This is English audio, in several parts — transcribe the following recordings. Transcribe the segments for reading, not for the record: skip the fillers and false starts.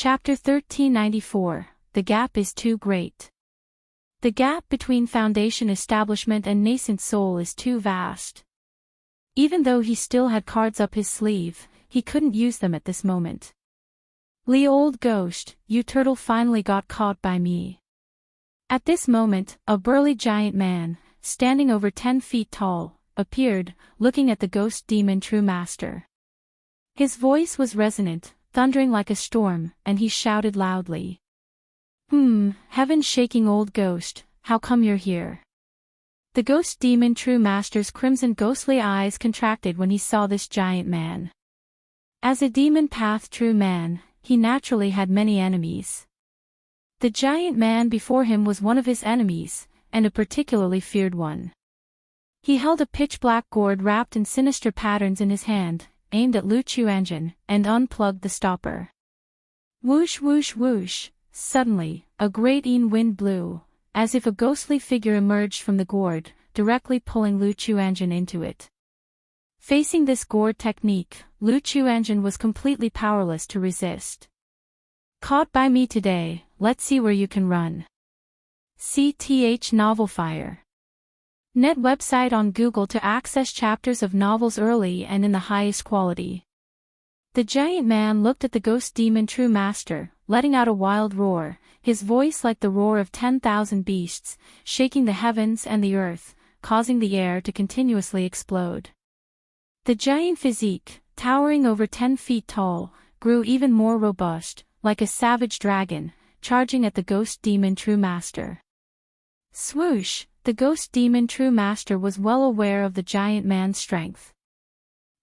Chapter 1394, The Gap is Too Great. The gap between foundation establishment and nascent soul is too vast. Even though he still had cards up his sleeve, he couldn't use them at this moment. Old ghost, you turtle finally got caught by me. At this moment, a burly giant man, standing over 10 feet tall, appeared, looking at the ghost demon true master. His voice was resonant, thundering like a storm, and he shouted loudly. Heaven-shaking old ghost, how come you're here? The ghost demon true master's crimson ghostly eyes contracted when he saw this giant man. As a demon path true man, he naturally had many enemies. The giant man before him was one of his enemies, and a particularly feared one. He held a pitch-black gourd wrapped in sinister patterns in his hand, aimed at Lu Chuanjin, and unplugged the stopper. Whoosh whoosh whoosh, suddenly, a great wind blew, as if a ghostly figure emerged from the gourd, directly pulling Lu Chuanjin into it. Facing this gourd technique, Lu Chuanjin was completely powerless to resist. Caught by me today, let's see where you can run. CTH Novel Fire. Net website on Google to access chapters of novels early and in the highest quality. The giant man looked at the ghost demon true master, letting out a wild roar, his voice like the roar of 10,000 beasts, shaking the heavens and the earth, causing the air to continuously explode. The giant physique, towering over 10 feet tall, grew even more robust, like a savage dragon, charging at the ghost demon true master. Swoosh! The ghost demon true master was well aware of the giant man's strength.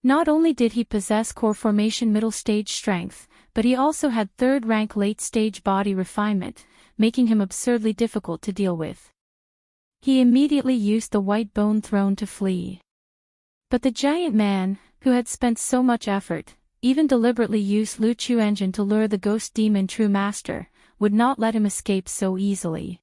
Not only did he possess core formation middle stage strength, but he also had third-rank late-stage body refinement, making him absurdly difficult to deal with. He immediately used the white bone throne to flee. But the giant man, who had spent so much effort, even deliberately used Lu Chuanjin to lure the ghost demon true master, would not let him escape so easily.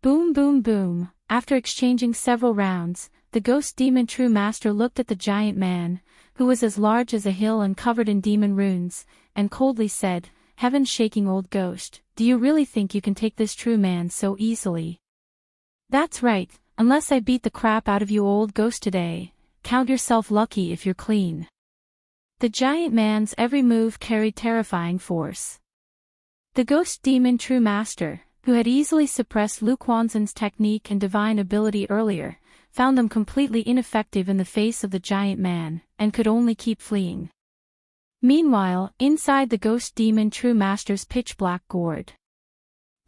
Boom boom boom, after exchanging several rounds, the ghost demon true master looked at the giant man, who was as large as a hill and covered in demon runes, and coldly said, Heaven-shaking old ghost, do you really think you can take this true man so easily? That's right, unless I beat the crap out of you old ghost today, count yourself lucky if you're clean. The giant man's every move carried terrifying force. The ghost demon true master, who had easily suppressed Lu Quanzhen's technique and divine ability earlier, found them completely ineffective in the face of the giant man, and could only keep fleeing. Meanwhile, inside the ghost demon true master's pitch-black gourd,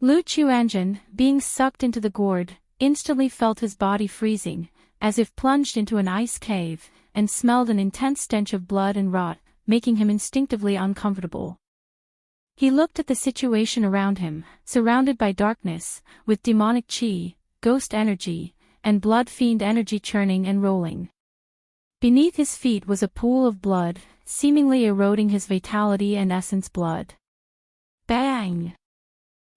Lu Chuanjin, being sucked into the gourd, instantly felt his body freezing, as if plunged into an ice cave, and smelled an intense stench of blood and rot, making him instinctively uncomfortable. He looked at the situation around him, surrounded by darkness, with demonic chi, ghost energy, and blood fiend energy churning and rolling. Beneath his feet was a pool of blood, seemingly eroding his vitality and essence blood. Bang!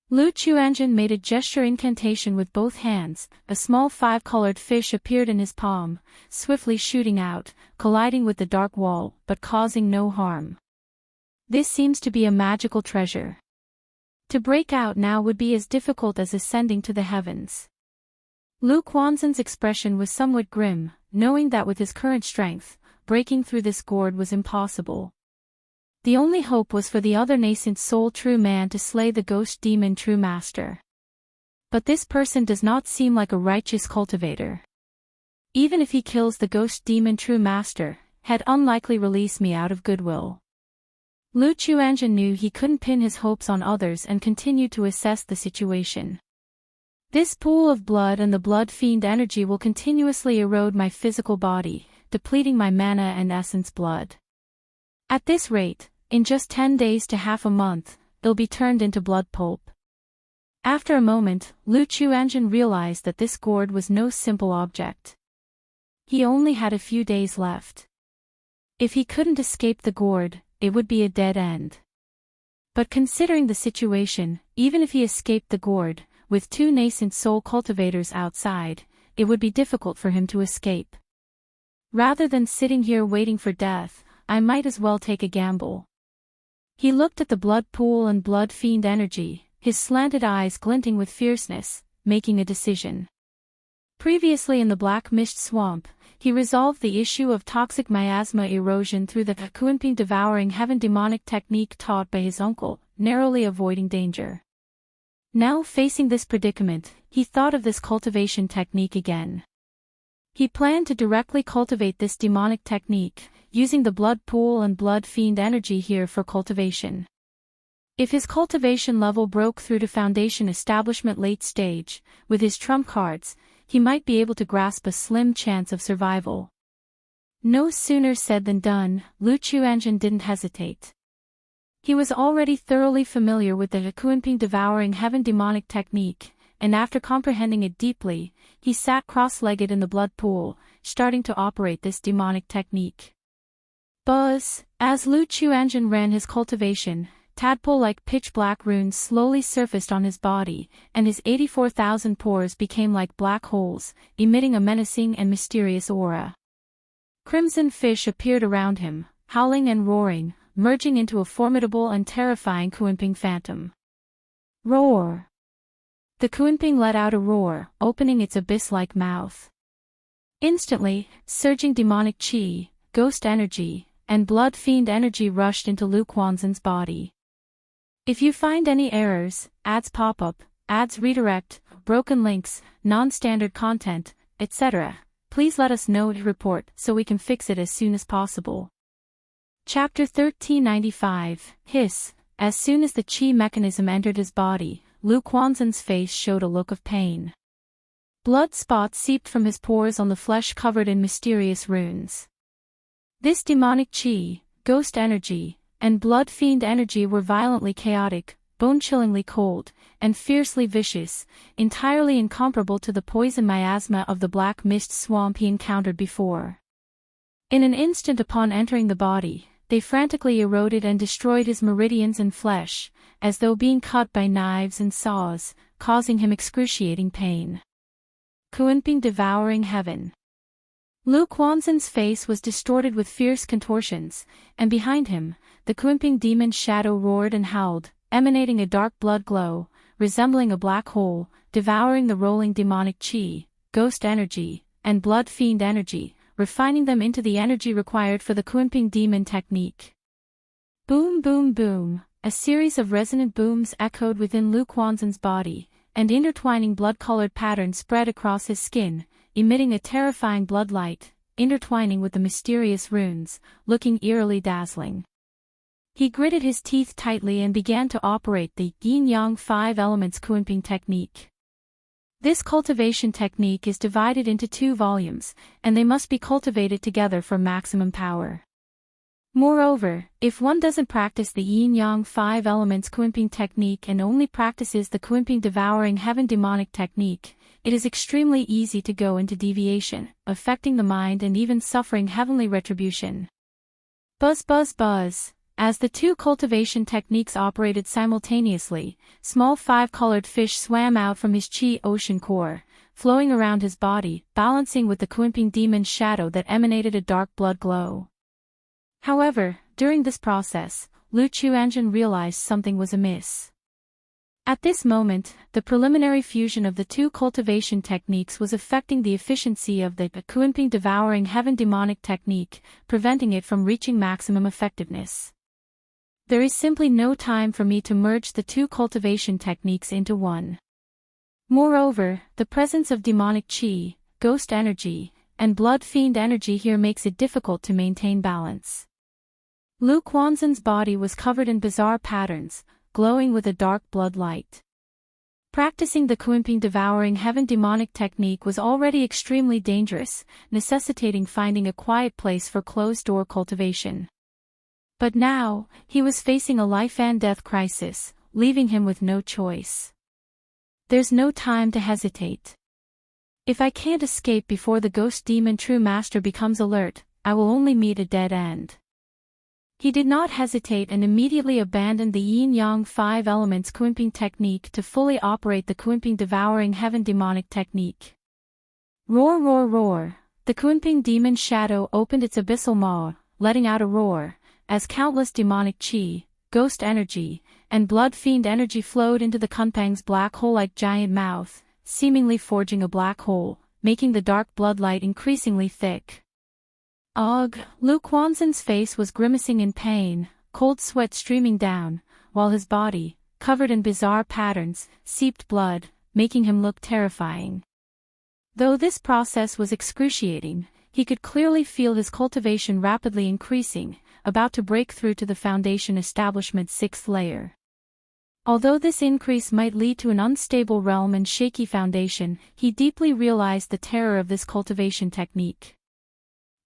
Lu Chuanjin made a gesture incantation with both hands, a small 5-colored fish appeared in his palm, swiftly shooting out, colliding with the dark wall, but causing no harm. This seems to be a magical treasure. To break out now would be as difficult as ascending to the heavens. Lu Quanzhen's expression was somewhat grim, knowing that with his current strength, breaking through this gourd was impossible. The only hope was for the other nascent soul true man to slay the ghost demon true master. But this person does not seem like a righteous cultivator. Even if he kills the ghost demon true master, he'd unlikely release me out of goodwill. Lu Chuanjin knew he couldn't pin his hopes on others and continued to assess the situation. This pool of blood and the blood fiend energy will continuously erode my physical body, depleting my mana and essence blood. At this rate, in just 10 days to half a month, it'll be turned into blood pulp. After a moment, Lu Chuanjin realized that this gourd was no simple object. He only had a few days left. If he couldn't escape the gourd, it would be a dead end. But considering the situation, even if he escaped the gourd, with 2 nascent soul cultivators outside, it would be difficult for him to escape. Rather than sitting here waiting for death, I might as well take a gamble. He looked at the blood pool and blood fiend energy, his slanted eyes glinting with fierceness, making a decision. Previously in the black mist swamp, he resolved the issue of toxic miasma erosion through the Kuanping devouring heaven demonic technique taught by his uncle, narrowly avoiding danger. Now facing this predicament, he thought of this cultivation technique again. He planned to directly cultivate this demonic technique, using the blood pool and blood fiend energy here for cultivation. If his cultivation level broke through to foundation establishment late stage, with his trump cards, he might be able to grasp a slim chance of survival. No sooner said than done, Lu Chuanzhen didn't hesitate. He was already thoroughly familiar with the Kuanping devouring heaven demonic technique, and after comprehending it deeply, he sat cross-legged in the blood pool, starting to operate this demonic technique. Buzz, as Lu Chuanzhen ran his cultivation, tadpole-like pitch-black runes slowly surfaced on his body, and his 84,000 pores became like black holes, emitting a menacing and mysterious aura. Crimson fish appeared around him, howling and roaring, merging into a formidable and terrifying Kuanping phantom. Roar! The Kuanping let out a roar, opening its abyss-like mouth. Instantly, surging demonic qi, ghost energy, and blood fiend energy rushed into Lu Quanzhen's body. If you find any errors, ads pop up, ads redirect, broken links, non-standard content, etc., please let us know to report so we can fix it as soon as possible. Chapter 1395, Hiss. As soon as the qi mechanism entered his body, Lu Quanzhen's face showed a look of pain. Blood spots seeped from his pores on the flesh covered in mysterious runes. This demonic qi, ghost energy, and blood fiend energy were violently chaotic, bone-chillingly cold, and fiercely vicious, entirely incomparable to the poison miasma of the black mist swamp he encountered before. In an instant upon entering the body, they frantically eroded and destroyed his meridians and flesh, as though being cut by knives and saws, causing him excruciating pain. Kuanping devouring heaven. Lu Quanzhen's face was distorted with fierce contortions, and behind him, the Kuanping demon shadow roared and howled, emanating a dark blood glow, resembling a black hole, devouring the rolling demonic qi, ghost energy, and blood fiend energy, refining them into the energy required for the Kuanping demon technique. Boom boom boom, a series of resonant booms echoed within Lu Quanzhen's body, and intertwining blood-colored patterns spread across his skin, emitting a terrifying blood light, intertwining with the mysterious runes, looking eerily dazzling. He gritted his teeth tightly and began to operate the yin-yang 5 elements Kuanping technique. This cultivation technique is divided into 2 volumes, and they must be cultivated together for maximum power. Moreover, if one doesn't practice the yin-yang 5 elements Kuanping technique and only practices the Kuanping devouring heaven demonic technique, it is extremely easy to go into deviation, affecting the mind and even suffering heavenly retribution. Buzz buzz buzz. As the 2 cultivation techniques operated simultaneously, small 5-colored fish swam out from his qi ocean core, flowing around his body, balancing with the Kuanping demon's shadow that emanated a dark blood glow. However, during this process, Lu Chuanzhen realized something was amiss. At this moment, the preliminary fusion of the 2 cultivation techniques was affecting the efficiency of the Kuanping devouring heaven demonic technique, preventing it from reaching maximum effectiveness. There is simply no time for me to merge the 2 cultivation techniques into one. Moreover, the presence of demonic qi, ghost energy, and blood fiend energy here makes it difficult to maintain balance. Lu Quanzhen's body was covered in bizarre patterns, glowing with a dark blood light. Practicing the Kuanping devouring heaven demonic technique was already extremely dangerous, necessitating finding a quiet place for closed-door cultivation. But now, he was facing a life-and-death crisis, leaving him with no choice. There's no time to hesitate. If I can't escape before the ghost demon true master becomes alert, I will only meet a dead end. He did not hesitate and immediately abandoned the yin-yang 5 elements Kuanping technique to fully operate the Kuanping devouring heaven demonic technique. Roar roar roar, the Kuanping demon shadow opened its abyssal maw, letting out a roar, as countless demonic qi, ghost energy, and blood fiend energy flowed into the Kunpeng's black hole-like giant mouth, seemingly forging a black hole, making the dark blood light increasingly thick. Ugh! Lu Quanzhen's face was grimacing in pain, cold sweat streaming down, while his body, covered in bizarre patterns, seeped blood, making him look terrifying. Though this process was excruciating, he could clearly feel his cultivation rapidly increasing, about to break through to the Foundation Establishment's 6th layer. Although this increase might lead to an unstable realm and shaky foundation, he deeply realized the terror of this cultivation technique.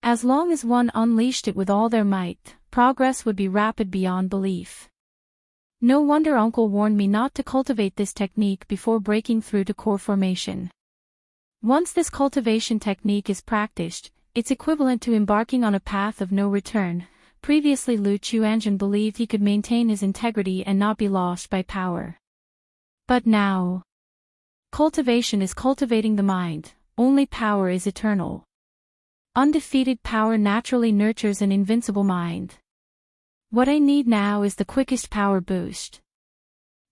As long as one unleashed it with all their might, progress would be rapid beyond belief. No wonder Uncle warned me not to cultivate this technique before breaking through to core formation. Once this cultivation technique is practiced, it's equivalent to embarking on a path of no return. Previously Lu Quanzhen believed he could maintain his integrity and not be lost by power. But now, cultivation is cultivating the mind, only power is eternal. Undefeated power naturally nurtures an invincible mind. What I need now is the quickest power boost.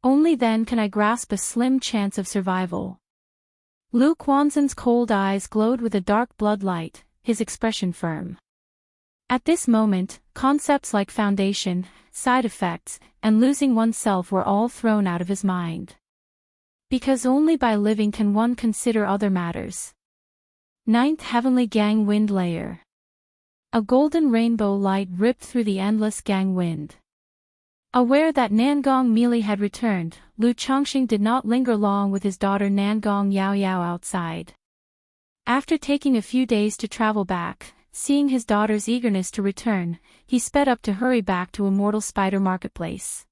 Only then can I grasp a slim chance of survival. Lu Quanzhen's cold eyes glowed with a dark blood light, his expression firm. At this moment, concepts like foundation, side effects, and losing oneself were all thrown out of his mind. Because only by living can one consider other matters. 9th Heavenly Gang Wind Layer. A golden rainbow light ripped through the endless gang wind. Aware that Nangong Meili had returned, Lu Chongqing did not linger long with his daughter Nangong Yao Yao outside. After taking a few days to travel back, seeing his daughter's eagerness to return, he sped up to hurry back to Immortal Spider Marketplace.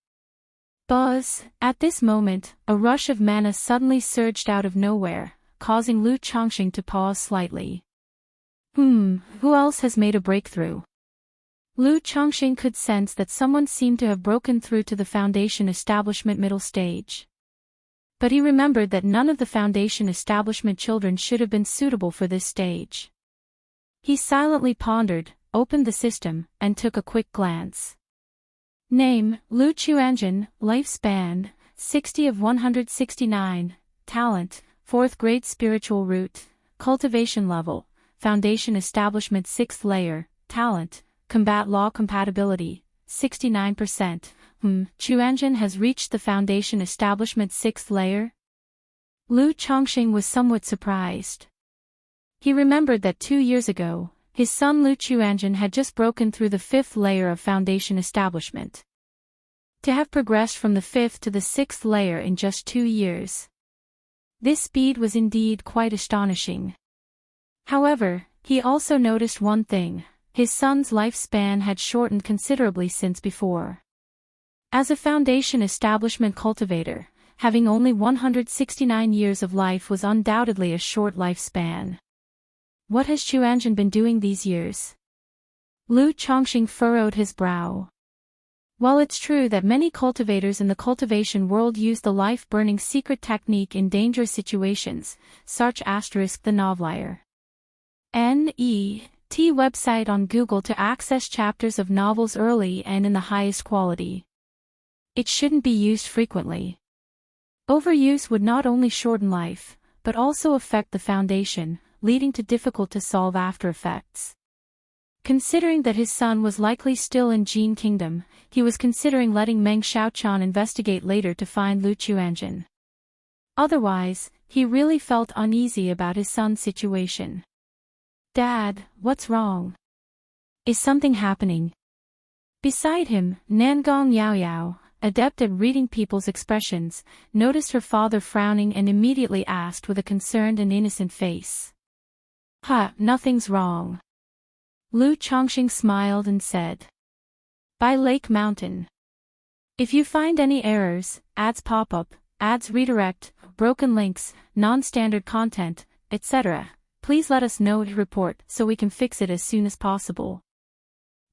Buzz! At this moment, a rush of mana suddenly surged out of nowhere, causing Lu Chongqing to pause slightly. Who else has made a breakthrough? Lu Chongqing could sense that someone seemed to have broken through to the Foundation Establishment middle stage. But he remembered that none of the Foundation Establishment children should have been suitable for this stage. He silently pondered, opened the system, and took a quick glance. Name, Lu Quanzhen, lifespan, 60 of 169, talent, 4th grade spiritual root, cultivation level, Foundation Establishment 6th layer, talent, combat law compatibility, 69%. Quanzhen has reached the Foundation Establishment 6th layer? Lu Chongqing was somewhat surprised. He remembered that 2 years ago, his son Lu Quanzhen had just broken through the 5th layer of Foundation Establishment. To have progressed from the 5th to the 6th layer in just 2 years. This speed was indeed quite astonishing. However, he also noticed one thing: his son's lifespan had shortened considerably since before. As a Foundation Establishment cultivator, having only 169 years of life was undoubtedly a short lifespan. What has Quanzhen been doing these years? Lu Chongqing furrowed his brow. While it's true that many cultivators in the cultivation world use the life-burning secret technique in dangerous situations, search * the novelier. N.E.T. website on Google to access chapters of novels early and in the highest quality. It shouldn't be used frequently. Overuse would not only shorten life, but also affect the Foundation, leading to difficult-to-solve after-effects. Considering that his son was likely still in Jin Kingdom, he was considering letting Meng Xiaochan investigate later to find Lu Quanzhen. Otherwise, he really felt uneasy about his son's situation. Dad, what's wrong? Is something happening? Beside him, Nangong Yao Yao, adept at reading people's expressions, noticed her father frowning and immediately asked with a concerned and innocent face. Nothing's wrong. Lu Chongqing smiled and said. By Lake Mountain. If you find any errors, ads pop up, ads redirect, broken links, non-standard content, etc., please let us know and report so we can fix it as soon as possible.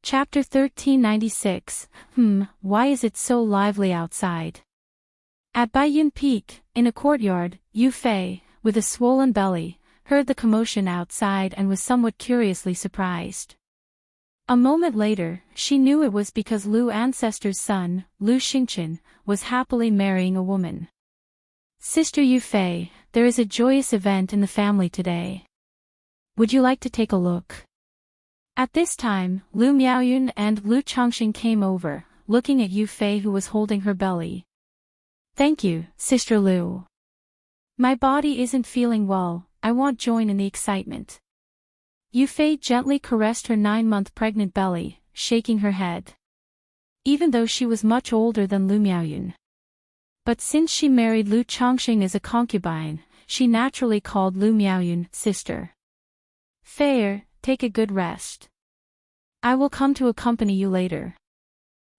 Chapter 1396. Why is it so lively outside? At Baiyun Peak, in a courtyard, Yu Fei, with a swollen belly, heard the commotion outside and was somewhat curiously surprised. A moment later, she knew it was because Lu ancestor's son, Lu Xingchen, was happily marrying a woman. Sister Yufei, there is a joyous event in the family today. Would you like to take a look? At this time, Lu Miaoyun and Lu Chongqing came over, looking at Yufei who was holding her belly. Thank you, Sister Lu. My body isn't feeling well, I won't join in the excitement. Yufei gently caressed her 9-month pregnant belly, shaking her head. Even though she was much older than Lu Miaoyun. But since she married Lu Chongqing as a concubine, she naturally called Lu Miaoyun sister. Fair, take a good rest. I will come to accompany you later.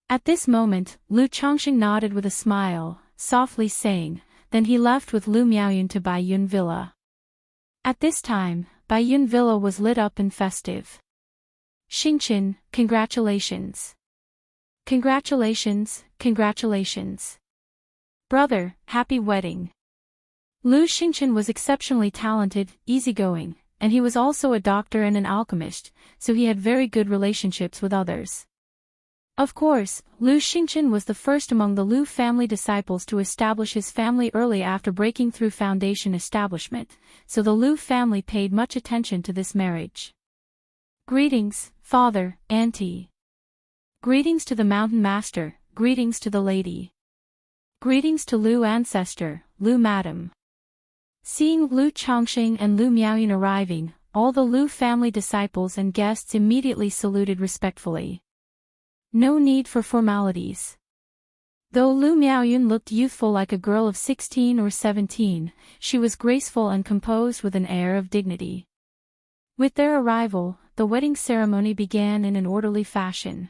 At this moment, Lu Chongqing nodded with a smile, softly saying, then he left with Lu Miaoyun to Baiyun Villa. At this time, Baiyun Villa was lit up and festive. Xingchen, congratulations. Congratulations, congratulations. Brother, happy wedding. Lu Xingchen was exceptionally talented, easygoing, and he was also a doctor and an alchemist, so he had very good relationships with others. Of course, Lu Xingchen was the first among the Lu family disciples to establish his family early after breaking through foundation establishment, so the Lu family paid much attention to this marriage. Greetings, father, auntie. Greetings to the mountain master, greetings to the lady. Greetings to Lu ancestor, Lu madam. Seeing Lu Chongqing and Lu Miaoyun arriving, all the Lu family disciples and guests immediately saluted respectfully. No need for formalities. Though Lu Miaoyun looked youthful like a girl of 16 or 17, she was graceful and composed with an air of dignity. With their arrival, the wedding ceremony began in an orderly fashion.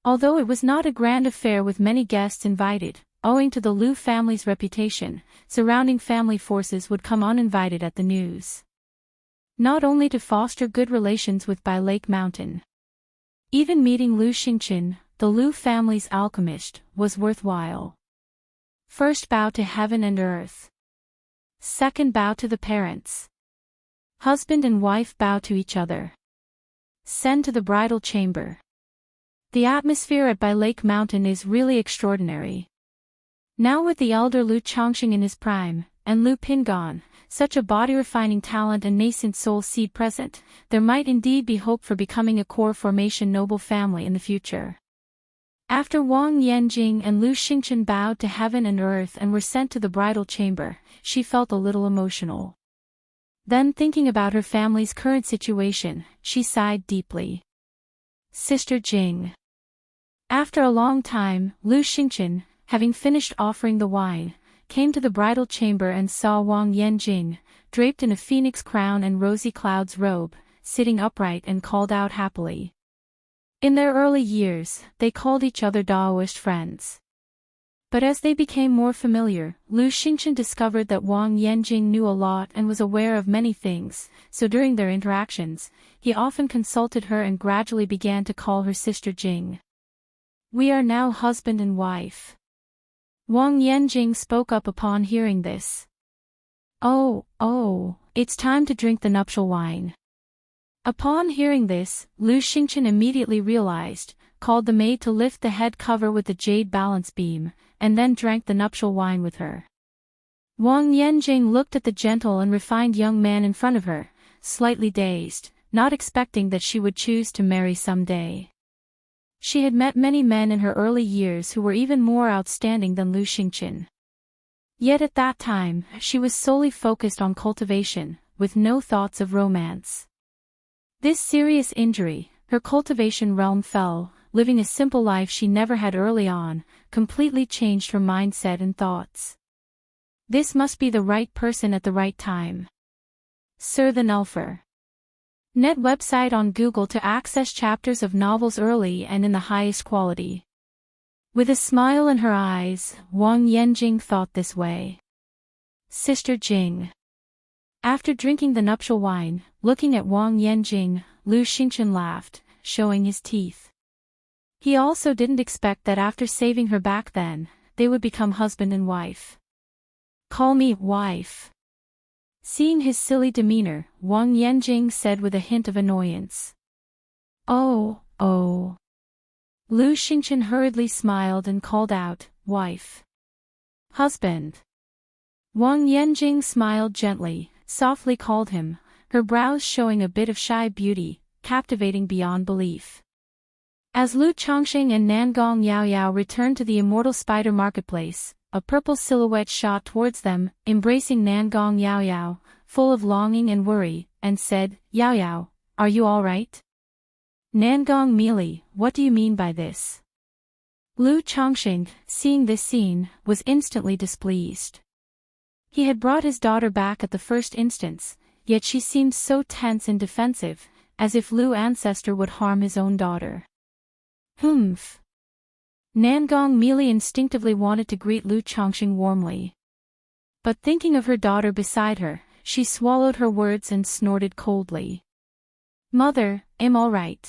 Although it was not a grand affair with many guests invited, owing to the Lu family's reputation, surrounding family forces would come uninvited at the news. Not only to foster good relations with Bai Lake Mountain. Even meeting Lu Xingchen, the Lu family's alchemist, was worthwhile. First bow to heaven and earth. Second bow to the parents. Husband and wife bow to each other. Send to the bridal chamber. The atmosphere at Bai Lake Mountain is really extraordinary. Now with the elder Lu Chongqing in his prime, and Lu Pin gone, such a body-refining talent and nascent soul seed present, there might indeed be hope for becoming a core formation noble family in the future. After Wang Yanjing and Lu Xingchen bowed to heaven and earth and were sent to the bridal chamber, she felt a little emotional. Then thinking about her family's current situation, she sighed deeply. Sister Jing. After a long time, Lu Xingchen, having finished offering the wine, came to the bridal chamber and saw Wang Yanjing, draped in a phoenix crown and rosy clouds robe, sitting upright and called out happily. In their early years, they called each other Daoist friends. But as they became more familiar, Lu Xingchen discovered that Wang Yanjing knew a lot and was aware of many things, so during their interactions, he often consulted her and gradually began to call her Sister Jing. We are now husband and wife. Wang Yanjing spoke up upon hearing this. Oh, it's time to drink the nuptial wine. Upon hearing this, Lu Xingchen immediately realized, called the maid to lift the head cover with the jade balance beam, and then drank the nuptial wine with her. Wang Yanjing looked at the gentle and refined young man in front of her, slightly dazed, not expecting that she would choose to marry someday. She had met many men in her early years who were even more outstanding than Lu Xingchen. Yet at that time, she was solely focused on cultivation, with no thoughts of romance. This serious injury, her cultivation realm fell, living a simple life she never had early on, completely changed her mindset and thoughts. This must be the right person at the right time. Sir the Nelfer. Net website on Google to access chapters of novels early and in the highest quality. With a smile in her eyes, Wang Yanjing thought this way. Sister Jing. After drinking the nuptial wine, looking at Wang Yanjing, Lu Xingchen laughed, showing his teeth. He also didn't expect that after saving her back then, they would become husband and wife. Call me wife. Seeing his silly demeanor, Wang Yanjing said with a hint of annoyance. Oh, Oh. Lu Xingchen hurriedly smiled and called out, "Wife." "Husband." Wang Yanjing smiled gently, softly called him, her brows showing a bit of shy beauty, captivating beyond belief. As Lu Chongqing and Nangong Yaoyao returned to the Immortal Spider Marketplace, a purple silhouette shot towards them, embracing Nangong Yaoyao, full of longing and worry, and said, "Yaoyao, are you all right?" "Nangong Meili, what do you mean by this?" Lu Chongqing, seeing this scene, was instantly displeased. He had brought his daughter back at the first instance, yet she seemed so tense and defensive, as if Lu ancestor would harm his own daughter. Humph. Nangong Meili instinctively wanted to greet Lu Chongqing warmly. But thinking of her daughter beside her, she swallowed her words and snorted coldly. "Mother, I'm all right.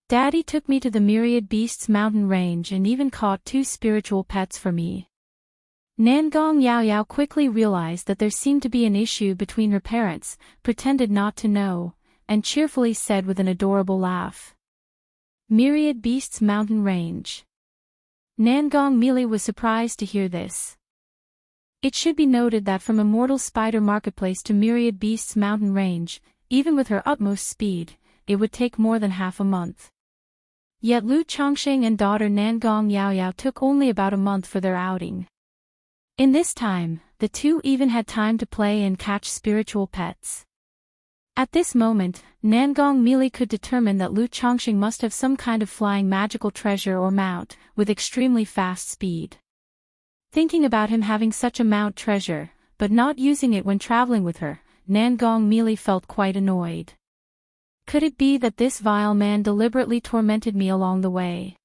Daddy took me to the Myriad Beasts mountain range and even caught 2 spiritual pets for me." Nangong Yaoyao quickly realized that there seemed to be an issue between her parents, pretended not to know, and cheerfully said with an adorable laugh, "Myriad Beasts mountain range." Nangong Meili was surprised to hear this. It should be noted that from Immortal Spider Marketplace to Myriad Beasts mountain range, even with her utmost speed, it would take more than half a month. Yet Lu Chongqing and daughter Nangong Yaoyao took only about a month for their outing. In this time, the two even had time to play and catch spiritual pets. At this moment, Nangong Meili could determine that Lu Chongqing must have some kind of flying magical treasure or mount, with extremely fast speed. Thinking about him having such a mount treasure, but not using it when traveling with her, Nangong Meili felt quite annoyed. Could it be that this vile man deliberately tormented me along the way?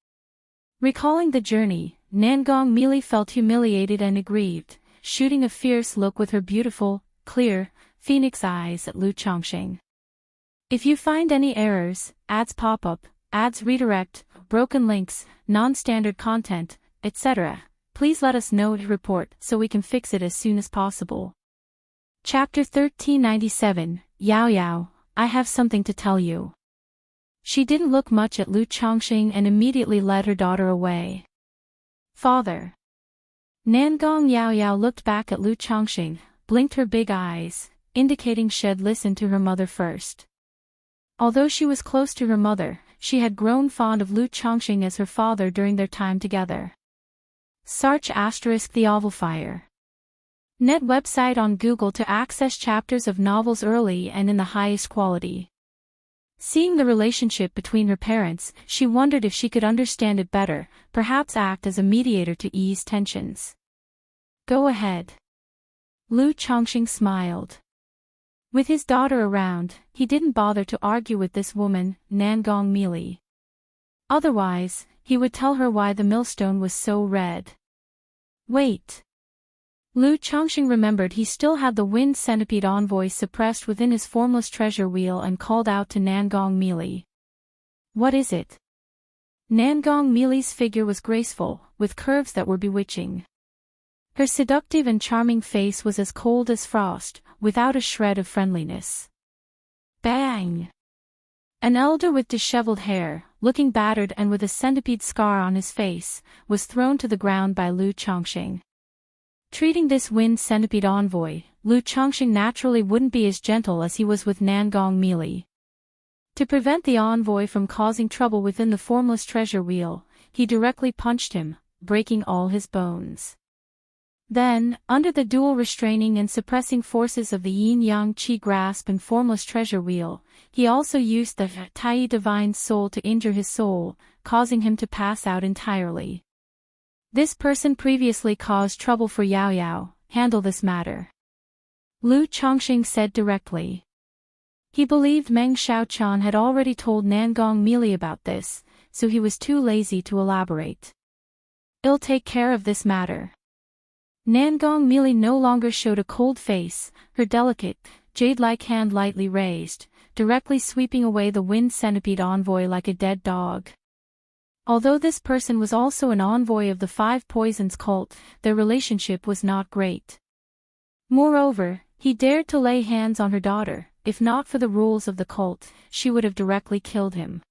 Recalling the journey, Nangong Meili felt humiliated and aggrieved, shooting a fierce look with her beautiful, clear, phoenix eyes at Lu Chongqing. If you find any errors, ads pop up, ads redirect, broken links, non-standard content, etc., please let us know to report so we can fix it as soon as possible. Chapter 1397, Yao Yao, I have something to tell you. She didn't look much at Lu Chongqing and immediately led her daughter away. "Father." Nangong Yaoyao looked back at Lu Chongqing, blinked her big eyes, indicating she'd listen to her mother first. Although she was close to her mother, she had grown fond of Lu Chongqing as her father during their time together. Search *the Novelfire. Net website on Google to access chapters of novels early and in the highest quality. Seeing the relationship between her parents, she wondered if she could understand it better, perhaps act as a mediator to ease tensions. "Go ahead." Lu Chongqing smiled. With his daughter around, he didn't bother to argue with this woman, Nangong Meili. Otherwise, he would tell her why the millstone was so red. Wait. Lu Chongqing remembered he still had the wind centipede envoy suppressed within his formless treasure wheel and called out to Nangong Meili. "What is it?" Nangong Meili's figure was graceful, with curves that were bewitching. Her seductive and charming face was as cold as frost, without a shred of friendliness. Bang! An elder with disheveled hair, looking battered and with a centipede scar on his face, was thrown to the ground by Lu Chongqing. Treating this wind centipede envoy, Lu Chongqing naturally wouldn't be as gentle as he was with Nangong Meili. To prevent the envoy from causing trouble within the formless treasure wheel, he directly punched him, breaking all his bones. Then, under the dual restraining and suppressing forces of the yin-yang qi grasp and formless treasure wheel, he also used the Tai divine soul to injure his soul, causing him to pass out entirely. This person previously caused trouble for Yao Yao, handle this matter. Lu Chongqing said directly. He believed Meng Xiaochan had already told Nangong Meili about this, so he was too lazy to elaborate. "I'll take care of this matter." Nangong Meili no longer showed a cold face, her delicate, jade-like hand lightly raised, directly sweeping away the wind centipede envoy like a dead dog. Although this person was also an envoy of the Five Poisons cult, their relationship was not great. Moreover, he dared to lay hands on her daughter. If not for the rules of the cult, she would have directly killed him.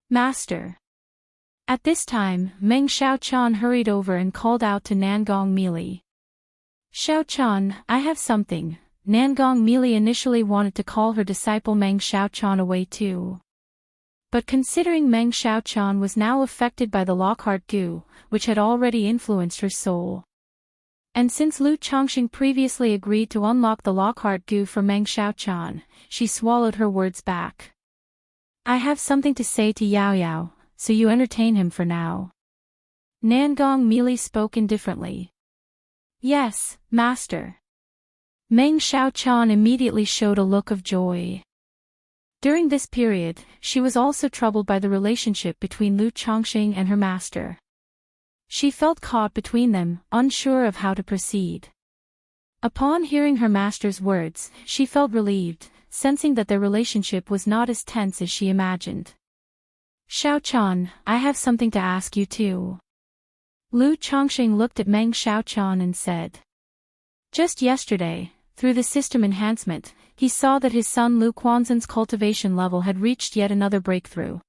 Master. At this time, Meng Xiaochan hurried over and called out to Nangong Meili. Xiaochan, I have something. Nangong Meili initially wanted to call her disciple Meng Xiaochan away too. But considering Meng Xiaochan was now affected by the Lockhart goo, which had already influenced her soul. And since Lu Chongqing previously agreed to unlock the Lockhart goo for Meng Xiaochan, she swallowed her words back. I have something to say to Yao Yao, so you entertain him for now. Nangong Meili spoke indifferently. Yes, master. Meng Xiaochan immediately showed a look of joy. During this period, she was also troubled by the relationship between Lu Chongqing and her master. She felt caught between them, unsure of how to proceed. Upon hearing her master's words, she felt relieved, sensing that their relationship was not as tense as she imagined. Xiaochan, I have something to ask you too. Lu Chongqing looked at Meng Xiaochan and said. Just yesterday, through the system enhancement, he saw that his son Lu Quanzhen's cultivation level had reached yet another breakthrough.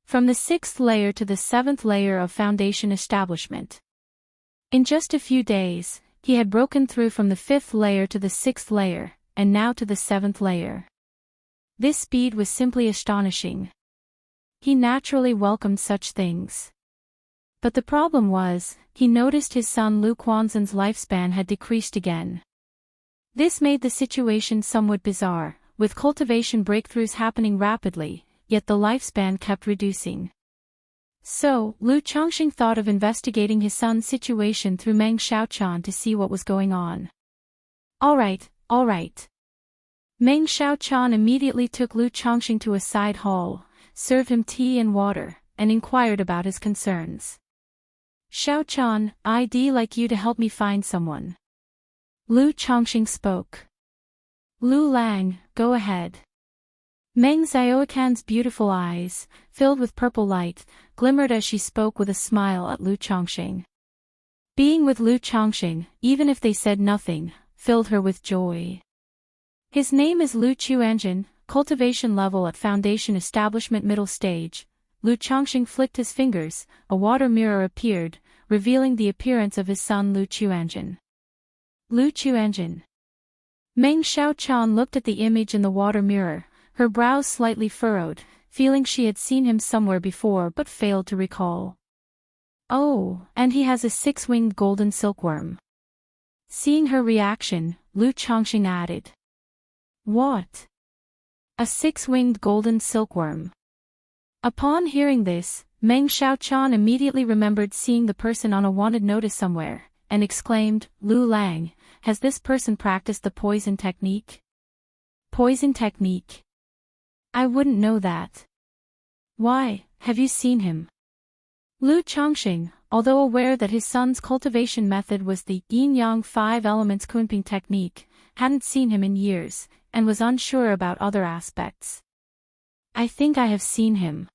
From the 6th layer to the 7th layer of foundation establishment. In just a few days, he had broken through from the 5th layer to the 6th layer, and now to the 7th layer. This speed was simply astonishing. He naturally welcomed such things. But the problem was, he noticed his son Lu Quanzhen's lifespan had decreased again. This made the situation somewhat bizarre, with cultivation breakthroughs happening rapidly, yet the lifespan kept reducing. So, Lu Chongqing thought of investigating his son's situation through Meng Xiaochan to see what was going on. All right. Meng Xiaochan immediately took Lu Chongqing to a side hall, served him tea and water, and inquired about his concerns. Xiaochan, I'd like you to help me find someone. Lu Chongqing spoke. Lu Lang, go ahead. Meng Xiaocan's beautiful eyes, filled with purple light, glimmered as she spoke with a smile at Lu Chongqing. Being with Lu Chongqing, even if they said nothing, filled her with joy. His name is Lu Chuanjin, cultivation level at foundation establishment middle stage. Lu Chongqing flicked his fingers, a water mirror appeared, revealing the appearance of his son Lu Chuanjin. Lu Chuanjin. Meng Xiaochan looked at the image in the water mirror, her brows slightly furrowed, feeling she had seen him somewhere before but failed to recall. Oh, and he has a 6-winged golden silkworm. Seeing her reaction, Lu Chongqing added. What? A 6-winged golden silkworm. Upon hearing this, Meng Xiaochan immediately remembered seeing the person on a wanted notice somewhere, and exclaimed, Lu Lang, has this person practiced the poison technique? Poison technique? I wouldn't know that. Why, have you seen him? Lu Chongqing, although aware that his son's cultivation method was the yin-yang 5 elements kunping technique, hadn't seen him in years, and was unsure about other aspects. I think I have seen him.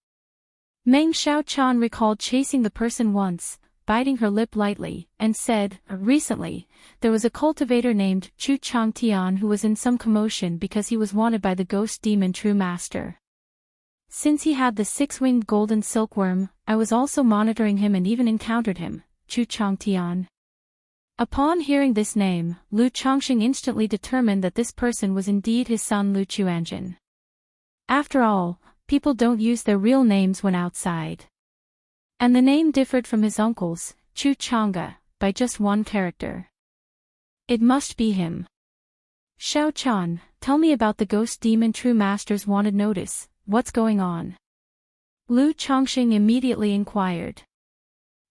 Meng Xiaochan recalled chasing the person once, biting her lip lightly, and said, recently, there was a cultivator named Chu Changtian who was in some commotion because he was wanted by the ghost demon True Master. Since he had the 6-winged golden silkworm, I was also monitoring him and even encountered him, Chu Changtian. Upon hearing this name, Lu Chongqing instantly determined that this person was indeed his son Lu Chuanjin. After all, people don't use their real names when outside. And the name differed from his uncle's, Chu Chang'e, by just one character. It must be him. Xiaochan, tell me about the ghost demon True Master's wanted notice, what's going on? Lu Chongqing immediately inquired.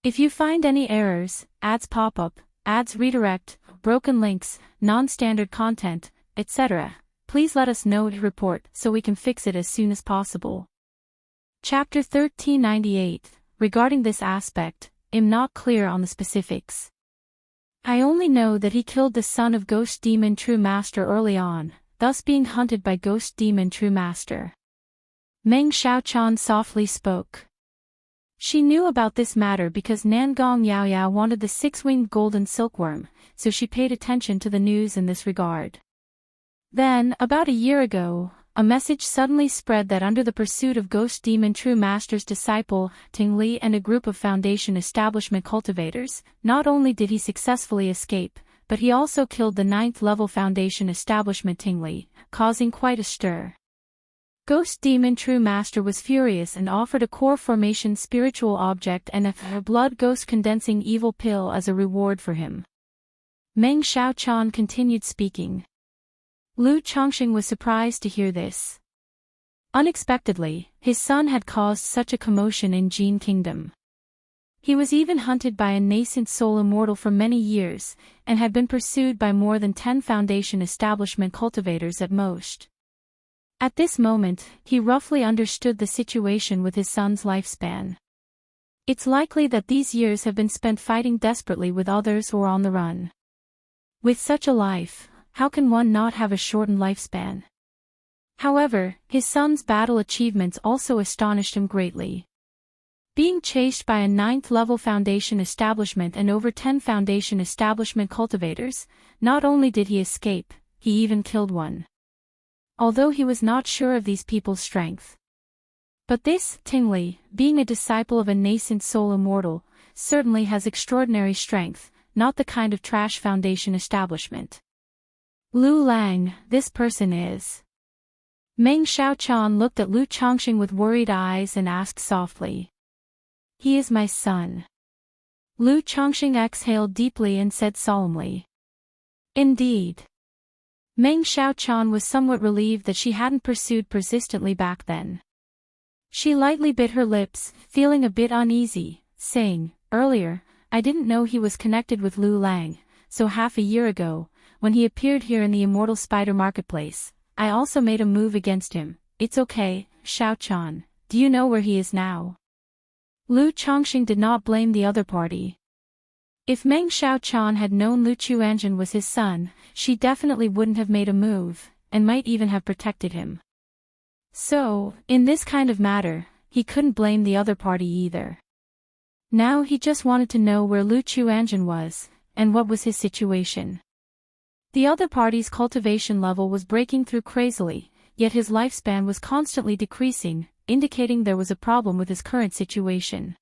If you find any errors, ads pop up, ads redirect, broken links, non-standard content, etc., please let us know to report so we can fix it as soon as possible. Chapter 1398. Regarding this aspect, I'm not clear on the specifics. I only know that he killed the son of Ghost Demon True Master early on, thus being hunted by Ghost Demon True Master. Meng Xiaochan softly spoke. She knew about this matter because Nangong Yaoyao wanted the 6-winged golden silkworm, so she paid attention to the news in this regard. Then, about a year ago, a message suddenly spread that under the pursuit of Ghost Demon True Master's disciple, Ting Li and a group of Foundation establishment cultivators, not only did he successfully escape, but he also killed the 9th level Foundation establishment Ting Li, causing quite a stir. Ghost Demon True Master was furious and offered a core formation spiritual object and a blood ghost condensing evil pill as a reward for him. Meng Xiaochan continued speaking. Lu Chongqing was surprised to hear this. Unexpectedly, his son had caused such a commotion in Jin Kingdom. He was even hunted by a nascent soul immortal for many years, and had been pursued by more than 10 Foundation establishment cultivators at most. At this moment, he roughly understood the situation with his son's lifespan. It's likely that these years have been spent fighting desperately with others or on the run. With such a life, how can one not have a shortened lifespan? However, his son's battle achievements also astonished him greatly. Being chased by a 9th level Foundation establishment and over 10 Foundation establishment cultivators, not only did he escape, he even killed one. Although he was not sure of these people's strength. But this, Ting Li, being a disciple of a nascent soul immortal, certainly has extraordinary strength, not the kind of trash Foundation establishment. Lu Lang, this person is. Meng Xiaochan looked at Lu Chongqing with worried eyes and asked softly. He is my son. Lu Chongqing exhaled deeply and said solemnly. Indeed. Meng Xiaochan was somewhat relieved that she hadn't pursued persistently back then. She lightly bit her lips, feeling a bit uneasy, saying, earlier, I didn't know he was connected with Lu Lang, so half a year ago, when he appeared here in the Immortal Spider Marketplace, I also made a move against him. It's okay, Xiaochan, do you know where he is now? Lu Chongqing did not blame the other party. If Meng Xiaochan had known Lu Chuanjun was his son, she definitely wouldn't have made a move, and might even have protected him. So, in this kind of matter, he couldn't blame the other party either. Now he just wanted to know where Lu Chuanjun was, and what was his situation. The other party's cultivation level was breaking through crazily, yet his lifespan was constantly decreasing, indicating there was a problem with his current situation.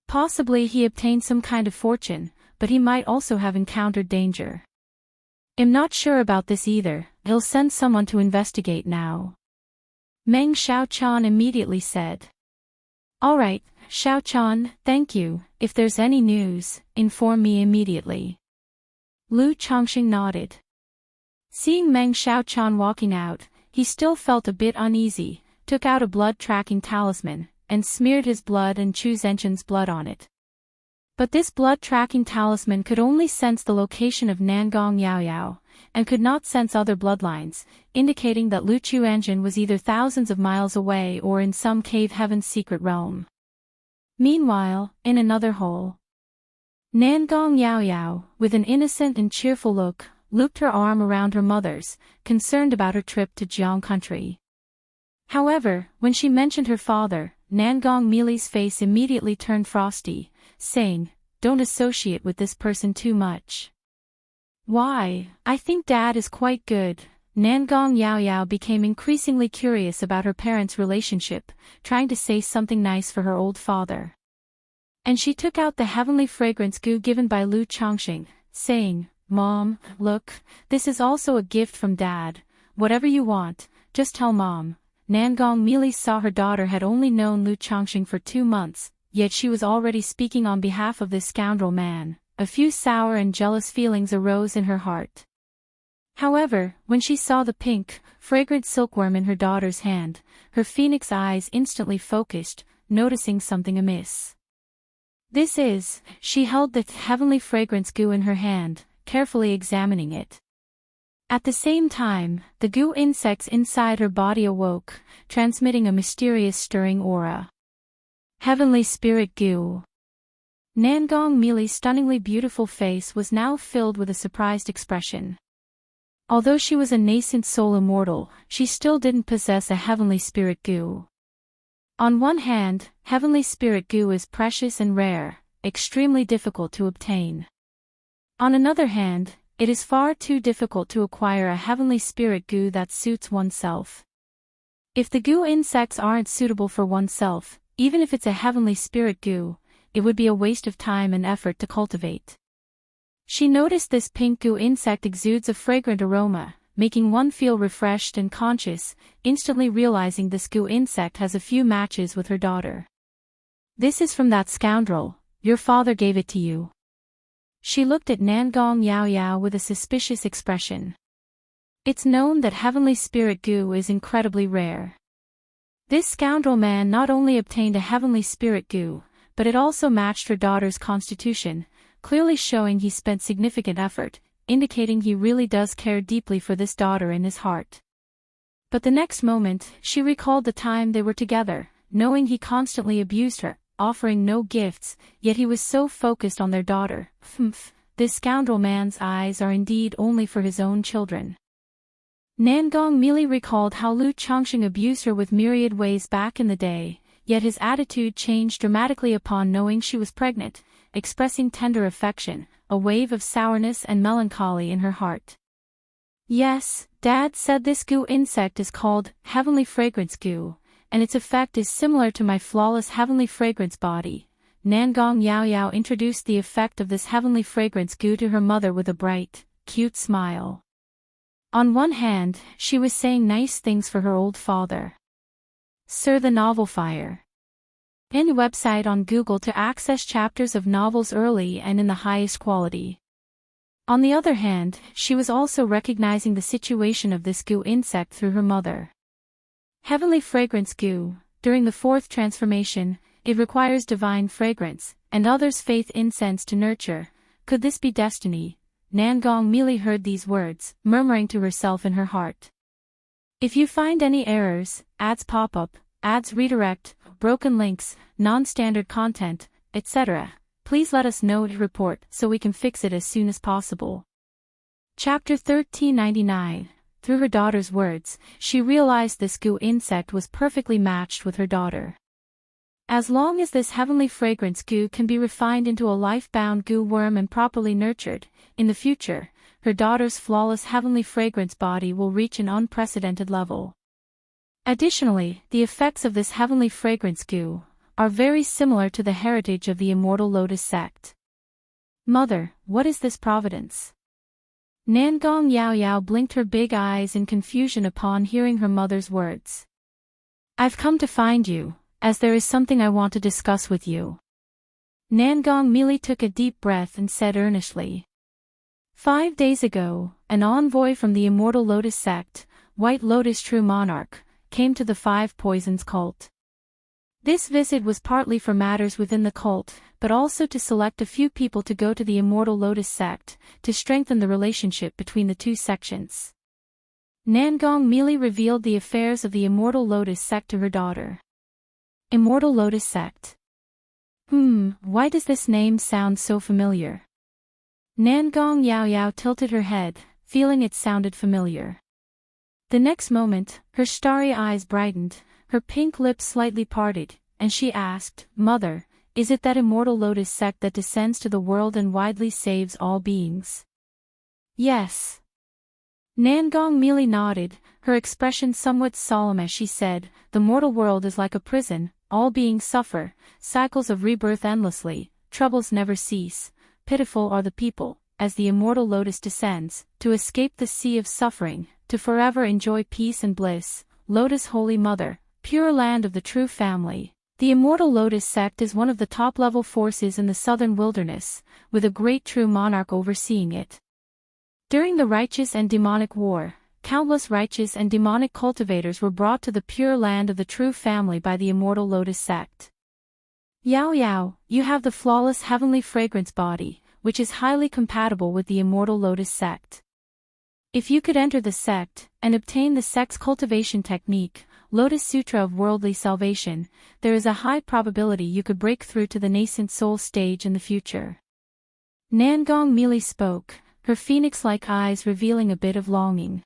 Possibly he obtained some kind of fortune, but he might also have encountered danger. I'm not sure about this either, he'll send someone to investigate now. Meng Xiaochan immediately said. Alright, Xiaochan, thank you, if there's any news, inform me immediately. Lu Chongqing nodded. Seeing Meng Xiaochan walking out, he still felt a bit uneasy, took out a blood-tracking talisman, and smeared his blood and Chu Zhenchun's blood on it. But this blood-tracking talisman could only sense the location of Nangong Yaoyao, and could not sense other bloodlines, indicating that Lu Chuanjun was either thousands of miles away or in some cave heaven's secret realm. Meanwhile, in another hole, Nangong Yaoyao, with an innocent and cheerful look, looped her arm around her mother's, concerned about her trip to Jiang country. However, when she mentioned her father, Nangong Mili's face immediately turned frosty, saying, don't associate with this person too much. Why, I think Dad is quite good. Nangong Yaoyao became increasingly curious about her parents' relationship, trying to say something nice for her old father. And she took out the heavenly fragrance goo given by Lu Chongqing, saying, Mom, look, this is also a gift from Dad. Whatever you want, just tell Mom. Nangong Mili saw her daughter had only known Lu Chongqing for 2 months, yet she was already speaking on behalf of this scoundrel man. A few sour and jealous feelings arose in her heart. However, when she saw the pink, fragrant silkworm in her daughter's hand, her phoenix eyes instantly focused, noticing something amiss. She held the heavenly fragrance goo in her hand, carefully examining it. At the same time, the goo insects inside her body awoke, transmitting a mysterious stirring aura. Heavenly spirit goo. Nangong Mili's stunningly beautiful face was now filled with a surprised expression. Although she was a nascent soul immortal, she still didn't possess a heavenly spirit goo. On one hand, heavenly spirit goo is precious and rare, extremely difficult to obtain. On another hand, it is far too difficult to acquire a heavenly spirit goo that suits oneself. If the goo insects aren't suitable for oneself, even if it's a heavenly spirit goo, it would be a waste of time and effort to cultivate. She noticed this pink goo insect exudes a fragrant aroma, making one feel refreshed and conscious, instantly realizing this goo insect has a few matches with her daughter. This is from that scoundrel, your father gave it to you. She looked at Nangong Yao Yao with a suspicious expression. It's known that heavenly spirit goo is incredibly rare. This scoundrel man not only obtained a heavenly spirit goo, but it also matched her daughter's constitution, clearly showing he spent significant effort, indicating he really does care deeply for this daughter in his heart. But the next moment, she recalled the time they were together, knowing he constantly abused her, offering no gifts, yet he was so focused on their daughter. This scoundrel man's eyes are indeed only for his own children. Nangong merely recalled how Lu Chongqing abused her with myriad ways back in the day, yet his attitude changed dramatically upon knowing she was pregnant, expressing tender affection, a wave of sourness and melancholy in her heart. Yes, Dad said this goo insect is called heavenly fragrance goo, and its effect is similar to my flawless heavenly fragrance body. Nangong Yao Yao introduced the effect of this heavenly fragrance goo to her mother with a bright, cute smile. On one hand, she was saying nice things for her old father. Sir the Novel Fire. Any website on Google to access chapters of novels early and in the highest quality. On the other hand, she was also recognizing the situation of this goo insect through her mother. Heavenly fragrance goo, during the fourth transformation, it requires divine fragrance, and others' faith incense to nurture. Could this be destiny? Nangong merely heard these words, murmuring to herself in her heart. If you find any errors, ads pop up, ads redirect, broken links, non-standard content, etc., please let us know to report so we can fix it as soon as possible. Chapter 1399. Through her daughter's words, she realized this goo insect was perfectly matched with her daughter. As long as this heavenly fragrance goo can be refined into a life-bound goo worm and properly nurtured, in the future, her daughter's flawless heavenly fragrance body will reach an unprecedented level. Additionally, the effects of this heavenly fragrance goo are very similar to the heritage of the Immortal Lotus sect. Mother, what is this providence? Nangong Yao Yao blinked her big eyes in confusion upon hearing her mother's words. I've come to find you, as there is something I want to discuss with you. Nangong merely took a deep breath and said earnestly. 5 days ago, an envoy from the Immortal Lotus sect, White Lotus True Monarch, came to the Five Poisons cult. This visit was partly for matters within the cult, but also to select a few people to go to the Immortal Lotus sect, to strengthen the relationship between the two sections. Nangong merely revealed the affairs of the Immortal Lotus sect to her daughter. Immortal Lotus sect. Why does this name sound so familiar? Nangong Yao Yao tilted her head, feeling it sounded familiar. The next moment, her starry eyes brightened, her pink lips slightly parted, and she asked, Mother, is it that Immortal Lotus sect that descends to the world and widely saves all beings? Yes. Nangong merely nodded, her expression somewhat solemn as she said, the mortal world is like a prison, all beings suffer, cycles of rebirth endlessly, troubles never cease, pitiful are the people, as the Immortal Lotus descends, to escape the sea of suffering, to forever enjoy peace and bliss. Lotus Holy Mother, pure land of the true family. The Immortal Lotus sect is one of the top-level forces in the southern wilderness, with a great true monarch overseeing it. During the righteous and demonic war, countless righteous and demonic cultivators were brought to the pure land of the true family by the Immortal Lotus sect. Yao Yao, you have the flawless heavenly fragrance body, which is highly compatible with the Immortal Lotus sect. If you could enter the sect, and obtain the sect's cultivation technique, Lotus Sutra of Worldly Salvation, there is a high probability you could break through to the nascent soul stage in the future. Nangong merely spoke, her phoenix-like eyes revealing a bit of longing.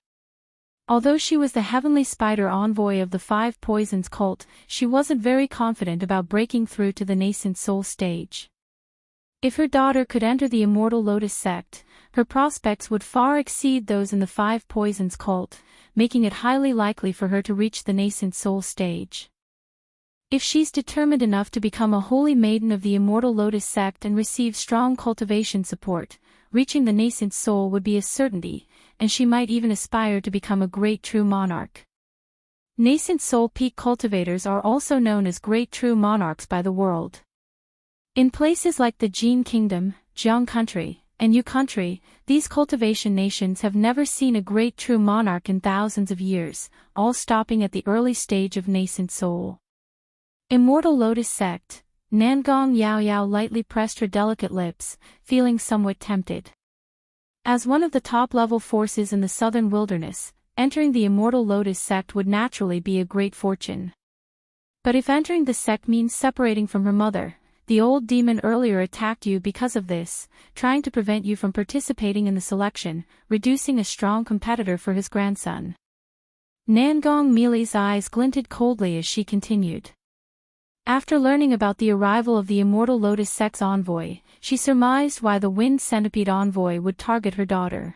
Although she was the heavenly spider envoy of the Five Poisons cult, she wasn't very confident about breaking through to the nascent soul stage. If her daughter could enter the Immortal Lotus sect, her prospects would far exceed those in the Five Poisons cult, making it highly likely for her to reach the nascent soul stage. If she's determined enough to become a holy maiden of the Immortal Lotus sect and receive strong cultivation support, reaching the nascent soul would be a certainty, and she might even aspire to become a great true monarch. Nascent soul peak cultivators are also known as great true monarchs by the world. In places like the Jin Kingdom, Jiang Country, and Yu Country, these cultivation nations have never seen a great true monarch in thousands of years, all stopping at the early stage of nascent soul. Immortal Lotus Sect. Nangong Yao Yao lightly pressed her delicate lips, feeling somewhat tempted. As one of the top-level forces in the southern wilderness, entering the Immortal Lotus Sect would naturally be a great fortune. But if entering the sect means separating from her mother, the old demon earlier attacked you because of this, trying to prevent you from participating in the selection, reducing a strong competitor for his grandson. Nangong Mili's eyes glinted coldly as she continued. After learning about the arrival of the Immortal Lotus Sect's envoy, she surmised why the Wind Centipede envoy would target her daughter.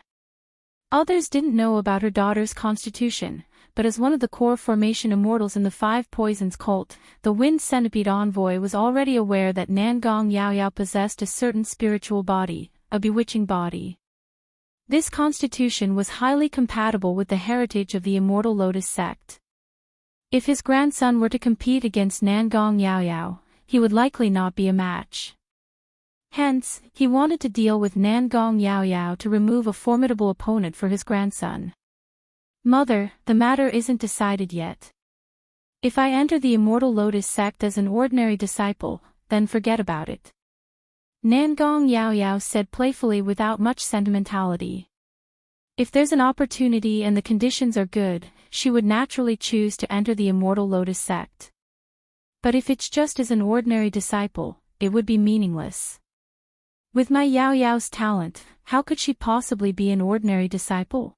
Others didn't know about her daughter's constitution, but as one of the core formation immortals in the Five Poisons cult, the Wind Centipede envoy was already aware that Nangong Yao Yao possessed a certain spiritual body, a bewitching body. This constitution was highly compatible with the heritage of the Immortal Lotus Sect. If his grandson were to compete against Nangong Yao Yao, he would likely not be a match. Hence, he wanted to deal with Nangong Yao Yao to remove a formidable opponent for his grandson. Mother, the matter isn't decided yet. If I enter the Immortal Lotus Sect as an ordinary disciple, then forget about it. Nangong Yao Yao said playfully without much sentimentality. If there's an opportunity and the conditions are good, she would naturally choose to enter the Immortal Lotus Sect. But if it's just as an ordinary disciple, it would be meaningless. With my Yao Yao's talent, how could she possibly be an ordinary disciple?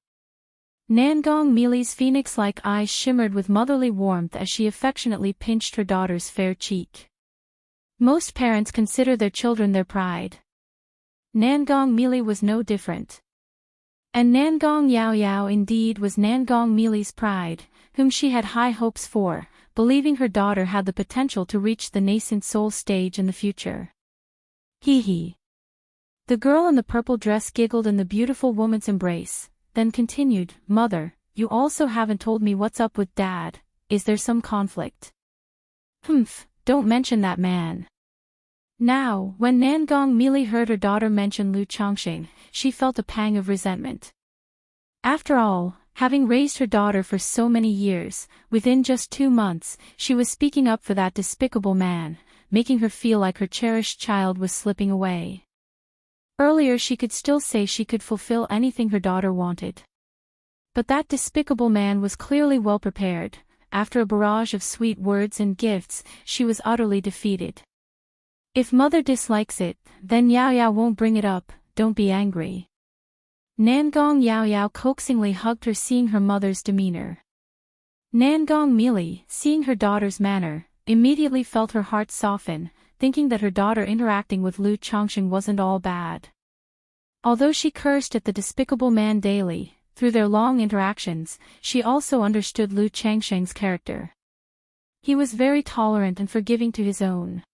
Nangong Mili's phoenix-like eyes shimmered with motherly warmth as she affectionately pinched her daughter's fair cheek. Most parents consider their children their pride. Nangong Mili was no different. And Nangong Yao Yao indeed was Nangong Mili's pride, whom she had high hopes for, believing her daughter had the potential to reach the nascent soul stage in the future. Hee hee. The girl in the purple dress giggled in the beautiful woman's embrace, then continued, Mother, you also haven't told me what's up with Dad, is there some conflict? Humph, don't mention that man. Now, when Nangong Mili heard her daughter mention Lu Chongqing, she felt a pang of resentment. After all, having raised her daughter for so many years, within just 2 months, she was speaking up for that despicable man, making her feel like her cherished child was slipping away. Earlier she could still say she could fulfill anything her daughter wanted. But that despicable man was clearly well prepared. After a barrage of sweet words and gifts, she was utterly defeated. If Mother dislikes it, then Yao Yao won't bring it up, don't be angry. Nangong Yao Yao coaxingly hugged her, seeing her mother's demeanor. Nangong Mili, seeing her daughter's manner, immediately felt her heart soften, thinking that her daughter interacting with Lu Chongqing wasn't all bad. Although she cursed at the despicable man daily, through their long interactions, she also understood Lu Chongqing's character. He was very tolerant and forgiving to his own.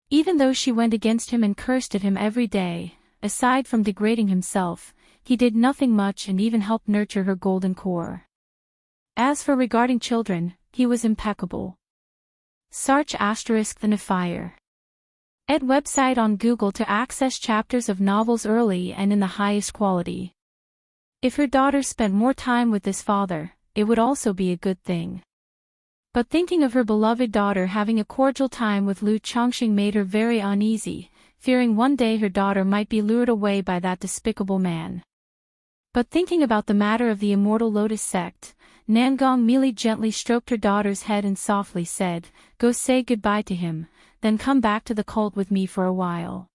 Even though she went against him and cursed at him every day, aside from degrading himself, he did nothing much and even helped nurture her golden core. As for regarding children, he was impeccable. Search *the Defier. Ed website on Google to access chapters of novels early and in the highest quality. If her daughter spent more time with this father, it would also be a good thing. But thinking of her beloved daughter having a cordial time with Lu Chongqing made her very uneasy, fearing one day her daughter might be lured away by that despicable man. But thinking about the matter of the Immortal Lotus Sect, Nangong Mili gently stroked her daughter's head and softly said, Go say goodbye to him, then come back to the cult with me for a while.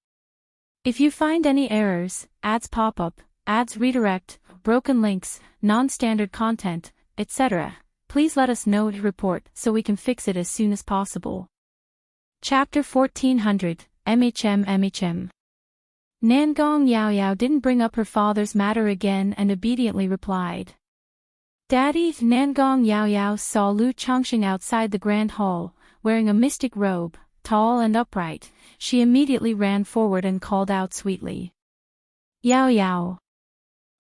If you find any errors, ads pop up, ads redirect, broken links, non-standard content, etc., please let us know to report so we can fix it as soon as possible. Chapter 1400, MHM. Nangong Yao Yao didn't bring up her father's matter again and obediently replied. Daddy. Nangong Yao Yao saw Lu Chongqing outside the grand hall, wearing a mystic robe, tall and upright. She immediately ran forward and called out sweetly. Yao Yao.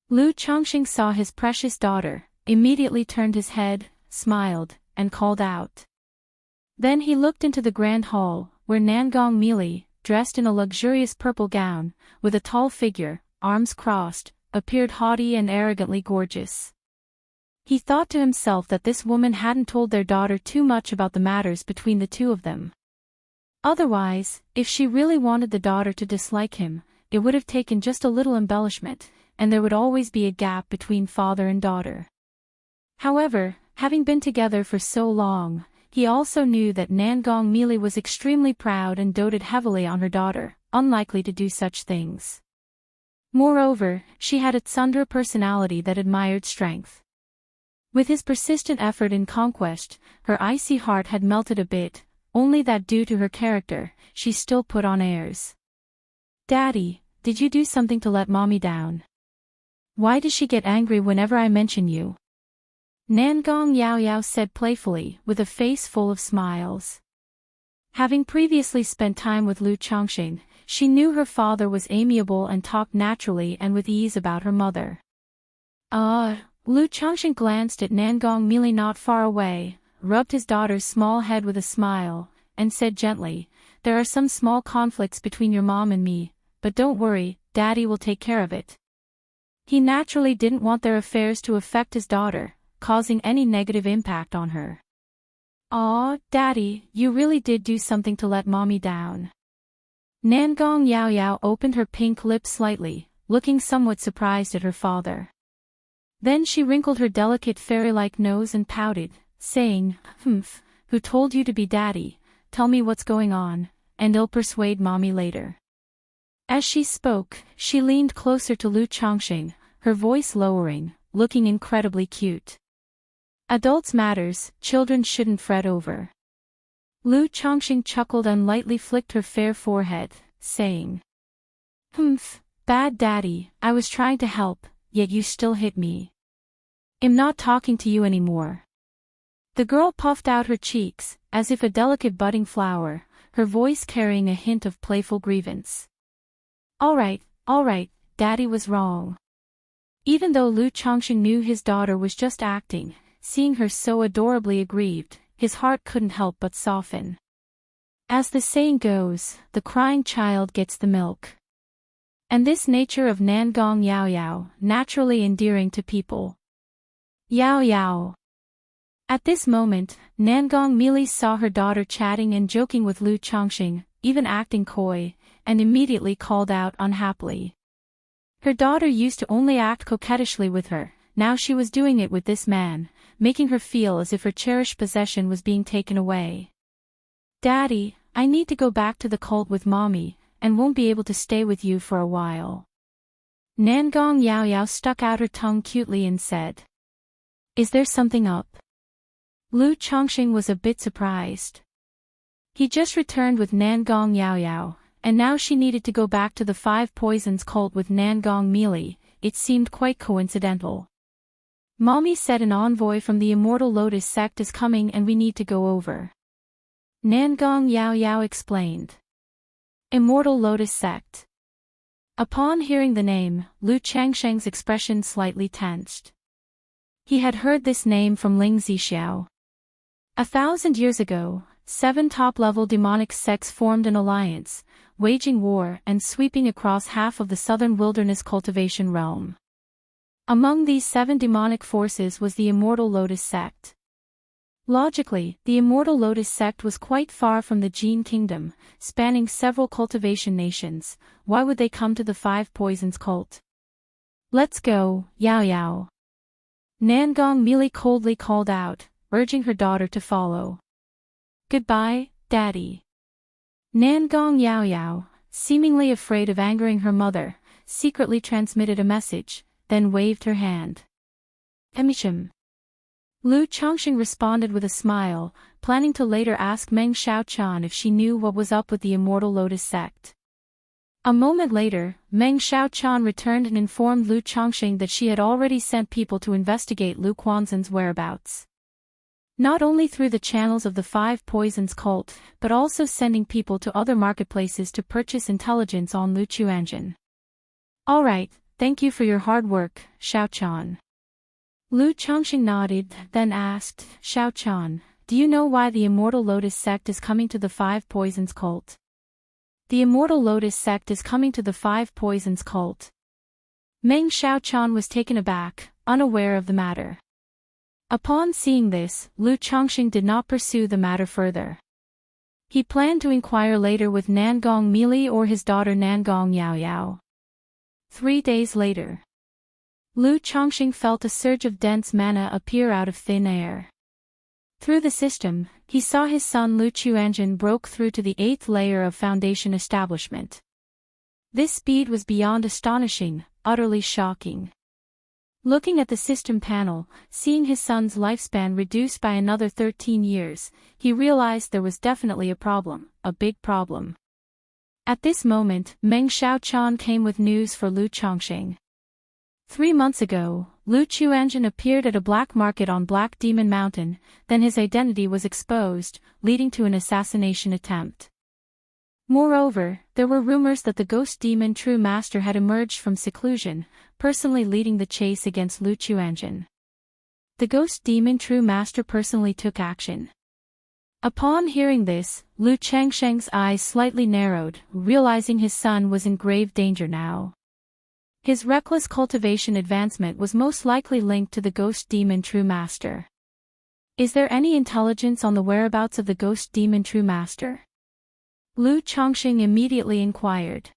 Lu Chongqing saw his precious daughter, immediately turned his head, smiled, and called out. Then he looked into the grand hall, where Nangong Mili, dressed in a luxurious purple gown, with a tall figure, arms crossed, appeared haughty and arrogantly gorgeous. He thought to himself that this woman hadn't told their daughter too much about the matters between the two of them. Otherwise, if she really wanted the daughter to dislike him, it would have taken just a little embellishment, and there would always be a gap between father and daughter. However, having been together for so long, he also knew that Nangong Mili was extremely proud and doted heavily on her daughter, unlikely to do such things. Moreover, she had a tsundere personality that admired strength. With his persistent effort in conquest, her icy heart had melted a bit, only that due to her character, she still put on airs. Daddy, did you do something to let mommy down? Why does she get angry whenever I mention you? Nangong Yao Yao said playfully, with a face full of smiles. Having previously spent time with Lu Chongqing, she knew her father was amiable and talked naturally and with ease about her mother. Lu Chongqing glanced at Nangong Mili not far away, rubbed his daughter's small head with a smile, and said gently, there are some small conflicts between your mom and me, but don't worry, Daddy will take care of it. He naturally didn't want their affairs to affect his daughter, causing any negative impact on her. Daddy, you really did do something to let mommy down. Nangong Yao Yao opened her pink lips slightly, looking somewhat surprised at her father. Then she wrinkled her delicate fairy-like nose and pouted, saying, who told you to be daddy? Tell me what's going on, and I'll persuade mommy later. As she spoke, she leaned closer to Lu Chongqing, her voice lowering, looking incredibly cute. Adults matters, children shouldn't fret over. Lu Chongqing chuckled and lightly flicked her fair forehead, saying, bad daddy, I was trying to help, yet you still hit me. I'm not talking to you anymore. The girl puffed out her cheeks, as if a delicate budding flower, her voice carrying a hint of playful grievance. All right, daddy was wrong. Even though Lu Chongqing knew his daughter was just acting, seeing her so adorably aggrieved, his heart couldn't help but soften. As the saying goes, the crying child gets the milk. And this nature of Nangong Yao Yao, naturally endearing to people. Yao Yao. At this moment, Nangong Mili saw her daughter chatting and joking with Lu Chongqing, even acting coy, and immediately called out unhappily. Her daughter used to only act coquettishly with her, now she was doing it with this man, making her feel as if her cherished possession was being taken away. Daddy, I need to go back to the cult with mommy, and won't be able to stay with you for a while. Nangong Yao Yao stuck out her tongue cutely and said. Is there something up? Lu Chongqing was a bit surprised. He just returned with Nangong Yao Yao, and now she needed to go back to the Five Poisons cult with Nangong Mili. It seemed quite coincidental. Mommy said an envoy from the Immortal Lotus sect is coming and we need to go over. Nangong Yao Yao explained. Immortal Lotus sect. Upon hearing the name, Lu Changsheng's expression slightly tensed. He had heard this name from Ling Zixiao. 1,000 years ago, 7 top-level demonic sects formed an alliance, waging war and sweeping across half of the southern wilderness cultivation realm. Among these 7 demonic forces was the Immortal Lotus sect. Logically, the Immortal Lotus sect was quite far from the Jin Kingdom, spanning several cultivation nations. Why would they come to the Five Poisons cult? Let's go, Yao Yao. Nangong Mili coldly called out, urging her daughter to follow. Goodbye, Daddy. Nangong Yao Yao, seemingly afraid of angering her mother, secretly transmitted a message, then waved her hand. Emisham. Lu Chongqing responded with a smile, planning to later ask Meng Xiaochan if she knew what was up with the Immortal Lotus sect. A moment later, Meng Xiaochan returned and informed Lu Chongqing that she had already sent people to investigate Lu Quanzhen's whereabouts. Not only through the channels of the Five Poisons cult, but also sending people to other marketplaces to purchase intelligence on Lu Quanzhen. Alright, thank you for your hard work, Xiaochan. Lu Chongqing nodded, then asked, Xiaochan, do you know why the Immortal Lotus sect is coming to the Five Poisons cult? The Immortal Lotus sect is coming to the Five Poisons cult. Meng Xiaochan was taken aback, unaware of the matter. Upon seeing this, Lu Chongqing did not pursue the matter further. He planned to inquire later with Nangong Mili or his daughter Nangong Yaoyao. 3 days later, Lu Chongqing felt a surge of dense mana appear out of thin air. Through the system, he saw his son Lu Quanzhen broke through to the 8th layer of Foundation establishment. This speed was beyond astonishing, utterly shocking. Looking at the system panel, seeing his son's lifespan reduced by another 13 years, he realized there was definitely a problem, a big problem. At this moment, Meng Xiaochan came with news for Lu Chongqing. 3 months ago, Lu Quanzhen appeared at a black market on Black Demon Mountain, then his identity was exposed, leading to an assassination attempt. Moreover, there were rumors that the Ghost Demon True Master had emerged from seclusion, personally leading the chase against Lu Quanzhen. The Ghost Demon True Master personally took action. Upon hearing this, Lu Chongqing's eyes slightly narrowed, realizing his son was in grave danger now. His reckless cultivation advancement was most likely linked to the Ghost Demon True Master. Is there any intelligence on the whereabouts of the Ghost Demon True Master? Lu Chongqing immediately inquired.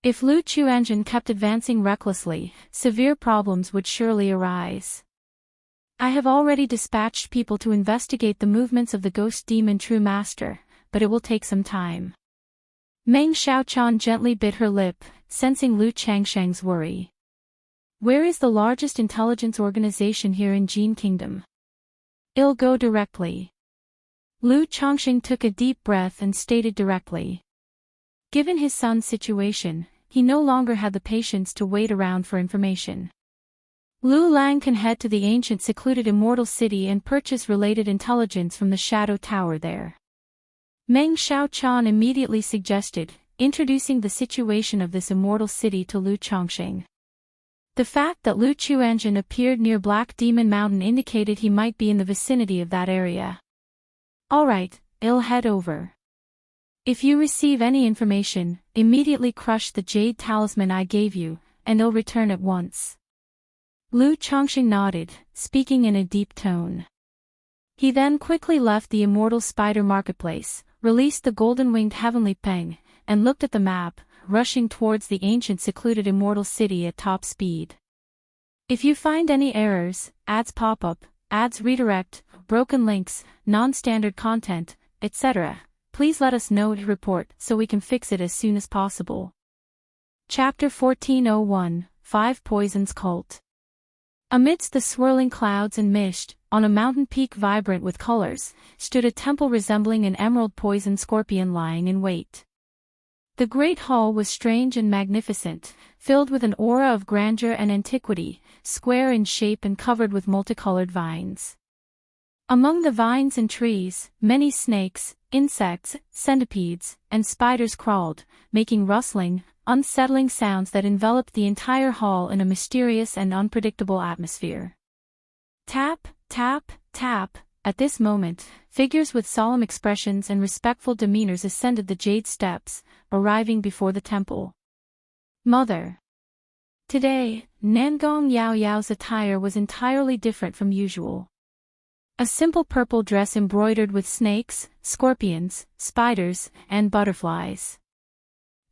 If Lu Quanzhen kept advancing recklessly, severe problems would surely arise. I have already dispatched people to investigate the movements of the Ghost Demon True Master, but it will take some time. Meng Xiaochan gently bit her lip, sensing Lu Chongqing's worry. Where is the largest intelligence organization here in Jin Kingdom? I'll go directly. Lu Chongqing took a deep breath and stated directly. Given his son's situation, he no longer had the patience to wait around for information. Lu Lang can head to the ancient secluded Immortal City and purchase related intelligence from the Shadow Tower there. Meng Xiaochan immediately suggested, introducing the situation of this Immortal City to Lu Chongqing. The fact that Lu Quanzhen appeared near Black Demon Mountain indicated he might be in the vicinity of that area. Alright, I'll head over. If you receive any information, immediately crush the jade talisman I gave you, and I'll return at once. Lu Chongqing nodded, speaking in a deep tone. He then quickly left the Immortal Spider Marketplace, released the golden-winged heavenly peng, and looked at the map, rushing towards the ancient secluded Immortal City at top speed. If you find any errors, ads pop-up, ads redirect, broken links, non-standard content, etc., please let us know to report so we can fix it as soon as possible. Chapter 1401, Five Poisons Cult. Amidst the swirling clouds and mist, on a mountain peak vibrant with colors, stood a temple resembling an emerald poison scorpion lying in wait. The great hall was strange and magnificent, filled with an aura of grandeur and antiquity, square in shape and covered with multicolored vines. Among the vines and trees, many snakes, insects, centipedes, and spiders crawled, making rustling, unsettling sounds that enveloped the entire hall in a mysterious and unpredictable atmosphere. Tap, tap, tap. At this moment, figures with solemn expressions and respectful demeanors ascended the jade steps, arriving before the temple. Mother. Today, Nangong Yaoyao's attire was entirely different from usual. A simple purple dress embroidered with snakes, scorpions, spiders, and butterflies.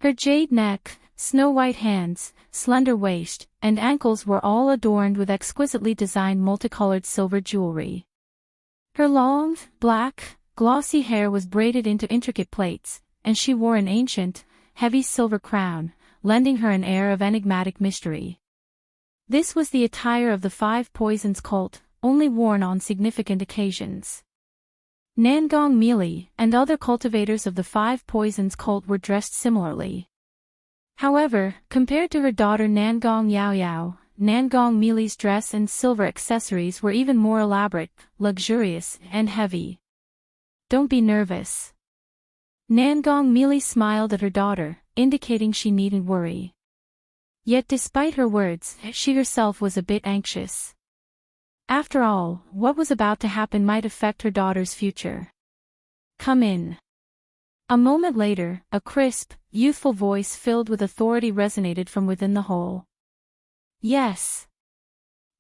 Her jade neck, snow-white hands, slender waist, and ankles were all adorned with exquisitely designed multicolored silver jewelry. Her long, black, glossy hair was braided into intricate plaits, and she wore an ancient, heavy silver crown, lending her an air of enigmatic mystery. This was the attire of the Five Poisons cult, only worn on significant occasions. Nangong Mili and other cultivators of the Five Poisons cult were dressed similarly. However, compared to her daughter Nangong Yaoyao, Nangong Mili's dress and silver accessories were even more elaborate, luxurious, and heavy. Don't be nervous. Nangong Mili smiled at her daughter, indicating she needn't worry. Yet despite her words, she herself was a bit anxious. After all, what was about to happen might affect her daughter's future. Come in. A moment later, a crisp, youthful voice filled with authority resonated from within the hall. Yes.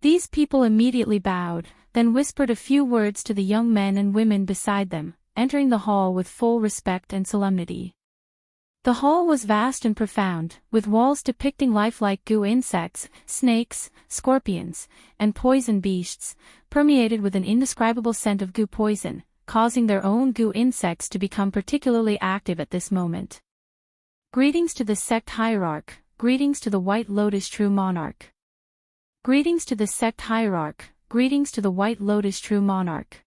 These people immediately bowed, then whispered a few words to the young men and women beside them, entering the hall with full respect and solemnity. The hall was vast and profound, with walls depicting lifelike goo insects, snakes, scorpions, and poison beasts, permeated with an indescribable scent of goo poison, causing their own goo insects to become particularly active at this moment. Greetings to the sect hierarch, greetings to the White Lotus True Monarch. Greetings to the sect hierarch, greetings to the White Lotus True Monarch.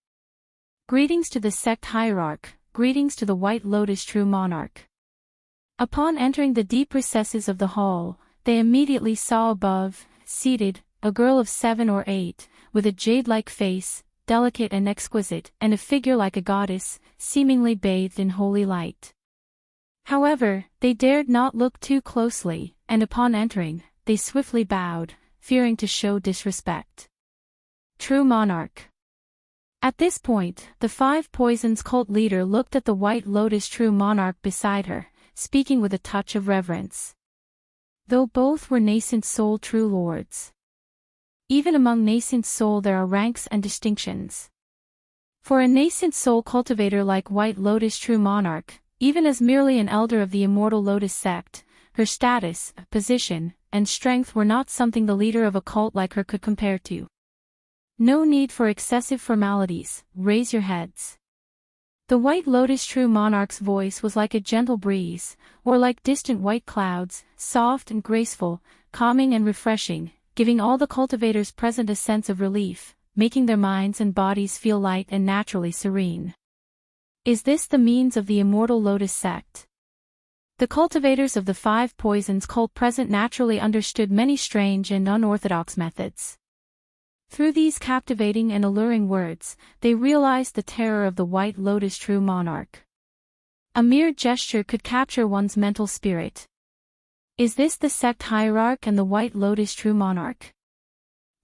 Greetings to the sect hierarch, greetings to the White Lotus True Monarch. Upon entering the deep recesses of the hall, they immediately saw above, seated, a girl of 7 or 8, with a jade-like face, delicate and exquisite, and a figure like a goddess, seemingly bathed in holy light. However, they dared not look too closely, and upon entering, they swiftly bowed, fearing to show disrespect. True Monarch. At this point, the Five Poisons cult leader looked at the White Lotus True Monarch beside her, speaking with a touch of reverence. Though both were nascent soul true lords. Even among nascent soul there are ranks and distinctions. For a nascent soul cultivator like White Lotus True Monarch, even as merely an elder of the Immortal Lotus sect, her status, position, and strength were not something the leader of a cult like her could compare to. No need for excessive formalities, raise your heads. The White Lotus True Monarch's voice was like a gentle breeze, or like distant white clouds, soft and graceful, calming and refreshing, giving all the cultivators present a sense of relief, making their minds and bodies feel light and naturally serene. Is this the means of the Immortal Lotus sect? The cultivators of the Five Poisons cult present naturally understood many strange and unorthodox methods. Through these captivating and alluring words, they realized the terror of the White Lotus True Monarch. A mere gesture could capture one's mental spirit. Is this the sect hierarch and the White Lotus True Monarch?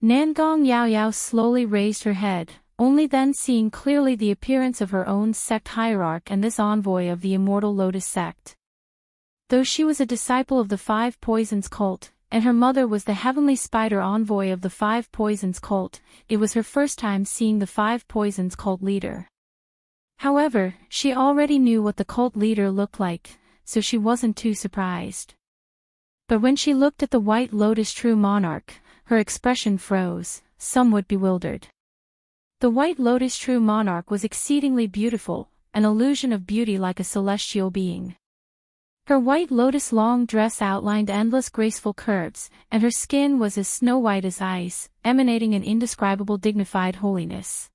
Nangong Yaoyao slowly raised her head, only then seeing clearly the appearance of her own sect hierarch and this envoy of the Immortal Lotus sect. Though she was a disciple of the Five Poisons cult, and her mother was the heavenly spider envoy of the Five Poisons cult, it was her first time seeing the Five Poisons cult leader. However, she already knew what the cult leader looked like, so she wasn't too surprised. But when she looked at the White Lotus True Monarch, her expression froze, somewhat bewildered. The White Lotus True Monarch was exceedingly beautiful, an illusion of beauty like a celestial being. Her white lotus long dress outlined endless graceful curves, and her skin was as snow-white as ice, emanating an indescribable dignified holiness.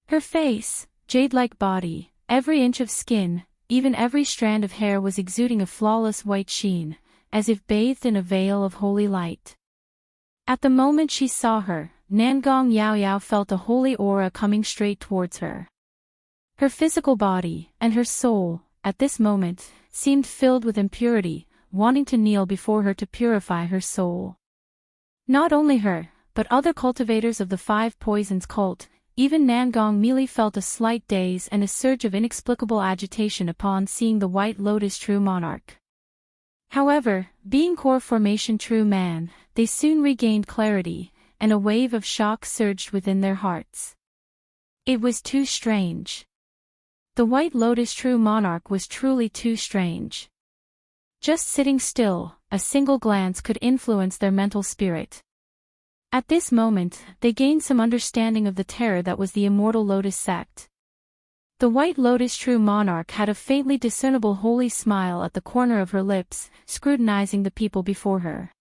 Her face, jade-like body, every inch of skin, even every strand of hair was exuding a flawless white sheen, as if bathed in a veil of holy light. At the moment she saw her, Nangong Yaoyao felt a holy aura coming straight towards her. Her physical body, and her soul, at this moment, seemed filled with impurity, wanting to kneel before her to purify her soul. Not only her, but other cultivators of the Five Poisons cult, even Nangong Mili felt a slight daze and a surge of inexplicable agitation upon seeing the White Lotus True Monarch. However, being core formation true man, they soon regained clarity, and a wave of shock surged within their hearts. It was too strange. The White Lotus True Monarch was truly too strange. Just sitting still, a single glance could influence their mental spirit. At this moment, they gained some understanding of the terror that was the Immortal Lotus sect. The White Lotus True Monarch had a faintly discernible holy smile at the corner of her lips, scrutinizing the people before her.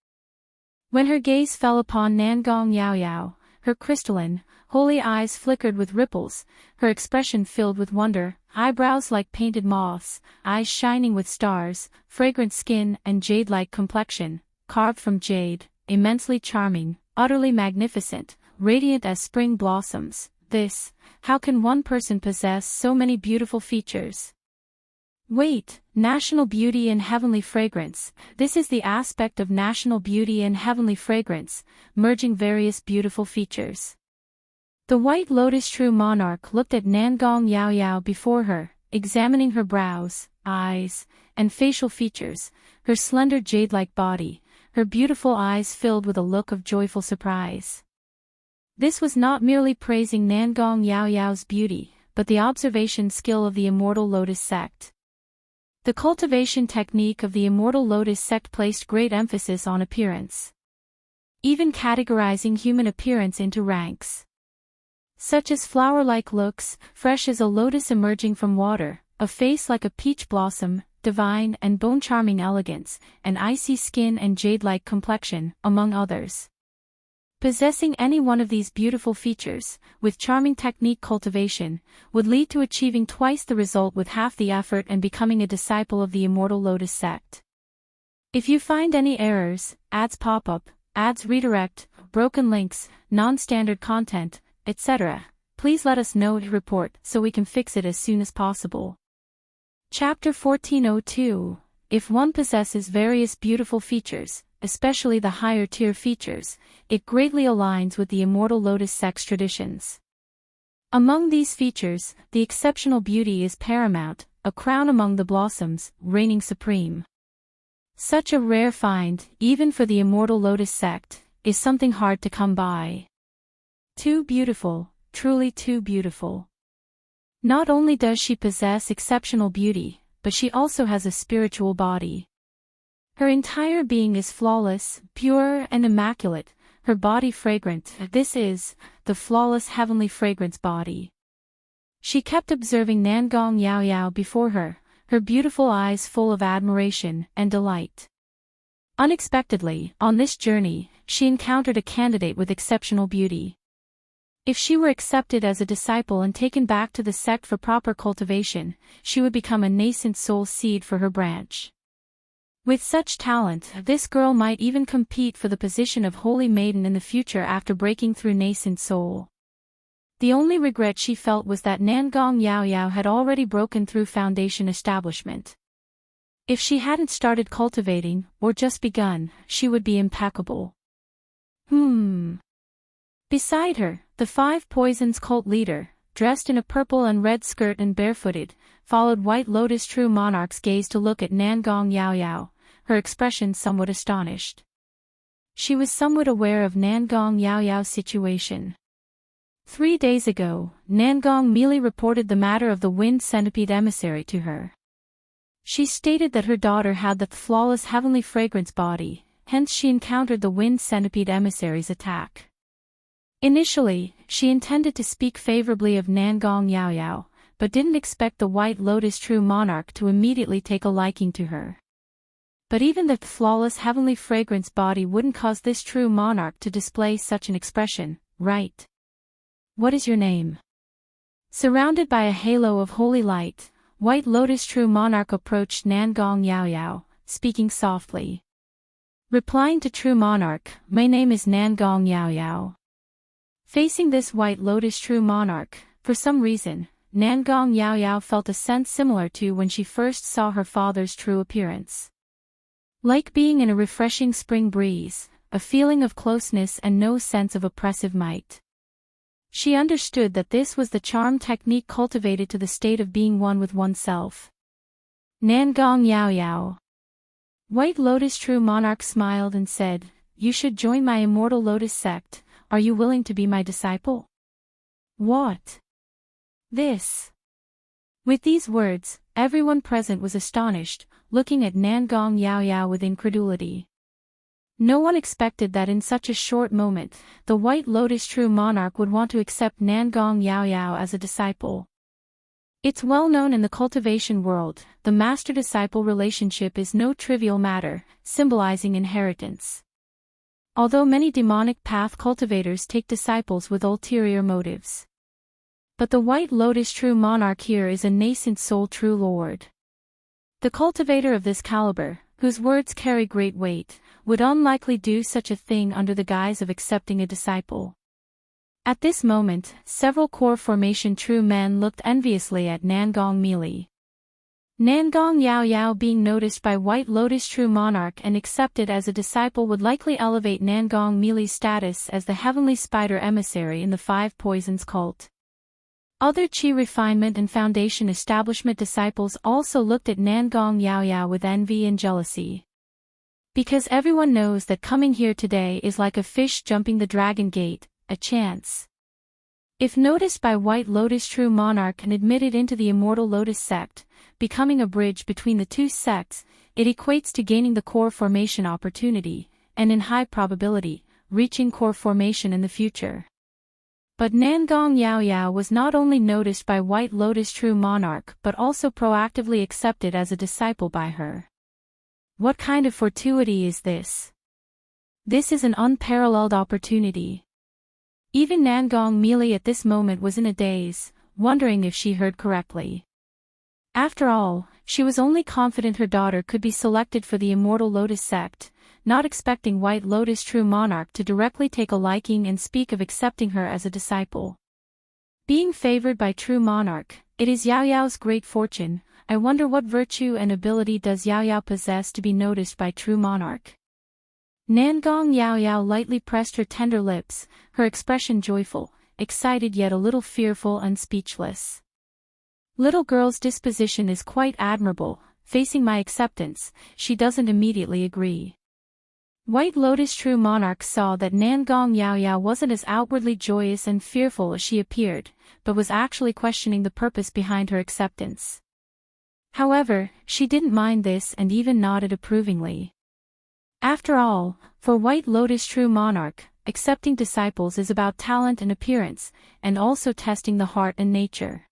When her gaze fell upon Nangong Yaoyao, her crystalline, holy eyes flickered with ripples, her expression filled with wonder, eyebrows like painted moths, eyes shining with stars, fragrant skin and jade-like complexion, carved from jade, immensely charming, utterly magnificent, radiant as spring blossoms. How can one person possess so many beautiful features? Wait, national beauty and heavenly fragrance. This is the aspect of national beauty and heavenly fragrance, merging various beautiful features. The White Lotus True Monarch looked at Nangong Yao Yao before her, examining her brows, eyes, and facial features, her slender jade-like body, her beautiful eyes filled with a look of joyful surprise. This was not merely praising Nangong Yao Yao's beauty, but the observation skill of the Immortal Lotus sect. The cultivation technique of the Immortal Lotus sect placed great emphasis on appearance, even categorizing human appearance into ranks, such as flower-like looks, fresh as a lotus emerging from water, a face like a peach blossom, divine and bone-charming elegance, an icy skin and jade-like complexion, among others. Possessing any one of these beautiful features, with charming technique cultivation, would lead to achieving twice the result with half the effort and becoming a disciple of the Immortal Lotus sect. If you find any errors, ads pop up, ads redirect, broken links, non-standard content, etc., please let us know and report so we can fix it as soon as possible. Chapter 1402. If one possesses various beautiful features, especially the higher-tier features, it greatly aligns with the Immortal Lotus sect's traditions. Among these features, the exceptional beauty is paramount, a crown among the blossoms, reigning supreme. Such a rare find, even for the Immortal Lotus sect, is something hard to come by. Too beautiful, truly too beautiful. Not only does she possess exceptional beauty, but she also has a spiritual body. Her entire being is flawless, pure and immaculate, her body fragrant. This is the flawless heavenly fragrance body. She kept observing Nangong Yao Yao before her, her beautiful eyes full of admiration and delight. Unexpectedly, on this journey, she encountered a candidate with exceptional beauty. If she were accepted as a disciple and taken back to the sect for proper cultivation, she would become a nascent soul seed for her branch. With such talent, this girl might even compete for the position of Holy Maiden in the future after breaking through nascent soul. The only regret she felt was that Nangong Yao Yao had already broken through foundation establishment. If she hadn't started cultivating, or just begun, she would be impeccable. Beside her, the Five Poisons cult leader, dressed in a purple and red skirt and barefooted, followed White Lotus True Monarch's gaze to look at Nangong Yao Yao, her expression somewhat astonished. She was somewhat aware of Nangong Yao Yao's situation. 3 days ago, Nangong merely reported the matter of the Wind Centipede emissary to her. She stated that her daughter had the flawless heavenly fragrance body, hence she encountered the Wind Centipede emissary's attack. Initially, she intended to speak favorably of Nangong Yao Yao, but didn't expect the White Lotus True Monarch to immediately take a liking to her. But even the flawless heavenly fragrance body wouldn't cause this true monarch to display such an expression, right? What is your name? Surrounded by a halo of holy light, White Lotus True Monarch approached Nangong Yao Yao, speaking softly. Replying to True Monarch, my name is Nangong Yao Yao. Facing this White Lotus True Monarch, for some reason, Nangong Yao Yao felt a sense similar to when she first saw her father's true appearance. Like being in a refreshing spring breeze, a feeling of closeness and no sense of oppressive might. She understood that this was the charm technique cultivated to the state of being one with oneself. Nangong Yao Yao. White Lotus True Monarch smiled and said, "You should join my Immortal Lotus sect. Are you willing to be my disciple?" What? This? With these words, everyone present was astonished, looking at Nangong Yao Yao with incredulity. No one expected that in such a short moment, the White Lotus True Monarch would want to accept Nangong Yao Yao as a disciple. It's well known in the cultivation world, the master-disciple relationship is no trivial matter, symbolizing inheritance. although many demonic path cultivators take disciples with ulterior motives. But the White Lotus true monarch here is a nascent soul true lord. The cultivator of this caliber, whose words carry great weight, would unlikely do such a thing under the guise of accepting a disciple. At this moment, several core formation true men looked enviously at Nangong Meili. Nangong Yao Yao being noticed by White Lotus true monarch and accepted as a disciple would likely elevate Nangong Meili's status as the heavenly spider emissary in the Five Poisons cult. Other Qi refinement and foundation establishment disciples also looked at Nangong Yao Yao with envy and jealousy. Because everyone knows that coming here today is like a fish jumping the dragon gate, a chance. If noticed by White Lotus true monarch and admitted into the Immortal Lotus sect, becoming a bridge between the two sects, it equates to gaining the core formation opportunity, and in high probability, reaching core formation in the future. But Nangong Yao Yao was not only noticed by White Lotus true monarch but also proactively accepted as a disciple by her. What kind of fortuity is this? This is an unparalleled opportunity. Even Nangong Meili at this moment was in a daze, wondering if she heard correctly. After all, she was only confident her daughter could be selected for the Immortal Lotus sect, not expecting White Lotus true monarch to directly take a liking and speak of accepting her as a disciple. Being favored by true monarch, it is Yao Yao's great fortune. I wonder what virtue and ability does Yao Yao possess to be noticed by true monarch. Nangong Yao Yao lightly pressed her tender lips, her expression joyful, excited yet a little fearful and speechless. Little girl's disposition is quite admirable. Facing my acceptance, she doesn't immediately agree. White Lotus true monarch saw that Nangong Yao Yao wasn't as outwardly joyous and fearful as she appeared, but was actually questioning the purpose behind her acceptance. However, she didn't mind this and even nodded approvingly. After all, for White Lotus true monarch, accepting disciples is about talent and appearance, and also testing the heart and nature.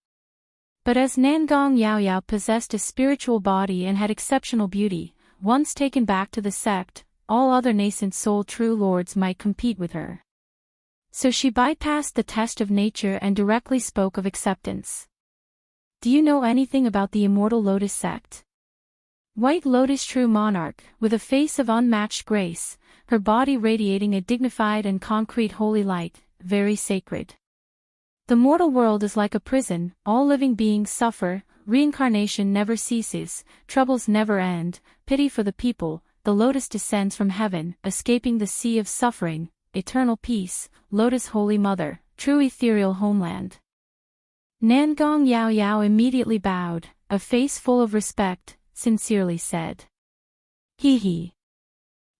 But as Nangong Yao Yao possessed a spiritual body and had exceptional beauty, once taken back to the sect, all other nascent soul true lords might compete with her. So she bypassed the test of nature and directly spoke of acceptance. Do you know anything about the Immortal Lotus sect? White Lotus true monarch, with a face of unmatched grace, her body radiating a dignified and concrete holy light, very sacred. The mortal world is like a prison, all living beings suffer, reincarnation never ceases, troubles never end, pity for the people, the lotus descends from heaven, escaping the sea of suffering, eternal peace, lotus holy mother, true ethereal homeland. Nangong Yao Yao immediately bowed, a face full of respect, sincerely said. He he.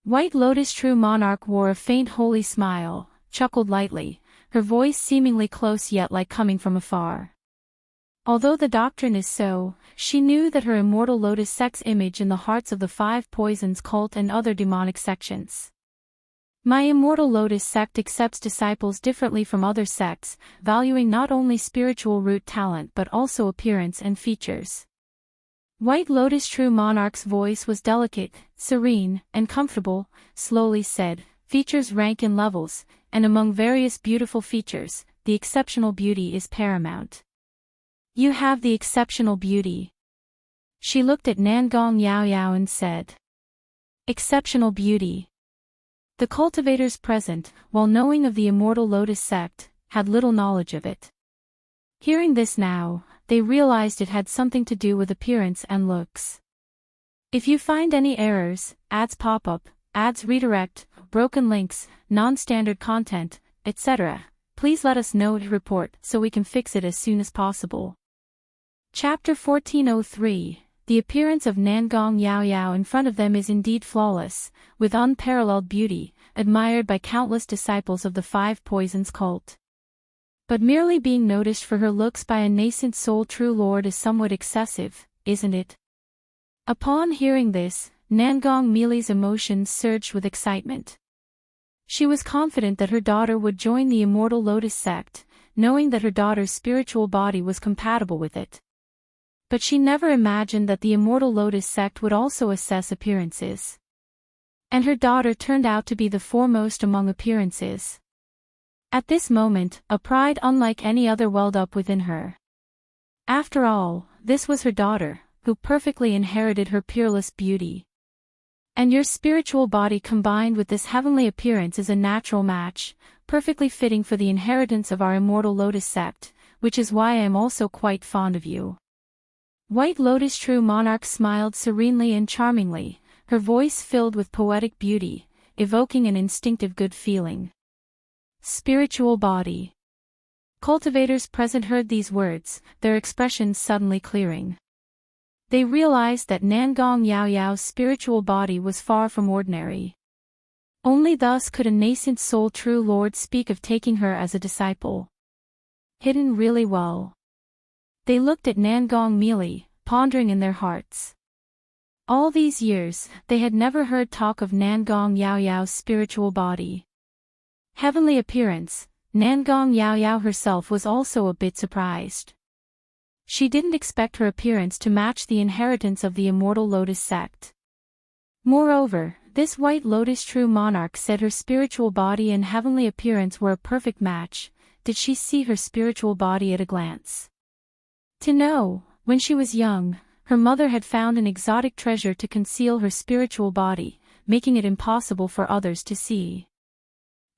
White Lotus true monarch wore a faint holy smile, chuckled lightly, her voice seemingly close yet like coming from afar. Although the doctrine is so, she knew that her Immortal Lotus sect's image in the hearts of the Five Poisons cult and other demonic sections. My Immortal Lotus sect accepts disciples differently from other sects, valuing not only spiritual root talent but also appearance and features. White Lotus true monarch's voice was delicate, serene, and comfortable, slowly said, features rank in levels, and among various beautiful features, the exceptional beauty is paramount. You have the exceptional beauty. She looked at Nangong Yao Yao and said. Exceptional beauty. The cultivators present, while knowing of the Immortal Lotus sect, had little knowledge of it. Hearing this now, they realized it had something to do with appearance and looks. If you find any errors, ads pop up, ads redirect, broken links, non-standard content, etc., please let us know to report so we can fix it as soon as possible. Chapter 1403. The appearance of Nangong Yao Yao in front of them is indeed flawless, with unparalleled beauty, admired by countless disciples of the Five Poisons cult. But merely being noticed for her looks by a nascent soul true lord is somewhat excessive, isn't it? Upon hearing this, Nangong Meili's emotions surged with excitement. She was confident that her daughter would join the Immortal Lotus sect, knowing that her daughter's spiritual body was compatible with it. But she never imagined that the Immortal Lotus sect would also assess appearances. And her daughter turned out to be the foremost among appearances. At this moment, a pride unlike any other welled up within her. After all, this was her daughter, who perfectly inherited her peerless beauty. And your spiritual body combined with this heavenly appearance is a natural match, perfectly fitting for the inheritance of our Immortal Lotus sect, which is why I am also quite fond of you. White Lotus True Monarch smiled serenely and charmingly, her voice filled with poetic beauty, evoking an instinctive good feeling. Spiritual body. Cultivators present heard these words, their expressions suddenly clearing. They realized that Nangong Yao Yao's spiritual body was far from ordinary. Only thus could a nascent soul true lord speak of taking her as a disciple. Hidden really well. They looked at Nangong Mili, pondering in their hearts. All these years, they had never heard talk of Nangong Yao Yao's spiritual body. Heavenly appearance, Nangong Yao Yao herself was also a bit surprised. She didn't expect her appearance to match the inheritance of the Immortal Lotus sect. Moreover, this White Lotus True Monarch said her spiritual body and heavenly appearance were a perfect match. Did she see her spiritual body at a glance? To know, when she was young, her mother had found an exotic treasure to conceal her spiritual body, making it impossible for others to see.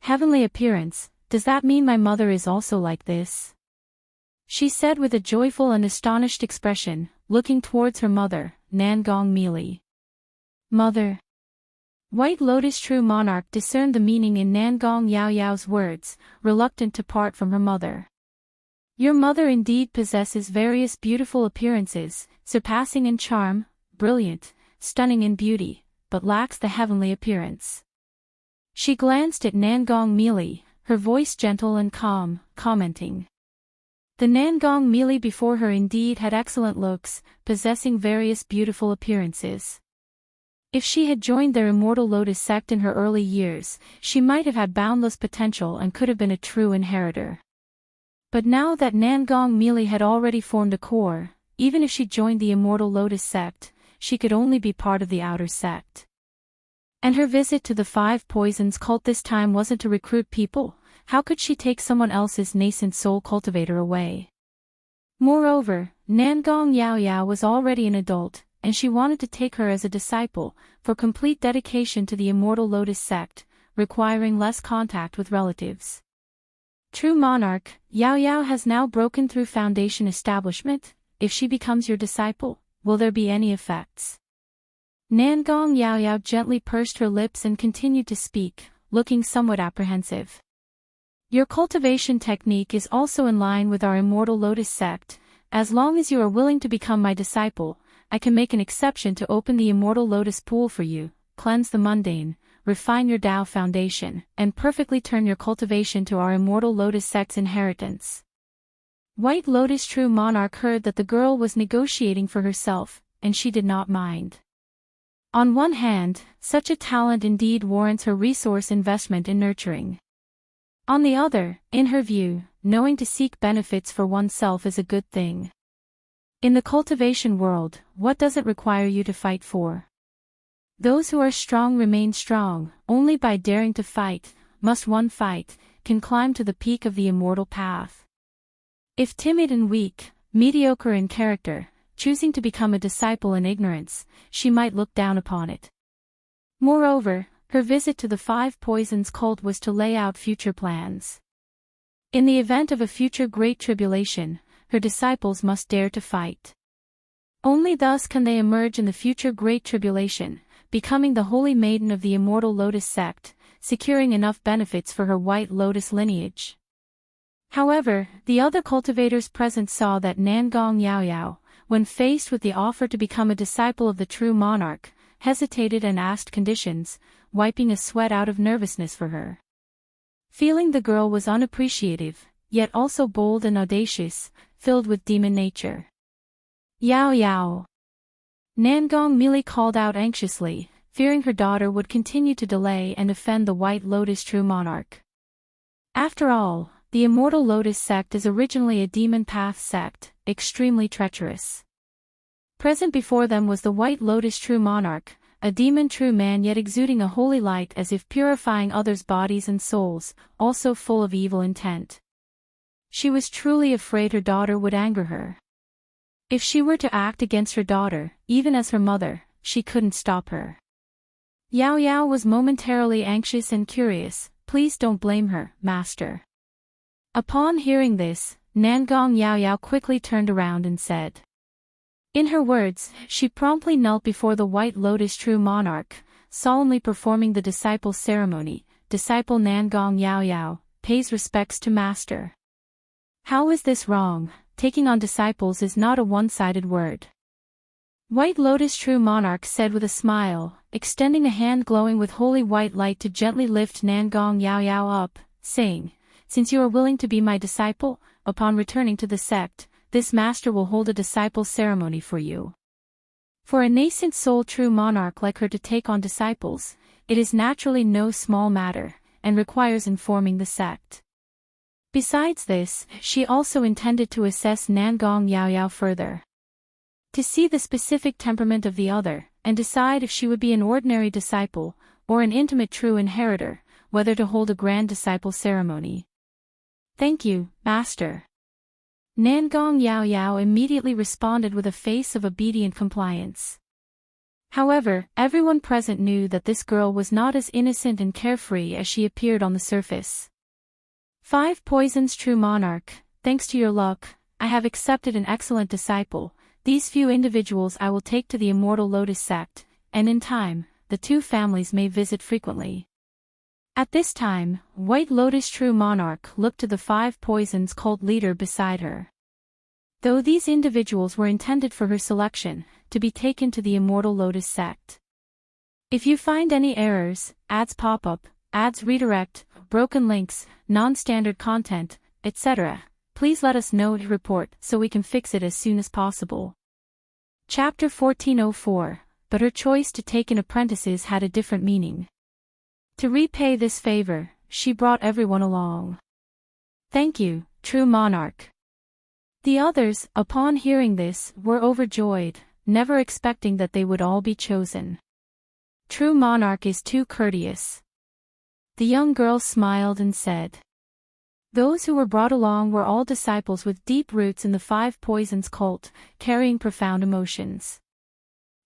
Heavenly appearance, does that mean my mother is also like this? She said with a joyful and astonished expression, looking towards her mother, Nangong Mili. Mother. White Lotus True Monarch discerned the meaning in Nangong Yao Yao's words, reluctant to part from her mother. Your mother indeed possesses various beautiful appearances, surpassing in charm, brilliant, stunning in beauty, but lacks the heavenly appearance. She glanced at Nangong Mili, her voice gentle and calm, commenting. The Nangong Mili before her indeed had excellent looks, possessing various beautiful appearances. If she had joined their Immortal Lotus sect in her early years, she might have had boundless potential and could have been a true inheritor. But now that Nangong Mili had already formed a core, even if she joined the Immortal Lotus sect, she could only be part of the outer sect. And her visit to the Five Poisons cult this time wasn't to recruit people. How could she take someone else's nascent soul cultivator away? Moreover, Nangong Yao Yao was already an adult, and she wanted to take her as a disciple, for complete dedication to the Immortal Lotus sect, requiring less contact with relatives. True Monarch, Yao Yao has now broken through Foundation establishment. If she becomes your disciple, will there be any effects? Nangong Yao Yao gently pursed her lips and continued to speak, looking somewhat apprehensive. Your cultivation technique is also in line with our Immortal Lotus sect. As long as you are willing to become my disciple, I can make an exception to open the Immortal Lotus pool for you, cleanse the mundane, refine your Tao foundation, and perfectly turn your cultivation to our Immortal Lotus sect's inheritance. White Lotus True Monarch heard that the girl was negotiating for herself, and she did not mind. On one hand, such a talent indeed warrants her resource investment in nurturing. On the other, in her view, knowing to seek benefits for oneself is a good thing. In the cultivation world, what does it require you to fight for? Those who are strong remain strong. Only by daring to fight, must one fight, can climb to the peak of the immortal path. If timid and weak, mediocre in character, choosing to become a disciple in ignorance, she might look down upon it. Moreover, her visit to the Five Poisons cult was to lay out future plans. In the event of a future great tribulation, her disciples must dare to fight. Only thus can they emerge in the future great tribulation, becoming the holy maiden of the Immortal Lotus sect, securing enough benefits for her White Lotus lineage. However, the other cultivators present saw that Nangong Yao Yao, when faced with the offer to become a disciple of the True Monarch, hesitated and asked conditions, wiping a sweat out of nervousness for her. Feeling the girl was unappreciative, yet also bold and audacious, filled with demon nature. Yao Yao. Nangong Mili called out anxiously, fearing her daughter would continue to delay and offend the White Lotus True Monarch. After all, the Immortal Lotus sect is originally a demon path sect, extremely treacherous. Present before them was the White Lotus True Monarch, a demon true man yet exuding a holy light as if purifying others' bodies and souls, also full of evil intent. She was truly afraid her daughter would anger her. If she were to act against her daughter, even as her mother, she couldn't stop her. Yao Yao was momentarily anxious and curious. Please don't blame her, master. Upon hearing this, Nangong Yao Yao quickly turned around and said. In her words, she promptly knelt before the White Lotus True Monarch, solemnly performing the disciple ceremony. Disciple Nangong Yao Yao pays respects to master. How is this wrong? Taking on disciples is not a one-sided word. White Lotus True Monarch said with a smile, extending a hand glowing with holy white light to gently lift Nangong Yao Yao up, saying, Since you are willing to be my disciple, upon returning to the sect, this master will hold a disciple ceremony for you. For a nascent soul true monarch like her to take on disciples, it is naturally no small matter, and requires informing the sect. Besides this, she also intended to assess Nangong Yao Yao further. To see the specific temperament of the other, and decide if she would be an ordinary disciple, or an intimate true inheritor, whether to hold a grand disciple ceremony. Thank you, master. Nangong Yao Yao immediately responded with a face of obedient compliance. However, everyone present knew that this girl was not as innocent and carefree as she appeared on the surface. 5 Poisons True Monarch, thanks to your luck, I have accepted an excellent disciple. These few individuals I will take to the Immortal Lotus sect, and in time, the two families may visit frequently. At this time, White Lotus True Monarch looked to the 5 Poisons cult leader beside her. Though these individuals were intended for her selection, to be taken to the Immortal Lotus sect. If you find any errors, ads pop up, ads redirect, broken links, non-standard content, etc., please let us know to report so we can fix it as soon as possible. Chapter 1404, but her choice to take in apprentices had a different meaning. To repay this favor, she brought everyone along. Thank you, true monarch. The others, upon hearing this, were overjoyed, never expecting that they would all be chosen. True monarch is too courteous. The young girl smiled and said. Those who were brought along were all disciples with deep roots in the 5 Poisons cult, carrying profound emotions.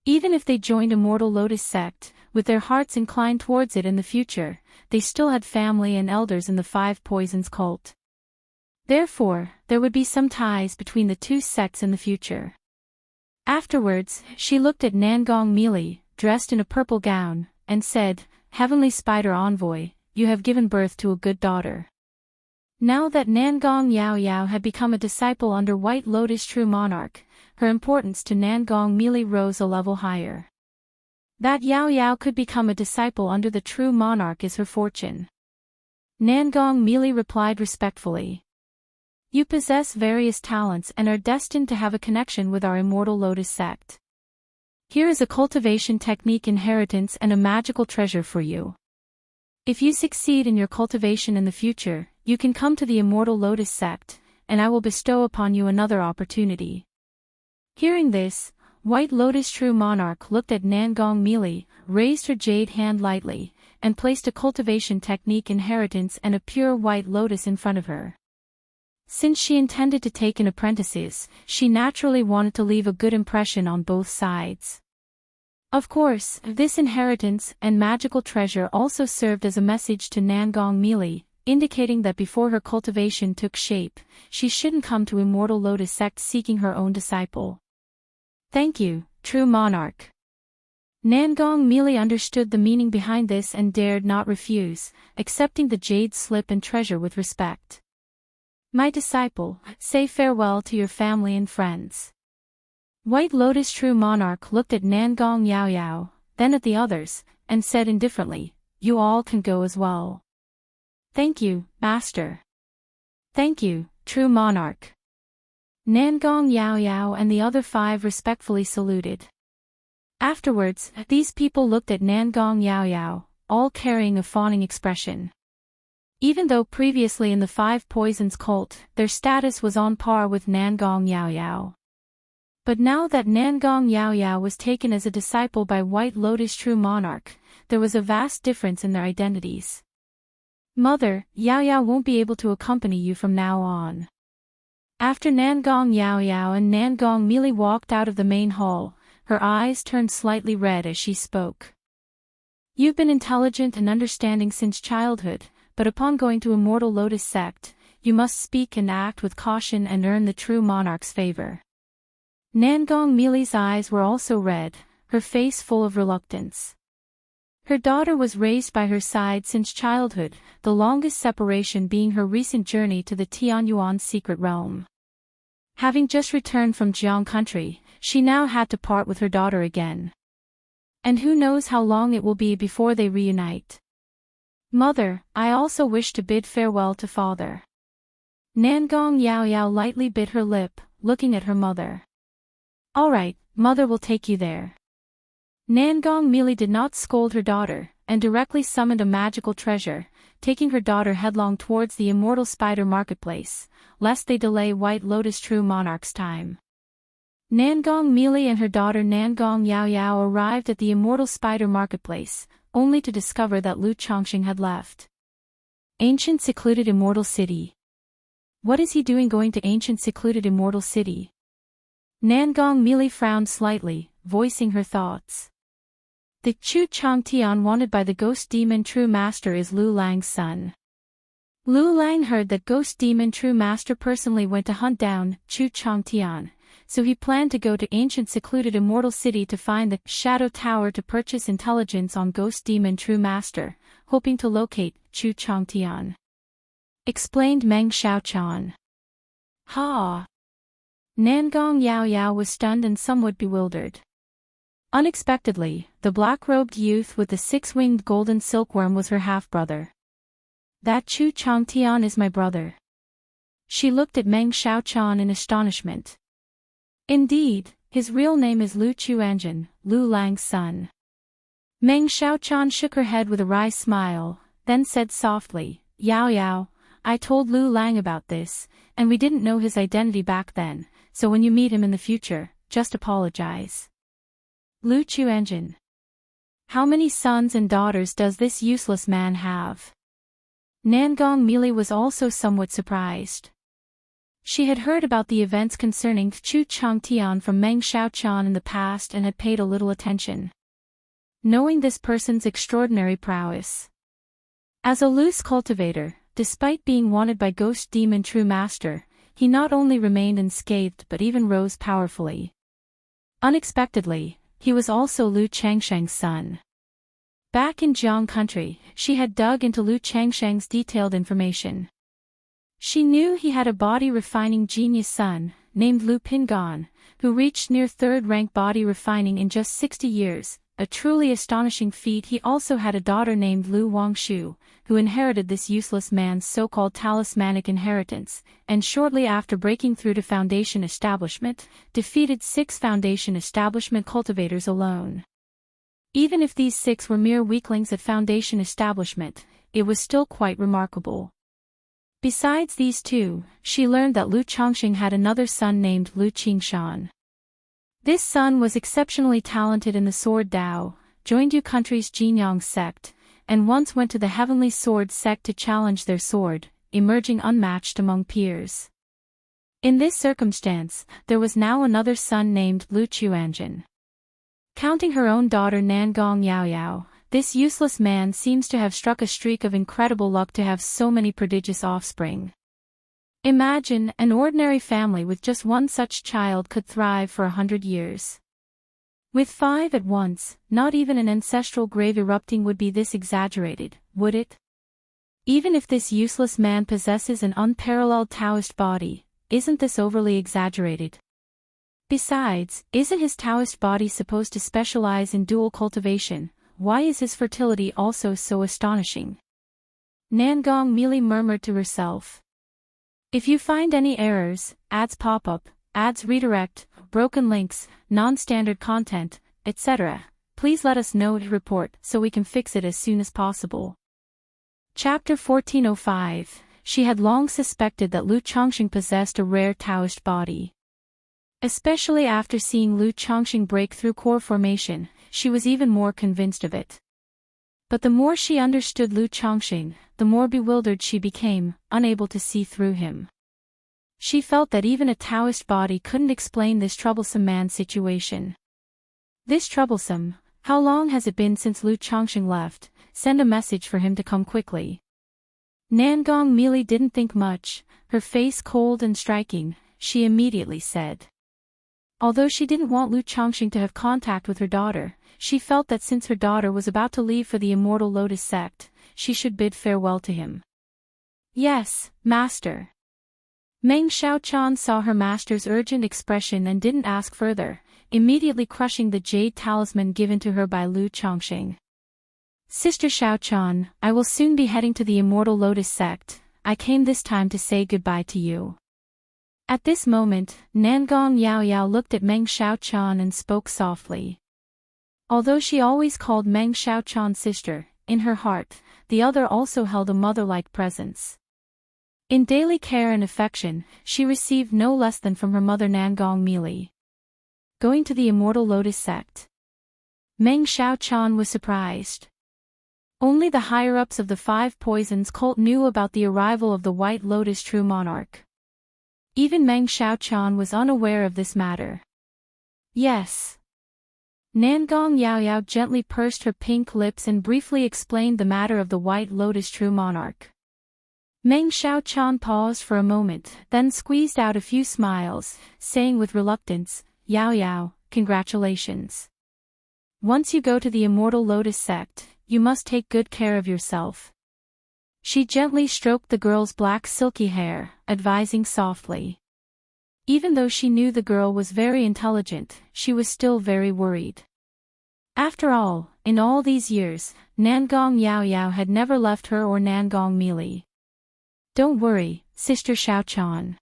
Even if they joined Immortal Lotus sect, with their hearts inclined towards it in the future, they still had family and elders in the 5 Poisons cult. Therefore, there would be some ties between the two sects in the future. Afterwards, she looked at Nangong Mili, dressed in a purple gown, and said, Heavenly Spider Envoy, you have given birth to a good daughter. Now that Nangong Yao Yao had become a disciple under White Lotus True Monarch, her importance to Nangong Mili rose a level higher. That Yao Yao could become a disciple under the True Monarch is her fortune. Nangong Mili replied respectfully. You possess various talents and are destined to have a connection with our Immortal Lotus sect. Here is a cultivation technique inheritance and a magical treasure for you. If you succeed in your cultivation in the future, you can come to the Immortal Lotus sect, and I will bestow upon you another opportunity. Hearing this, White Lotus True Monarch looked at Nangong Mili, raised her jade hand lightly, and placed a cultivation technique inheritance and a pure white lotus in front of her. Since she intended to take in apprentices, she naturally wanted to leave a good impression on both sides. Of course, this inheritance and magical treasure also served as a message to Nangong Mili, indicating that before her cultivation took shape, she shouldn't come to Immortal Lotus sect seeking her own disciple. Thank you, true monarch. Nangong Mili understood the meaning behind this and dared not refuse, accepting the jade slip and treasure with respect. My disciple, say farewell to your family and friends. White Lotus True Monarch looked at Nangong Yao Yao, then at the others, and said indifferently, You all can go as well. Thank you, master. Thank you, true monarch. Nangong Yao Yao and the other 5 respectfully saluted. Afterwards, these people looked at Nangong Yao Yao, all carrying a fawning expression. Even though previously in the 5 Poisons cult, their status was on par with Nangong Yao Yao. But now that Nangong Yaoyao was taken as a disciple by White Lotus True Monarch, there was a vast difference in their identities. Mother, Yaoyao won't be able to accompany you from now on. After Nangong Yaoyao and Nangong Mili walked out of the main hall, her eyes turned slightly red as she spoke. You've been intelligent and understanding since childhood, but upon going to Immortal Lotus sect, you must speak and act with caution and earn the true monarch's favor. Nangong Mili's eyes were also red, her face full of reluctance. Her daughter was raised by her side since childhood, the longest separation being her recent journey to the Tianyuan secret realm. Having just returned from Jiang country, she now had to part with her daughter again. And who knows how long it will be before they reunite. Mother, I also wish to bid farewell to father. Nangong Yaoyao lightly bit her lip, looking at her mother. All right, mother will take you there. Nangong Mili did not scold her daughter, and directly summoned a magical treasure, taking her daughter headlong towards the Immortal Spider Marketplace, lest they delay White Lotus True Monarch's time. Nangong Mili and her daughter Nangong Yaoyao arrived at the Immortal Spider Marketplace, only to discover that Lu Chongqing had left. Ancient secluded Immortal City. What is he doing going to ancient secluded Immortal City? Nangong Mili frowned slightly, voicing her thoughts. The Chu Changtian wanted by the ghost demon True Master is Lu Lang's son. Lu Lang heard that ghost demon True Master personally went to hunt down Chu Changtian, so he planned to go to ancient secluded Immortal City to find the Shadow Tower to purchase intelligence on ghost demon True Master, hoping to locate Chu Changtian. Explained Meng Xiaochan. Ha! Nangong Yaoyao was stunned and somewhat bewildered. Unexpectedly, the black-robed youth with the six-winged golden silkworm was her half-brother. That Chu Changtian is my brother. She looked at Meng Xiaochan in astonishment. Indeed, his real name is Lu Chuanjin, Lu Lang's son. Meng Xiaochan shook her head with a wry smile, then said softly, Yaoyao, I told Lu Lang about this, and we didn't know his identity back then, so when you meet him in the future, just apologize. Lu Chuanjin. How many sons and daughters does this useless man have? Nangong Mili was also somewhat surprised. She had heard about the events concerning Chu Changtian from Meng Xiaochan in the past and had paid a little attention. Knowing this person's extraordinary prowess. As a loose cultivator, despite being wanted by ghost demon True Master, he not only remained unscathed but even rose powerfully. Unexpectedly, he was also Lu Changsheng's son. Back in Jiang country, she had dug into Lu Changsheng's detailed information. She knew he had a body-refining genius son, named Lu Pingan, who reached near third-rank body refining in just 60 years, a truly astonishing feat. He also had a daughter named Lu Wangshu, who inherited this useless man's so-called talismanic inheritance, and shortly after breaking through to Foundation Establishment, defeated 6 Foundation Establishment cultivators alone. Even if these 6 were mere weaklings at Foundation Establishment, it was still quite remarkable. Besides these 2, she learned that Lu Chongqing had another son named Lu Qingshan. This son was exceptionally talented in the Sword Dao, joined Yu country's Jinyang sect, and once went to the Heavenly Sword sect to challenge their sword, emerging unmatched among peers. In this circumstance, there was now another son named Lu Chuanjin. Counting her own daughter Nangong Yaoyao, this useless man seems to have struck a streak of incredible luck to have so many prodigious offspring. Imagine, an ordinary family with just one such child could thrive for 100 years. With 5 at once, not even an ancestral grave erupting would be this exaggerated, would it? Even if this useless man possesses an unparalleled Taoist body, isn't this overly exaggerated? Besides, isn't his Taoist body supposed to specialize in dual cultivation? Why is his fertility also so astonishing? Nangong Mili murmured to herself. If you find any errors, ads pop up, ads redirect, broken links, non-standard content, etc., please let us know to report so we can fix it as soon as possible. Chapter 1405. She had long suspected that Lu Chongqing possessed a rare Taoist body. Especially after seeing Lu Chongqing break through core formation, she was even more convinced of it. But the more she understood Lu Chongqing, the more bewildered she became, unable to see through him. She felt that even a Taoist body couldn't explain this troublesome man's situation. This troublesome, how long has it been since Lu Chongqing left? Send a message for him to come quickly. Nangong Mili didn't think much, her face cold and striking, she immediately said. Although she didn't want Lu Chongqing to have contact with her daughter, she felt that since her daughter was about to leave for the Immortal Lotus sect, she should bid farewell to him. Yes, master. Meng Xiaochan saw her master's urgent expression and didn't ask further, immediately crushing the jade talisman given to her by Lu Chongqing. Sister Xiaochan, I will soon be heading to the Immortal Lotus sect. I came this time to say goodbye to you. At this moment, Nangong Yaoyao looked at Meng Xiaochan and spoke softly. Although she always called Meng Xiaochan sister, in her heart, the other also held a mother-like presence. In daily care and affection, she received no less than from her mother Nangong Mili. Going to the Immortal Lotus sect. Meng Xiaochan was surprised. Only the higher-ups of the Five Poisons cult knew about the arrival of the White Lotus True Monarch. Even Meng Xiaochan was unaware of this matter. Yes. Nangong Yaoyao gently pursed her pink lips and briefly explained the matter of the White Lotus True Monarch. Meng Xiaochan paused for a moment, then squeezed out a few smiles, saying with reluctance, Yaoyao, congratulations. Once you go to the Immortal Lotus sect, you must take good care of yourself. She gently stroked the girl's black silky hair, advising softly. Even though she knew the girl was very intelligent, she was still very worried. After all, in all these years, Nangong Yaoyao had never left her or Nangong Mili. Don't worry, Sister Xiaochan.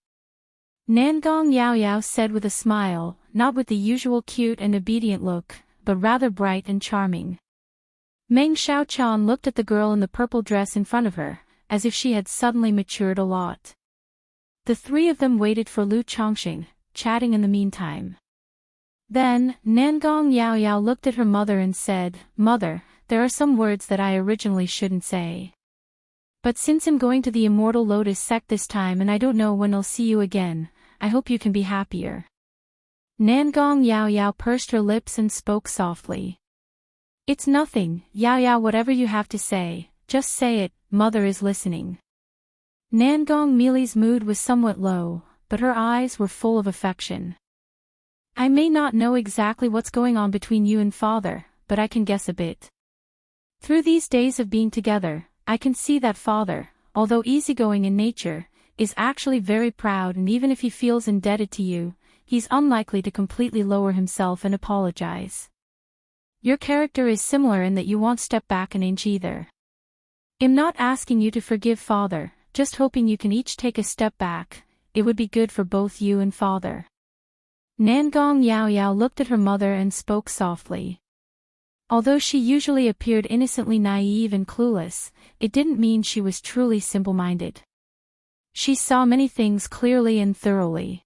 Nangong Yaoyao said with a smile, not with the usual cute and obedient look, but rather bright and charming. Meng Xiaochan looked at the girl in the purple dress in front of her, as if she had suddenly matured a lot. The three of them waited for Lu Chongqing, chatting in the meantime. Then, Nangong Yaoyao looked at her mother and said, Mother, there are some words that I originally shouldn't say. But since I'm going to the Immortal Lotus sect this time and I don't know when I'll see you again, I hope you can be happier. Nangong Yaoyao pursed her lips and spoke softly. It's nothing, Yaoyao, whatever you have to say, just say it, Mother is listening. Nangong Mili's mood was somewhat low, but her eyes were full of affection. I may not know exactly what's going on between you and Father, but I can guess a bit. Through these days of being together, I can see that Father, although easygoing in nature, is actually very proud, and even if he feels indebted to you, he's unlikely to completely lower himself and apologize. Your character is similar in that you won't step back an inch either. I'm not asking you to forgive Father, just hoping you can each take a step back. It would be good for both you and Father. Nangong Yaoyao looked at her mother and spoke softly. Although she usually appeared innocently naive and clueless, it didn't mean she was truly simple-minded. She saw many things clearly and thoroughly.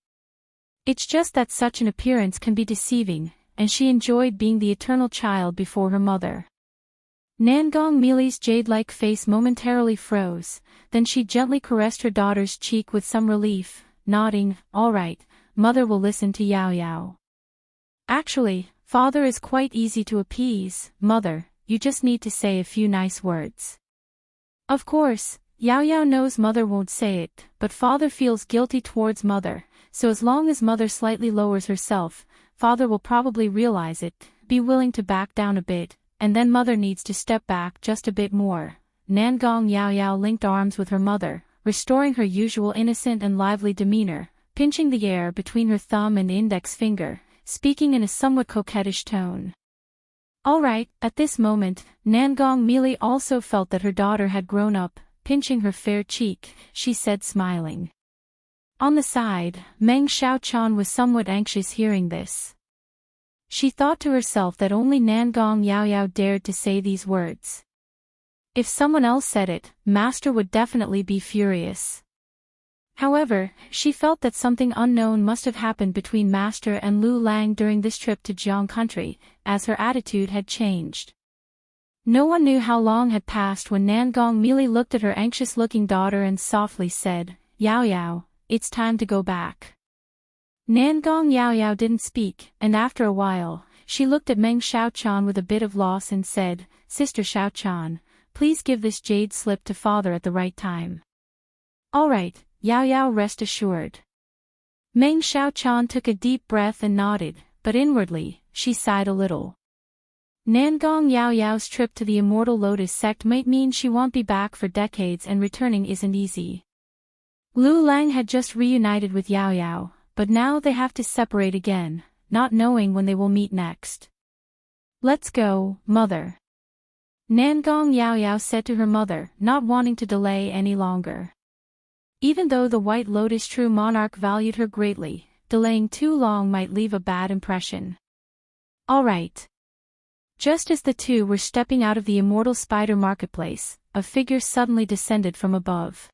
It's just that such an appearance can be deceiving, and she enjoyed being the eternal child before her mother. Nangong Mili's jade-like face momentarily froze, then she gently caressed her daughter's cheek with some relief, nodding, all right, Mother will listen to Yaoyao. Actually, Father is quite easy to appease, Mother, you just need to say a few nice words. Of course, Yaoyao knows Mother won't say it, but Father feels guilty towards Mother, so as long as Mother slightly lowers herself, Father will probably realize it, be willing to back down a bit, and then Mother needs to step back just a bit more. Nangong Yaoyao linked arms with her mother, restoring her usual innocent and lively demeanor, pinching the air between her thumb and index finger, speaking in a somewhat coquettish tone. All right, at this moment, Nangong Mili also felt that her daughter had grown up, pinching her fair cheek, she said smiling. On the side, Meng Xiaochan was somewhat anxious hearing this. She thought to herself that only Nangong Yaoyao dared to say these words. If someone else said it, Master would definitely be furious. However, she felt that something unknown must have happened between Master and Lu Lang during this trip to Jiang country, as her attitude had changed. No one knew how long had passed when Nangong Meili looked at her anxious-looking daughter and softly said, "Yao Yao, it's time to go back." Nangong Yao Yao didn't speak, and after a while, she looked at Meng Xiaochan with a bit of loss and said, "Sister Xiaochan, please give this jade slip to father at the right time." "All right, Yao Yao, rest assured." Meng Xiaochan took a deep breath and nodded, but inwardly, she sighed a little. Nangong Yao Yao's trip to the Immortal Lotus sect might mean she won't be back for decades, and returning isn't easy. Lu Lang had just reunited with Yao Yao, but now they have to separate again, not knowing when they will meet next. "Let's go, mother." Nangong Yao Yao said to her mother, not wanting to delay any longer. Even though the White Lotus true monarch valued her greatly, delaying too long might leave a bad impression. "All right." Just as the two were stepping out of the Immortal Spider Marketplace, a figure suddenly descended from above.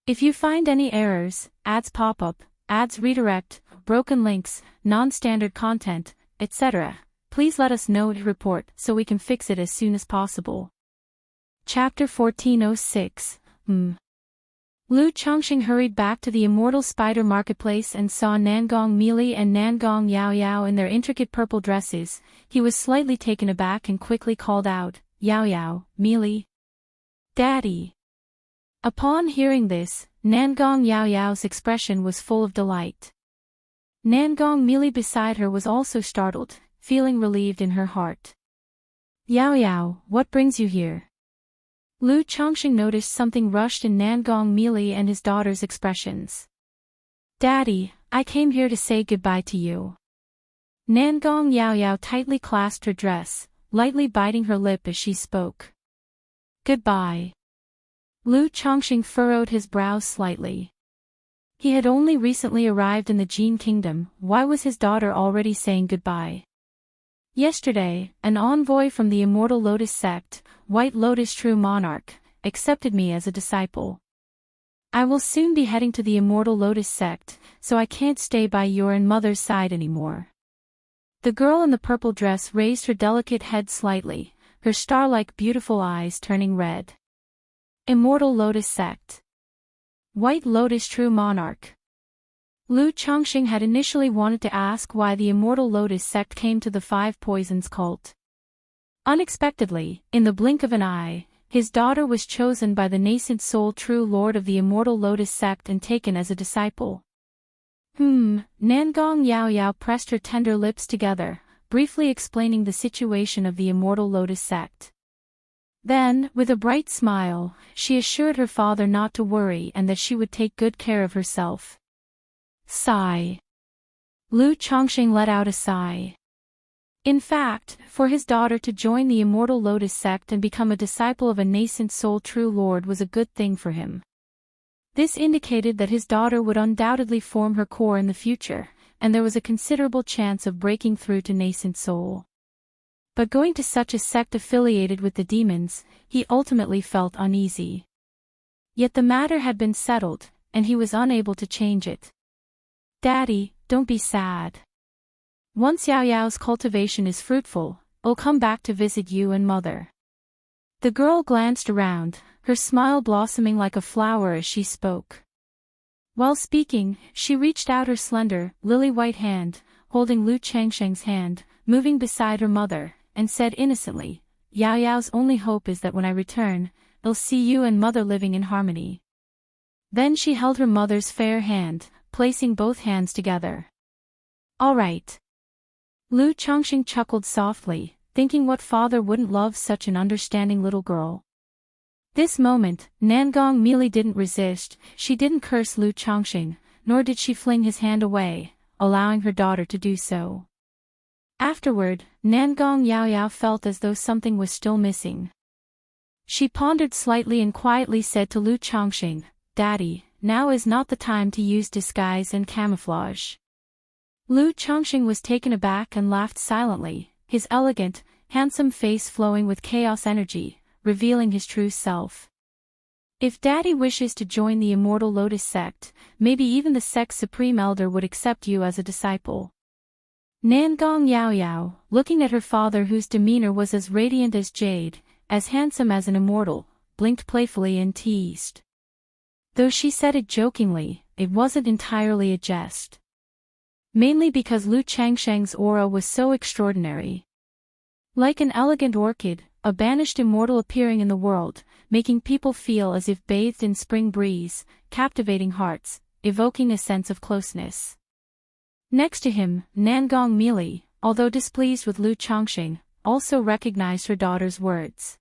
"If you find any errors, ads pop-up, ads redirect, broken links, non-standard content, etc., please let us know to report so we can fix it as soon as possible." Chapter 1406, Lu Chongqing hurried back to the Immortal Spider Marketplace and saw Nangong Meili and Nangong Yao Yao in their intricate purple dresses. He was slightly taken aback and quickly called out, "Yao Yao, Meili." "Daddy." Upon hearing this, Nangong Yao Yao's expression was full of delight. Nangong Meili beside her was also startled, feeling relieved in her heart. "Yao Yao, what brings you here?" Lu Chongqing noticed something rushed in Nangong Meili and his daughter's expressions. "Daddy, I came here to say goodbye to you." Nangong Yao Yao tightly clasped her dress, lightly biting her lip as she spoke. "Goodbye." Lu Chongqing furrowed his brows slightly. He had only recently arrived in the Jin Kingdom. Why was his daughter already saying goodbye? "Yesterday, an envoy from the Immortal Lotus sect, White Lotus True Monarch, accepted me as a disciple. I will soon be heading to the Immortal Lotus sect, so I can't stay by your and mother's side anymore." The girl in the purple dress raised her delicate head slightly, her star-like beautiful eyes turning red. Immortal Lotus sect. White Lotus True Monarch. Lu Chongqing had initially wanted to ask why the Immortal Lotus sect came to the Five Poisons cult. Unexpectedly, in the blink of an eye, his daughter was chosen by the nascent soul true lord of the Immortal Lotus sect and taken as a disciple. Nangong Yao Yao pressed her tender lips together, briefly explaining the situation of the Immortal Lotus sect. Then, with a bright smile, she assured her father not to worry and that she would take good care of herself. Sigh. Lu Chongqing let out a sigh. In fact, for his daughter to join the Immortal Lotus sect and become a disciple of a nascent soul true lord was a good thing for him. This indicated that his daughter would undoubtedly form her core in the future, and there was a considerable chance of breaking through to nascent soul. But going to such a sect affiliated with the demons, he ultimately felt uneasy. Yet the matter had been settled, and he was unable to change it. "Daddy, don't be sad. Once Yao Yao's cultivation is fruitful, I'll come back to visit you and mother." The girl glanced around, her smile blossoming like a flower as she spoke. While speaking, she reached out her slender, lily-white hand, holding Lu Chongqing's hand, moving beside her mother, and said innocently, "Yao Yao's only hope is that when I return, I'll see you and mother living in harmony." Then she held her mother's fair hand, placing both hands together. "All right." Lu Chongqing chuckled softly, thinking what father wouldn't love such an understanding little girl. This moment, Nangong Meili didn't resist. She didn't curse Lu Chongqing, nor did she fling his hand away, allowing her daughter to do so. Afterward, Nangong Yao Yao felt as though something was still missing. She pondered slightly and quietly said to Lu Chongqing, "Daddy, now is not the time to use disguise and camouflage." Lu Chongqing was taken aback and laughed silently, his elegant, handsome face flowing with chaos energy, revealing his true self. If Daddy wishes to join the Immortal Lotus sect, maybe even the sect's supreme elder would accept you as a disciple. Nangong Yao Yao, looking at her father whose demeanor was as radiant as jade, as handsome as an immortal, blinked playfully and teased. Though she said it jokingly, it wasn't entirely a jest. Mainly because Lu Changsheng's aura was so extraordinary. Like an elegant orchid, a banished immortal appearing in the world, making people feel as if bathed in spring breeze, captivating hearts, evoking a sense of closeness. Next to him, Nangong Mili, although displeased with Lu Changsheng, also recognized her daughter's words.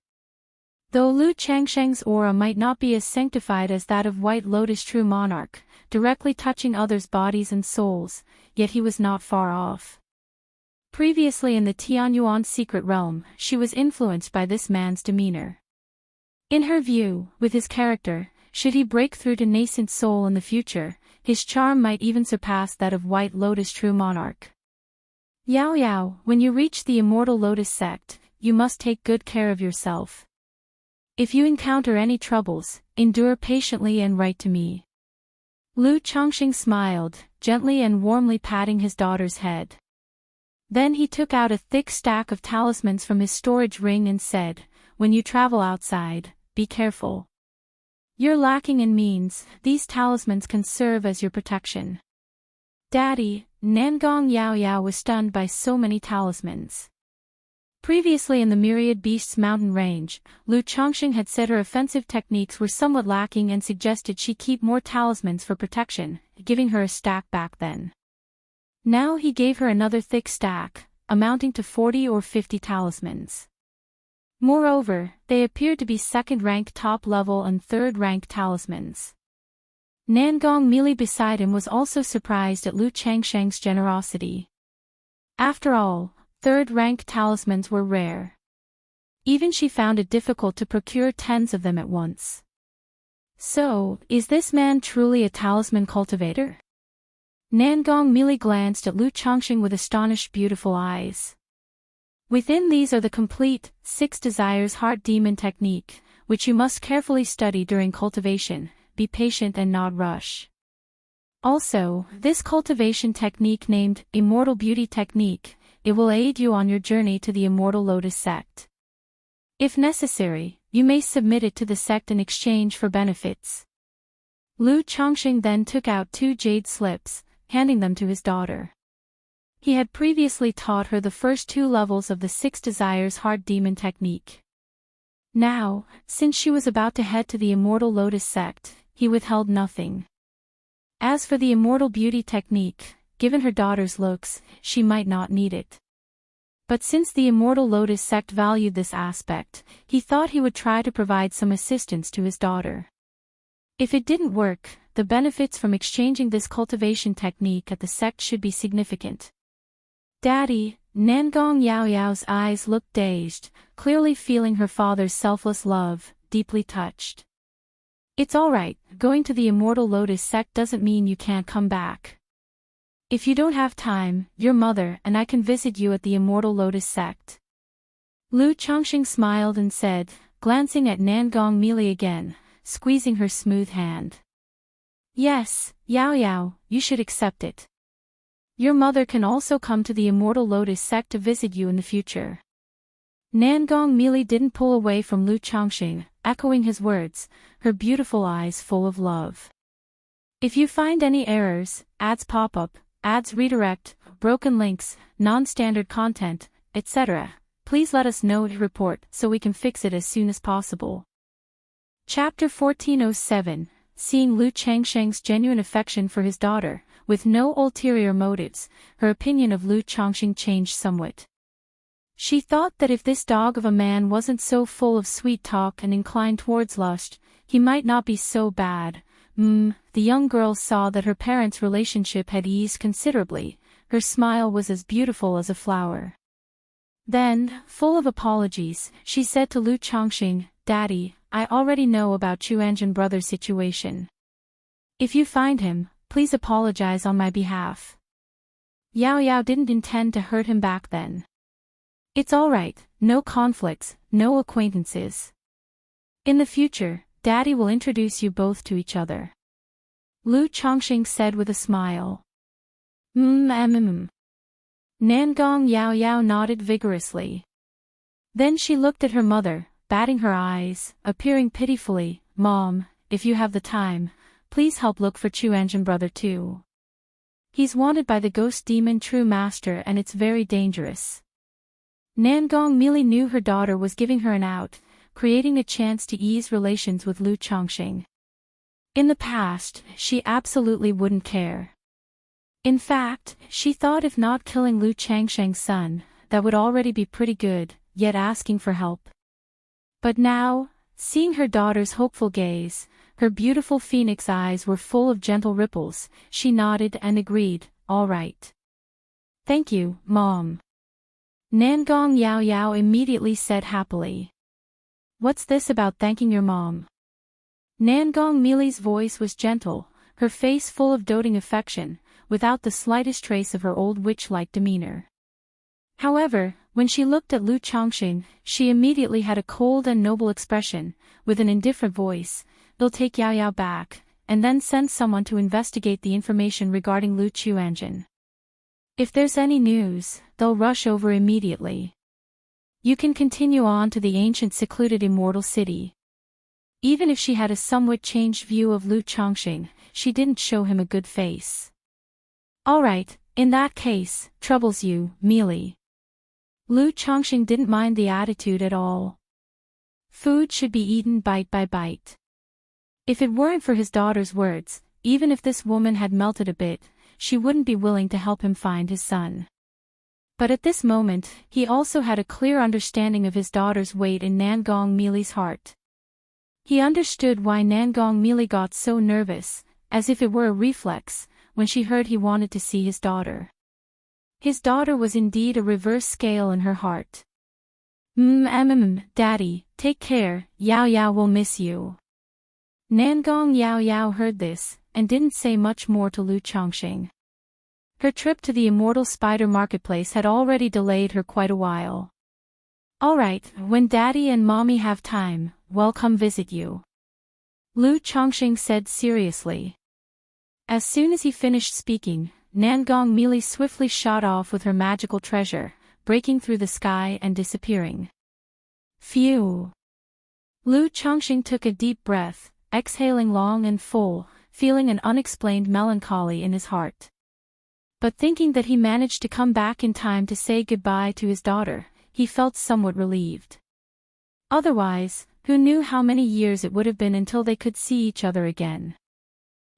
Though Lu Changsheng's aura might not be as sanctified as that of White Lotus True Monarch, directly touching others' bodies and souls, yet he was not far off. Previously in the Tianyuan secret realm, she was influenced by this man's demeanor. In her view, with his character, should he break through to nascent soul in the future, his charm might even surpass that of White Lotus True Monarch. Yao Yao, when you reach the Immortal Lotus sect, you must take good care of yourself. If you encounter any troubles, endure patiently and write to me. Lu Changsheng smiled, gently and warmly patting his daughter's head. Then he took out a thick stack of talismans from his storage ring and said, "When you travel outside, be careful. You're lacking in means, these talismans can serve as your protection." Daddy, Nangong Yao Yao was stunned by so many talismans. Previously in the Myriad Beasts mountain range, Lu Changsheng had said her offensive techniques were somewhat lacking and suggested she keep more talismans for protection, giving her a stack back then. Now he gave her another thick stack, amounting to 40 or 50 talismans. Moreover, they appeared to be second-rank top-level and third-rank talismans. Nangong Mili beside him was also surprised at Lu Changsheng's generosity. After all, third-rank talismans were rare. Even she found it difficult to procure tens of them at once. So, is this man truly a talisman cultivator? Nangong Mili glanced at Lu Changsheng with astonished beautiful eyes. Within these are the complete, 6 desires heart demon technique, which you must carefully study during cultivation, be patient and not rush. Also, this cultivation technique named Immortal Beauty Technique, it will aid you on your journey to the Immortal Lotus sect. If necessary, you may submit it to the sect in exchange for benefits. Lu Changsheng then took out 2 jade slips, handing them to his daughter. He had previously taught her the first 2 levels of the 6 desires heart demon technique. Now, since she was about to head to the Immortal Lotus sect, he withheld nothing. As for the Immortal Beauty technique, given her daughter's looks, she might not need it. But since the Immortal Lotus sect valued this aspect, he thought he would try to provide some assistance to his daughter. If it didn't work, the benefits from exchanging this cultivation technique at the sect should be significant. Daddy, Nangong Yao Yao's eyes looked dazed, clearly feeling her father's selfless love, deeply touched. It's alright, going to the Immortal Lotus sect doesn't mean you can't come back. If you don't have time, your mother and I can visit you at the Immortal Lotus sect. Lu Changsheng smiled and said, glancing at Nangong Mili again, squeezing her smooth hand. Yes, Yao Yao, you should accept it. Your mother can also come to the Immortal Lotus sect to visit you in the future. Nangong Mili didn't pull away from Lu Changsheng, echoing his words, her beautiful eyes full of love. If you find any errors, ads pop up, ads redirect, broken links, non-standard content, etc., please let us know to report so we can fix it as soon as possible. Chapter 1407, Seeing Lu Changsheng's genuine affection for his daughter, with no ulterior motives, her opinion of Lu Changsheng changed somewhat. She thought that if this dog of a man wasn't so full of sweet talk and inclined towards lust, he might not be so bad. The young girl saw that her parents' relationship had eased considerably, her smile was as beautiful as a flower. Then, full of apologies, she said to Lu Changsheng, Daddy, I already know about Chuanjin brother's situation. If you find him, please apologize on my behalf. Yao Yao didn't intend to hurt him back then. It's alright, no conflicts, no acquaintances. In the future, Daddy will introduce you both to each other. Lu Chongqing said with a smile. Nangong Yao Yao nodded vigorously. Then she looked at her mother, batting her eyes, appearing pitifully. Mom, if you have the time, please help look for Chuanjin brother too. He's wanted by the ghost demon True Master and it's very dangerous. Nangong Mili knew her daughter was giving her an out, creating a chance to ease relations with Lu Chongqing. In the past, she absolutely wouldn't care. In fact, she thought if not killing Lu Changsheng's son, that would already be pretty good, yet asking for help. But now, seeing her daughter's hopeful gaze, her beautiful phoenix eyes were full of gentle ripples, she nodded and agreed, all right. Thank you, Mom. Nangong Yao Yao immediately said happily. What's this about thanking your mom? Nangong Mili's voice was gentle, her face full of doting affection, without the slightest trace of her old witch-like demeanor. However, when she looked at Lu Chongqing, she immediately had a cold and noble expression, with an indifferent voice. They'll take Yao Yao back, and then send someone to investigate the information regarding Lu Chuanjin. If there's any news, they'll rush over immediately. You can continue on to the ancient secluded Immortal City. Even if she had a somewhat changed view of Lu Chongqing, she didn't show him a good face. Alright, in that case, troubles you, Mili. Lu Chongqing didn't mind the attitude at all. Food should be eaten bite by bite. If it weren't for his daughter's words, even if this woman had melted a bit, she wouldn't be willing to help him find his son. But at this moment, he also had a clear understanding of his daughter's weight in Nangong Mili's heart. He understood why Nangong Mili got so nervous, as if it were a reflex, when she heard he wanted to see his daughter. His daughter was indeed a reverse scale in her heart. Daddy, take care, Yao Yao will miss you. Nangong Yao Yao heard this, and didn't say much more to Lu Chongqing. Her trip to the Immortal Spider Marketplace had already delayed her quite a while. Alright, when Daddy and Mommy have time, we'll come visit you. Lu Chongqing said seriously. As soon as he finished speaking, Nangong Mili swiftly shot off with her magical treasure, breaking through the sky and disappearing. Phew! Lu Chongqing took a deep breath, exhaling long and full, feeling an unexplained melancholy in his heart. But thinking that he managed to come back in time to say goodbye to his daughter, he felt somewhat relieved. Otherwise, who knew how many years it would have been until they could see each other again.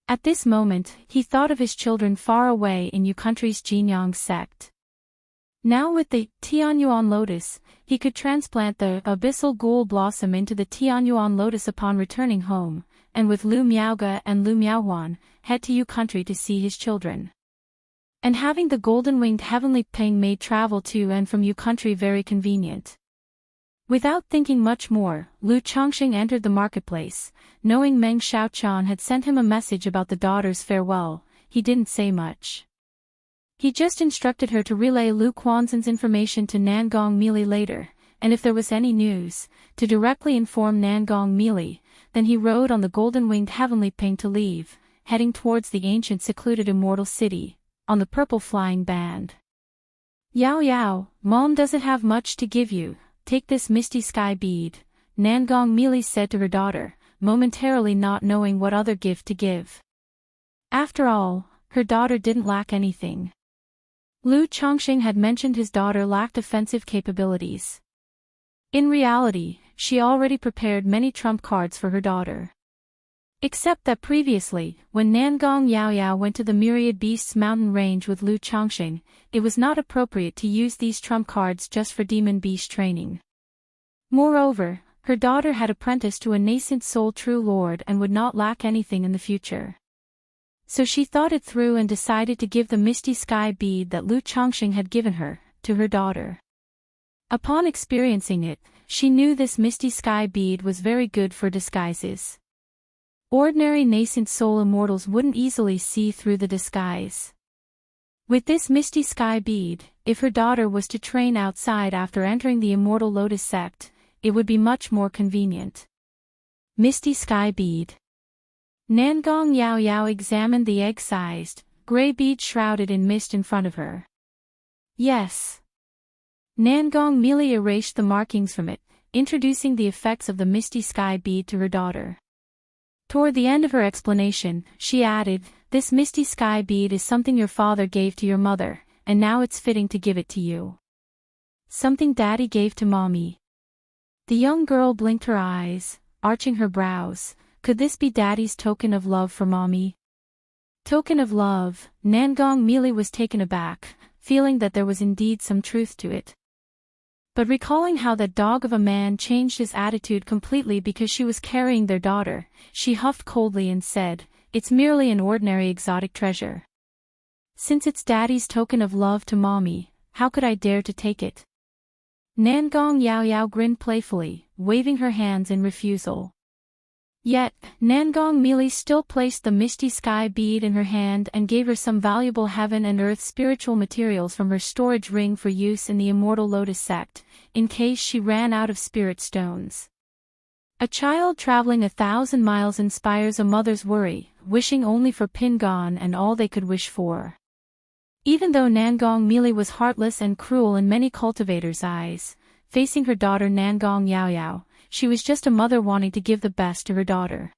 At this moment, he thought of his children far away in Yu Country's Jinyang sect. Now with the Tianyuan lotus, he could transplant the abyssal ghoul blossom into the Tianyuan lotus upon returning home, and with Lu Miaoga and Lu Miaohuan, head to Yu Country to see his children. And having the golden-winged heavenly ping made travel to and from Yu Country very convenient. Without thinking much more, Lu Chongqing entered the marketplace. Knowing Meng Xiaoqian had sent him a message about the daughter's farewell, he didn't say much. He just instructed her to relay Lu Quanzhen's information to Nangong Mili later, and if there was any news, to directly inform Nangong Mili. Then he rode on the golden-winged heavenly ping to leave, heading towards the ancient secluded Immortal City, on the purple flying band. Yao Yao, Mom doesn't have much to give you, take this misty sky bead, Nangong Mili said to her daughter, momentarily not knowing what other gift to give. After all, her daughter didn't lack anything. Lu Chongqing had mentioned his daughter lacked offensive capabilities. In reality, she already prepared many trump cards for her daughter. Except that previously, when Nangong Yao Yao went to the Myriad Beasts mountain range with Lu Chongqing, it was not appropriate to use these trump cards just for demon beast training. Moreover, her daughter had apprenticed to a nascent soul true lord and would not lack anything in the future. So she thought it through and decided to give the misty sky bead that Lu Chongqing had given her, to her daughter. Upon experiencing it, she knew this misty sky bead was very good for disguises. Ordinary nascent soul immortals wouldn't easily see through the disguise. With this misty sky bead, if her daughter was to train outside after entering the Immortal Lotus sect, it would be much more convenient. Misty sky bead. Nangong Yao Yao examined the egg-sized, gray bead shrouded in mist in front of her. Yes. Nangong merely erased the markings from it, introducing the effects of the misty sky bead to her daughter. Toward the end of her explanation, she added, "This misty sky bead is something your father gave to your mother, and now it's fitting to give it to you." "Something Daddy gave to Mommy." The young girl blinked her eyes, arching her brows. Could this be Daddy's token of love for Mommy? Token of love. Nangong merely was taken aback, feeling that there was indeed some truth to it. But recalling how that dog of a man changed his attitude completely because she was carrying their daughter, she huffed coldly and said, "It's merely an ordinary exotic treasure. Since it's Daddy's token of love to Mommy, how could I dare to take it?" Nangong Yao Yao grinned playfully, waving her hands in refusal. Yet, Nangong merely still placed the misty sky bead in her hand and gave her some valuable heaven and earth spiritual materials from her storage ring for use in the Immortal Lotus sect, in case she ran out of spirit stones. A child traveling 1,000 miles inspires a mother's worry, wishing only for Pingon and all they could wish for. Even though Nangong merely was heartless and cruel in many cultivators' eyes, facing her daughter Nangong Yao Yao, she was just a mother wanting to give the best to her daughter.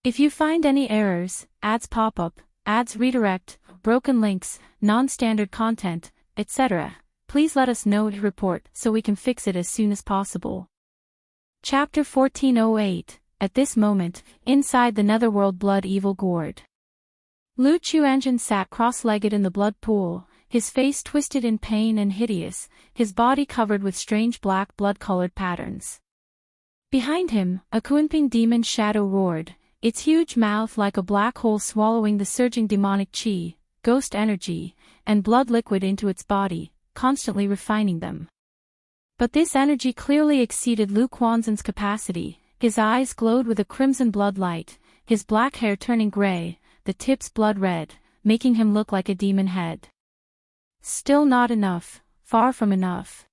If you find any errors, ads pop up, ads redirect, broken links, non-standard content, etc., please let us know to report so we can fix it as soon as possible. Chapter 1408. At this moment, inside the Netherworld Blood Evil Gourd. Lu Chuanjin sat cross-legged in the blood pool, his face twisted in pain and hideous, his body covered with strange black blood-colored patterns. Behind him, a Kunping demon shadow roared, its huge mouth like a black hole swallowing the surging demonic chi, ghost energy, and blood liquid into its body, constantly refining them. But this energy clearly exceeded Lu Quanzhen's capacity. His eyes glowed with a crimson blood light, his black hair turning gray, the tips blood red, making him look like a demon head. Still not enough, far from enough.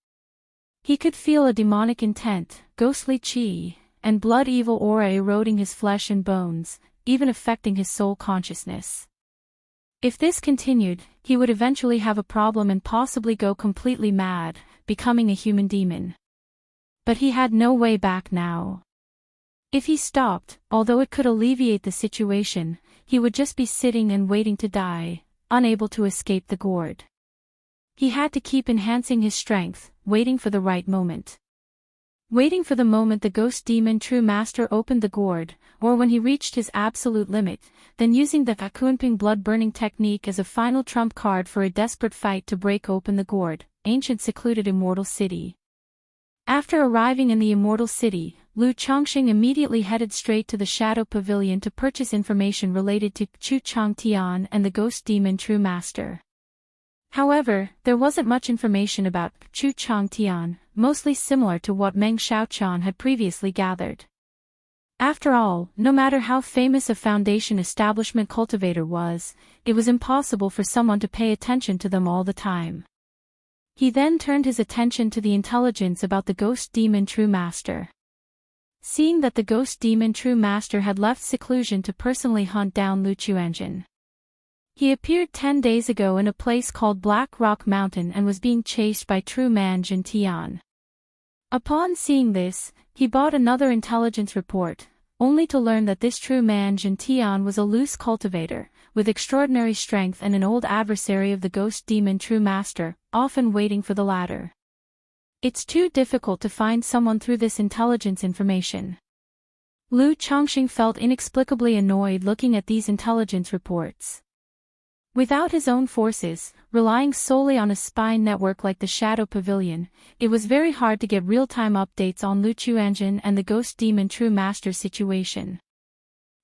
He could feel a demonic intent, ghostly chi, and blood evil aura eroding his flesh and bones, even affecting his soul consciousness. If this continued, he would eventually have a problem and possibly go completely mad, becoming a human demon. But he had no way back now. If he stopped, although it could alleviate the situation, he would just be sitting and waiting to die, unable to escape the gourd. He had to keep enhancing his strength, waiting for the right moment. Waiting for the moment the ghost demon true master opened the gourd, or when he reached his absolute limit, then using the Kunping blood-burning technique as a final trump card for a desperate fight to break open the gourd, ancient secluded Immortal City. After arriving in the Immortal City, Lu Chongqing immediately headed straight to the Shadow Pavilion to purchase information related to Chu Changtian and the ghost demon true master. However, there wasn't much information about Chu Changtian, mostly similar to what Meng Xiaochan had previously gathered. After all, no matter how famous a foundation establishment cultivator was, it was impossible for someone to pay attention to them all the time. He then turned his attention to the intelligence about the ghost demon true master. Seeing that the ghost demon true master had left seclusion to personally hunt down Lu Chuanjin. He appeared 10 days ago in a place called Black Rock Mountain and was being chased by true man Jin Tian. Upon seeing this, he bought another intelligence report, only to learn that this true man Jin Tian was a loose cultivator, with extraordinary strength and an old adversary of the ghost demon true master, often waiting for the latter. It's too difficult to find someone through this intelligence information. Lu Chongqing felt inexplicably annoyed looking at these intelligence reports. Without his own forces, relying solely on a spy network like the Shadow Pavilion, it was very hard to get real-time updates on Lu Chuanjin and the ghost demon true master's situation.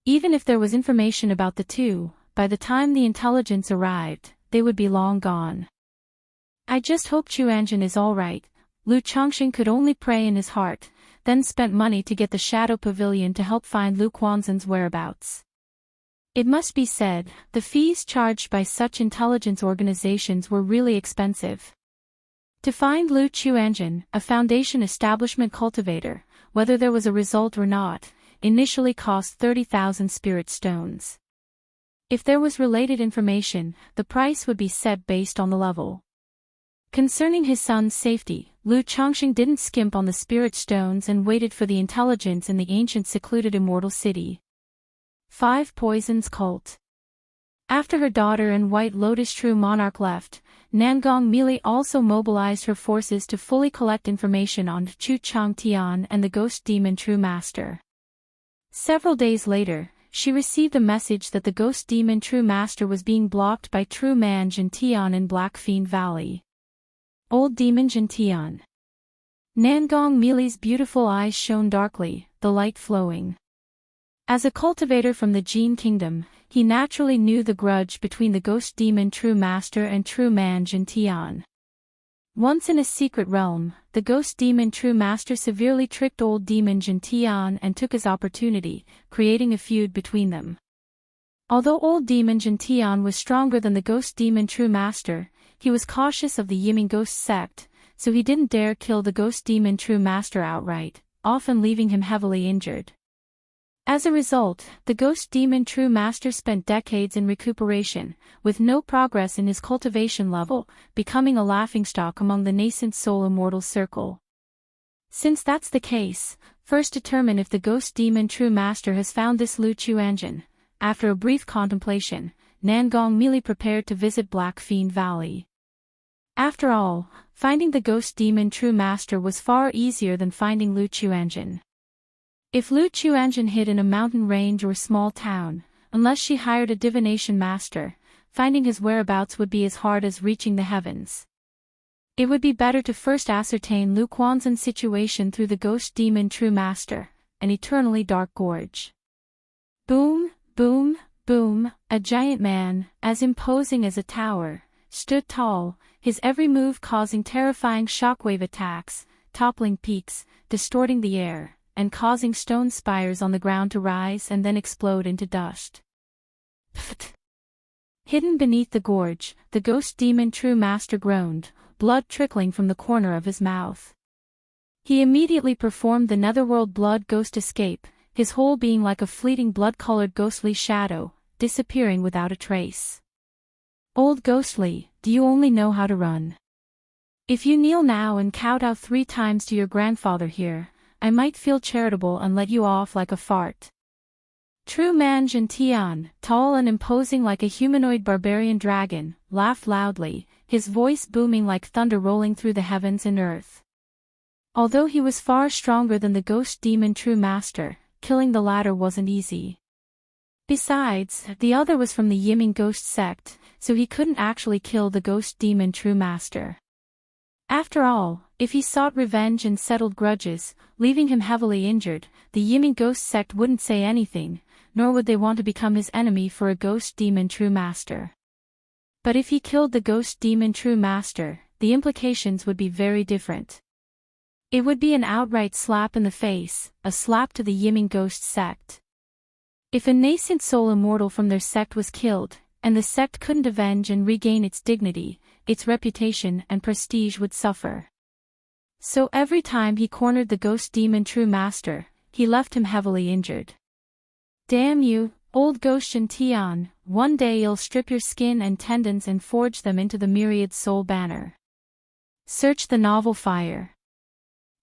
Even if there was information about the two, by the time the intelligence arrived, they would be long gone. I just hope Chuanjin is alright, Lu Chongqing could only pray in his heart, then spent money to get the Shadow Pavilion to help find Lu Quanzhen's whereabouts. It must be said, the fees charged by such intelligence organizations were really expensive. To find Lu Chuanjin, a foundation establishment cultivator, whether there was a result or not, initially cost 30,000 spirit stones. If there was related information, the price would be set based on the level. Concerning his son's safety, Lu Chongqing didn't skimp on the spirit stones and waited for the intelligence in the ancient secluded immortal city. 5 Poisons Cult. After her daughter and White Lotus True Monarch left, Nangong Mili also mobilized her forces to fully collect information on Chu Chang Tian and the Ghost Demon True Master. Several days later, she received a message that the Ghost Demon True Master was being blocked by True Man Jin Tian in Black Fiend Valley. Old Demon Jin Tian. Nangong Mili's beautiful eyes shone darkly, the light flowing. As a cultivator from the Jin Kingdom, he naturally knew the grudge between the Ghost Demon True Master and True Man Jin Tian. Once in a secret realm, the Ghost Demon True Master severely tricked Old Demon Jin Tian and took his opportunity, creating a feud between them. Although Old Demon Jin Tian was stronger than the Ghost Demon True Master, he was cautious of the Yiming Ghost sect, so he didn't dare kill the Ghost Demon True Master outright, often leaving him heavily injured. As a result, the Ghost Demon True Master spent decades in recuperation, with no progress in his cultivation level, becoming a laughingstock among the nascent soul immortal circle. Since that's the case, first determine if the Ghost Demon True Master has found this Lu Chuanjin. After a brief contemplation, Nangong Mili prepared to visit Black Fiend Valley. After all, finding the Ghost Demon True Master was far easier than finding Lu Chuanjin. If Lu Chuanjin hid in a mountain range or small town, unless she hired a divination master, finding his whereabouts would be as hard as reaching the heavens. It would be better to first ascertain Lu Quanzhen's situation through the Ghost Demon True Master, an eternally dark gorge. Boom, boom, boom, a giant man, as imposing as a tower, stood tall, his every move causing terrifying shockwave attacks, toppling peaks, distorting the air, and causing stone spires on the ground to rise and then explode into dust. Pfft. Hidden beneath the gorge, the Ghost Demon True Master groaned, blood trickling from the corner of his mouth. He immediately performed the netherworld blood ghost escape, his whole being like a fleeting blood-colored ghostly shadow, disappearing without a trace. Old Ghostly, do you only know how to run? If you kneel now and kowtow 3 times to your grandfather here, I might feel charitable and let you off like a fart. True Man Jin Tian, tall and imposing like a humanoid barbarian dragon, laughed loudly, his voice booming like thunder rolling through the heavens and earth. Although he was far stronger than the Ghost Demon True Master, killing the latter wasn't easy. Besides, the other was from the Yiming Ghost sect, so he couldn't actually kill the Ghost Demon True Master. After all, if he sought revenge and settled grudges, leaving him heavily injured, the Yiming Ghost sect wouldn't say anything, nor would they want to become his enemy for a Ghost Demon True Master. But if he killed the Ghost Demon True Master, the implications would be very different. It would be an outright slap in the face, a slap to the Yiming Ghost sect. If a nascent soul immortal from their sect was killed, and the sect couldn't avenge and regain its dignity, its reputation and prestige would suffer. So every time he cornered the Ghost Demon True Master, he left him heavily injured. Damn you, old Ghost Jin Tian, one day you'll strip your skin and tendons and forge them into the myriad soul banner. Search the novel Fire.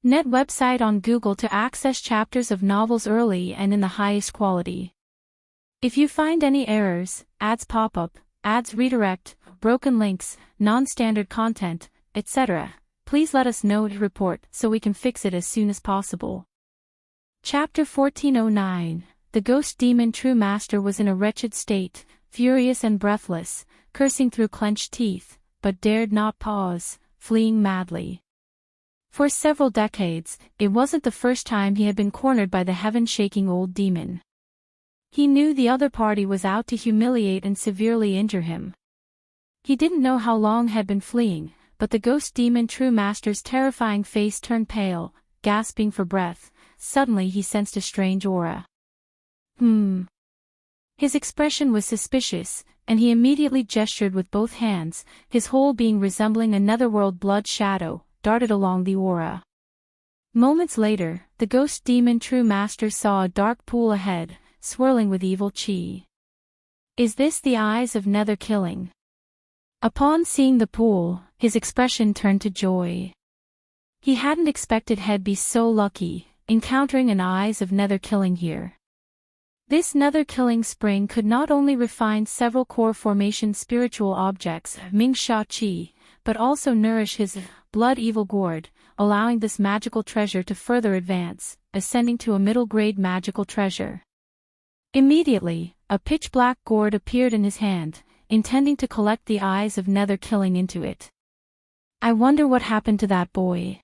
Net website on Google to access chapters of novels early and in the highest quality. If you find any errors, ads pop up, ads redirect, broken links, non-standard content, etc., please let us know to report so we can fix it as soon as possible. Chapter 1409. The Ghost Demon True Master was in a wretched state, furious and breathless, cursing through clenched teeth, but dared not pause, fleeing madly. For several decades, it wasn't the first time he had been cornered by the heaven-shaking old demon. He knew the other party was out to humiliate and severely injure him. He didn't know how long had been fleeing, but the Ghost Demon True Master's terrifying face turned pale, gasping for breath. Suddenly he sensed a strange aura. His expression was suspicious, and he immediately gestured with both hands, his whole being resembling a netherworld blood shadow, darted along the aura. Moments later, the ghost demon True Master saw a dark pool ahead, swirling with evil chi. Is this the eyes of Nether Killing? Upon seeing the pool, his expression turned to joy. He hadn't expected he'd be so lucky, encountering an eyes of Nether Killing here. This Nether Killing spring could not only refine several core formation spiritual objects of Ming-Sha Qi, but also nourish his blood evil gourd, allowing this magical treasure to further advance, ascending to a middle-grade magical treasure. Immediately, a pitch-black gourd appeared in his hand, intending to collect the eyes of Nether Killing into it. I wonder what happened to that boy.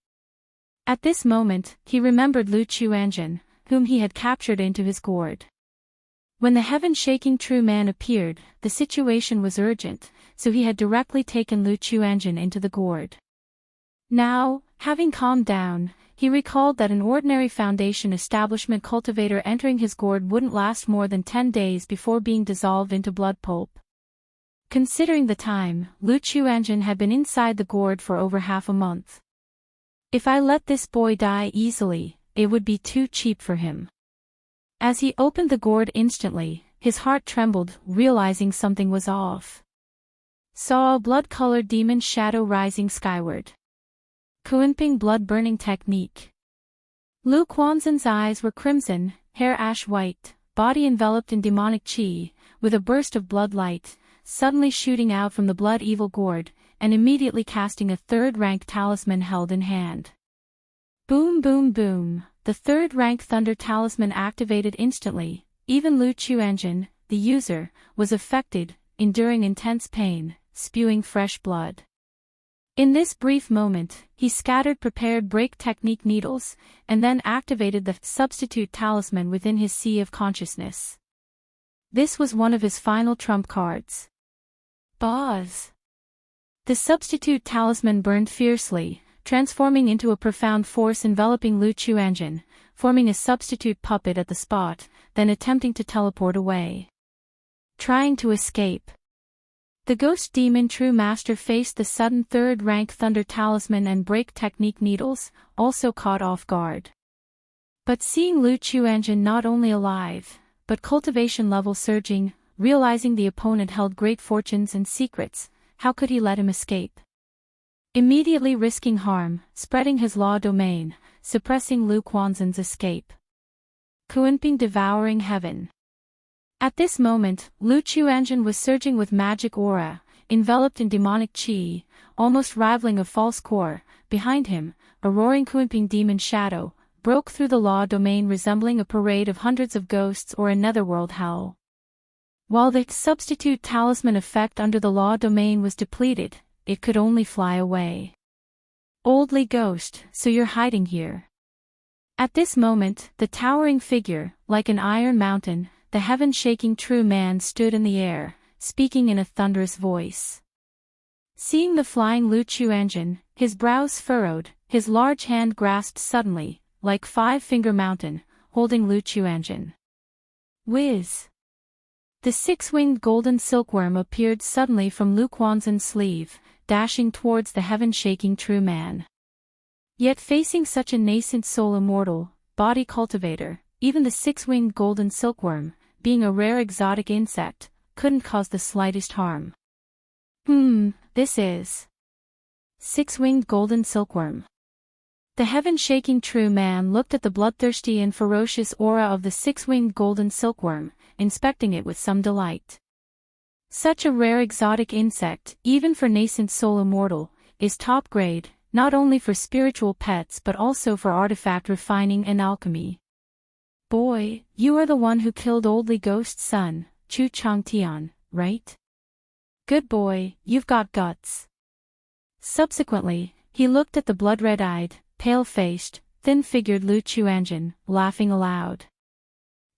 At this moment, he remembered Lu Chuanjun, whom he had captured into his gourd. When the heaven-shaking true man appeared, the situation was urgent, so he had directly taken Lu Chuanjun into the gourd. Now, having calmed down, he recalled that an ordinary Foundation establishment cultivator entering his gourd wouldn't last more than 10 days before being dissolved into blood pulp. Considering the time, Lu Chuanjun had been inside the gourd for over half a month. If I let this boy die easily, it would be too cheap for him. As he opened the gourd instantly, his heart trembled, realizing something was off. Saw a blood-colored demon shadow rising skyward. Kuanping blood-burning technique. Lu Quanzhen's eyes were crimson, hair ash-white, body enveloped in demonic qi, with a burst of blood light, suddenly shooting out from the blood evil gourd, and immediately casting a third-rank talisman held in hand. Boom boom boom, the third-rank thunder talisman activated instantly. Even Lu Chuanjun, the user, was affected, enduring intense pain, spewing fresh blood. In this brief moment, he scattered prepared break technique needles, and then activated the substitute talisman within his sea of consciousness. This was one of his final trump cards. Buzz! The substitute talisman burned fiercely, transforming into a profound force enveloping Lu Chuanjun, forming a substitute puppet at the spot, then attempting to teleport away. Trying to escape. The ghost demon True Master faced the sudden third-rank thunder talisman and break technique needles, also caught off guard. But seeing Lu Chuanjun not only alive, but cultivation level surging, realizing the opponent held great fortunes and secrets, how could he let him escape? Immediately risking harm, spreading his law domain, suppressing Lu Quanzhen's escape. Kuanping devouring heaven. At this moment, Lu Chuanjun was surging with magic aura, enveloped in demonic qi, almost rivaling a false core. Behind him, a roaring Kuanping demon shadow broke through the law domain resembling a parade of hundreds of ghosts or a netherworld hell. While the substitute talisman effect under the law domain was depleted, it could only fly away. Oldly ghost, so you're hiding here. At this moment, the towering figure, like an iron mountain, the heaven-shaking true man stood in the air, speaking in a thunderous voice. Seeing the flying Lu Chuanjun, his brows furrowed, his large hand grasped suddenly, like Five-Finger Mountain, holding Lu Chuanjun. Whiz! The six-winged golden silkworm appeared suddenly from Lu Quanzhen's sleeve, dashing towards the heaven-shaking true man. Yet facing such a nascent soul immortal, body cultivator, even the six-winged golden silkworm, being a rare exotic insect, couldn't cause the slightest harm. This is six-winged golden silkworm. The heaven-shaking true man looked at the bloodthirsty and ferocious aura of the six-winged golden silkworm, inspecting it with some delight. Such a rare exotic insect, even for nascent soul immortal, is top grade, not only for spiritual pets but also for artifact refining and alchemy. Boy, you are the one who killed Oldly Ghost's son, Chu Changtian, right? Good boy, you've got guts. Subsequently, he looked at the blood-red-eyed, pale-faced, thin-figured Lu Chuanjun, laughing aloud.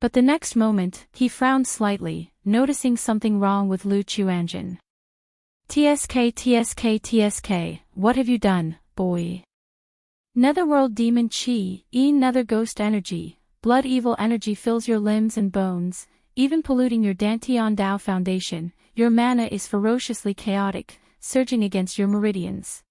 But the next moment, he frowned slightly, noticing something wrong with Lu Chuanjun. TSK, what have you done, boy? Netherworld demon chi, nether ghost energy, blood evil energy fills your limbs and bones, even polluting your Dantian Dao foundation. Your mana is ferociously chaotic, surging against your meridians.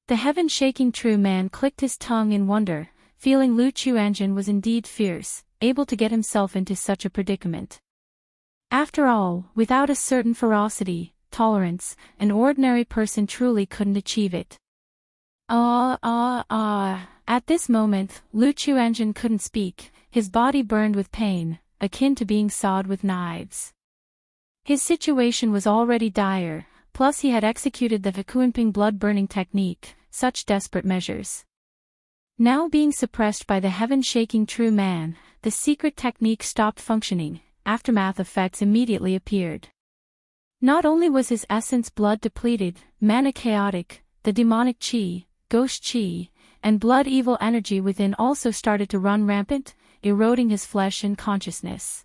The heaven-shaking true man clicked his tongue in wonder, feeling Lu Chuanjun was indeed fierce, able to get himself into such a predicament. After all, without a certain ferocity, tolerance, an ordinary person truly couldn't achieve it. At this moment, Lu Chuanjun couldn't speak, his body burned with pain, akin to being sawed with knives. His situation was already dire, plus he had executed the Hukuanping blood-burning technique, such desperate measures. Now being suppressed by the heaven-shaking true man, the secret technique stopped functioning, aftermath effects immediately appeared. Not only was his essence blood depleted, mana chaotic, the demonic chi, ghost chi, and blood evil energy within also started to run rampant, eroding his flesh and consciousness.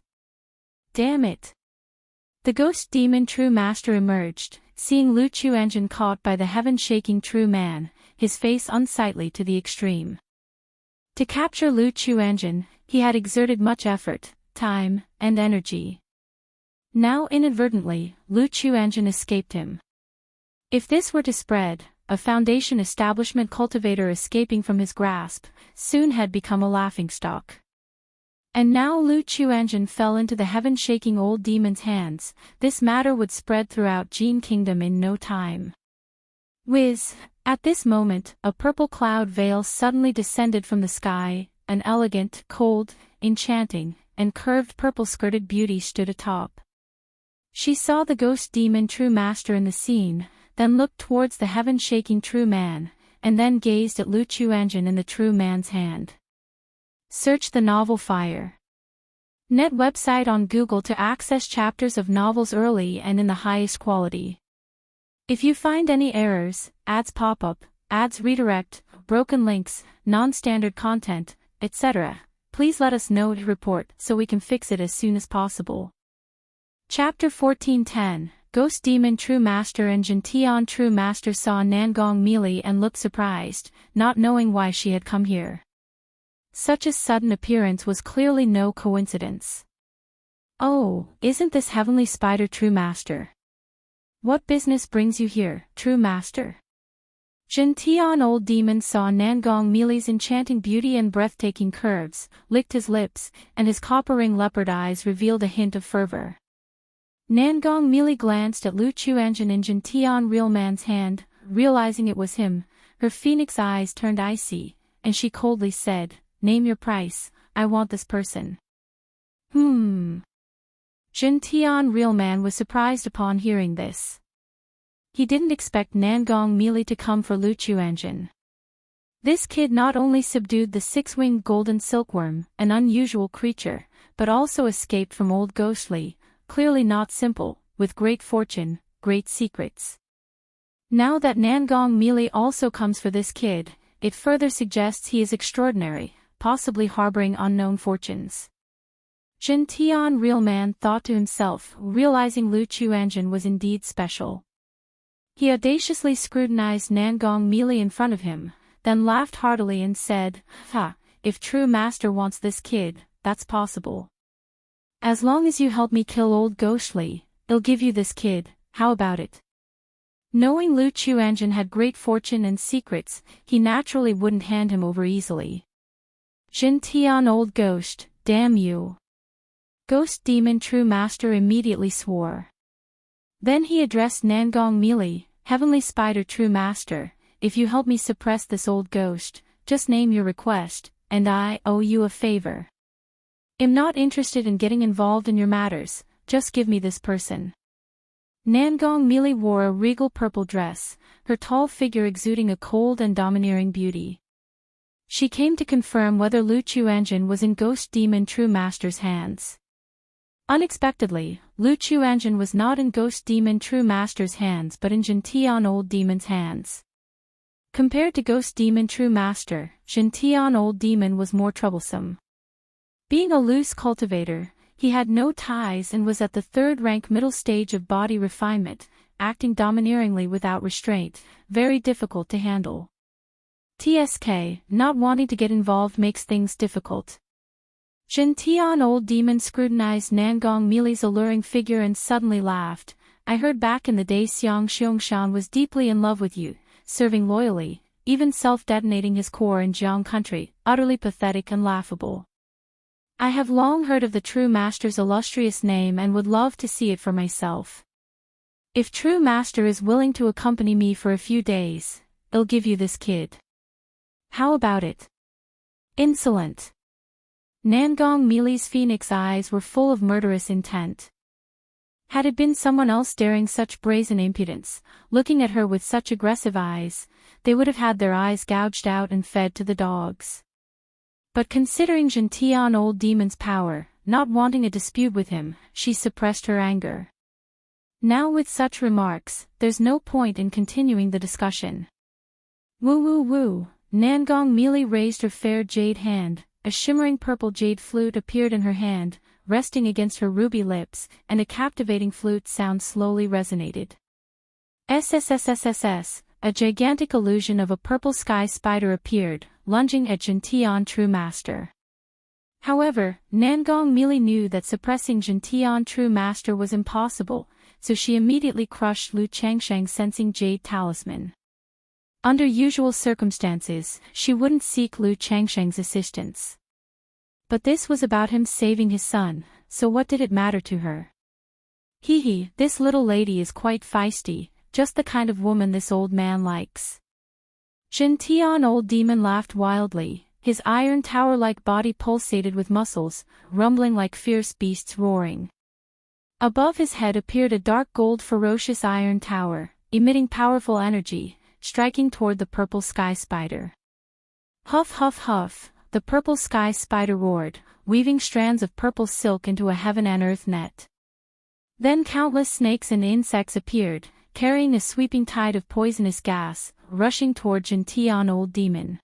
Damn it! The ghost demon true master emerged, seeing Lu Chuanjun caught by the heaven-shaking true man, his face unsightly to the extreme. To capture Lu Chuanjun, he had exerted much effort, time, and energy. Now inadvertently, Lu Chuanjun escaped him. If this were to spread, a Foundation establishment cultivator escaping from his grasp, soon had become a laughingstock. And now Lu Chuanjun fell into the heaven-shaking old demon's hands, this matter would spread throughout Jin Kingdom in no time. Whiz! At this moment, a purple cloud veil suddenly descended from the sky, an elegant, cold, enchanting, and curved purple-skirted beauty stood atop. She saw the ghost demon true master in the scene, then looked towards the heaven-shaking true man, and then gazed at Lu Chuanjun in the true man's hand. Search the novel Fire. Net website on Google to access chapters of novels early and in the highest quality. If you find any errors, ads pop up, ads redirect, broken links, non-standard content, etc., please let us know to report so we can fix it as soon as possible. Chapter 1410, Ghost Demon True Master and Jintian True Master saw Nangong Meili and looked surprised, not knowing why she had come here. Such a sudden appearance was clearly no coincidence. Oh, isn't this Heavenly Spider True Master? What business brings you here, True Master? Jintian Old Demon saw Nangong Meili's enchanting beauty and breathtaking curves, licked his lips, and his copper-ring leopard eyes revealed a hint of fervor. Nangong Meili glanced at Lu Chuanjun in Jintian Real Man's hand, realizing it was him, her phoenix eyes turned icy, and she coldly said, "Name your price, I want this person." Jintian Real Man was surprised upon hearing this. He didn't expect Nangong Meili to come for Lu Chuanjun. This kid not only subdued the six-winged golden silkworm, an unusual creature, but also escaped from Old Ghostly, clearly not simple, with great fortune, great secrets. Now that Nangong Meili also comes for this kid, it further suggests he is extraordinary, possibly harboring unknown fortunes. Jintian Real Man thought to himself, realizing Lu Chuanjun was indeed special. He audaciously scrutinized Nangong Meili in front of him, then laughed heartily and said, if True Master wants this kid, that's possible. As long as you help me kill Old Ghostly, I'll give you this kid, how about it? Knowing Lu Chuanjun had great fortune and secrets, he naturally wouldn't hand him over easily. Jintian Old Ghost, damn you. Ghost Demon True Master immediately swore. Then he addressed Nangong Meili, Heavenly Spider True Master, if you help me suppress this old ghost, just name your request, and I owe you a favor. I'm not interested in getting involved in your matters, just give me this person. Nangong Meili wore a regal purple dress, her tall figure exuding a cold and domineering beauty. She came to confirm whether Lu Chuanjun was in Ghost Demon True Master's hands. Unexpectedly, Lu Chuanjun was not in Ghost Demon True Master's hands but in Jintian Old Demon's hands. Compared to Ghost Demon True Master, Jintian Old Demon was more troublesome. Being a loose cultivator, he had no ties and was at the third-rank middle stage of body refinement, acting domineeringly without restraint, very difficult to handle. TSK, not wanting to get involved makes things difficult. Jintian Old Demon scrutinized Nangong Meili's alluring figure and suddenly laughed. I heard back in the day Xiang Xiangshan was deeply in love with you, serving loyally, even self-detonating his core in Jiang country, utterly pathetic and laughable. I have long heard of the true master's illustrious name and would love to see it for myself. If true master is willing to accompany me for a few days, I'll give you this kid. How about it? Insolent. Nangong Mili's phoenix eyes were full of murderous intent. Had it been someone else daring such brazen impudence, looking at her with such aggressive eyes, they would have had their eyes gouged out and fed to the dogs. But considering Gentian old demon's power, not wanting a dispute with him, she suppressed her anger. Now with such remarks, there's no point in continuing the discussion. Woo woo woo, Nangong Mili raised her fair jade hand, a shimmering purple jade flute appeared in her hand, resting against her ruby lips, and a captivating flute sound slowly resonated. SSSSSS, a gigantic illusion of a purple sky spider appeared, lunging at Gentian True Master. However, Nangong Mili knew that suppressing Gentian True Master was impossible, so she immediately crushed Lu Changsheng's sensing jade talisman. Under usual circumstances, she wouldn't seek Lu Changsheng's assistance. But this was about him saving his son, so what did it matter to her? Hee, this little lady is quite feisty, just the kind of woman this old man likes. Gentian old demon laughed wildly, his iron tower-like body pulsated with muscles, rumbling like fierce beasts roaring. Above his head appeared a dark gold ferocious iron tower, emitting powerful energy, striking toward the purple sky spider. Huff huff huff, the purple sky spider roared, weaving strands of purple silk into a heaven and earth net. Then countless snakes and insects appeared, carrying a sweeping tide of poisonous gas, rushing toward Gentian old demon.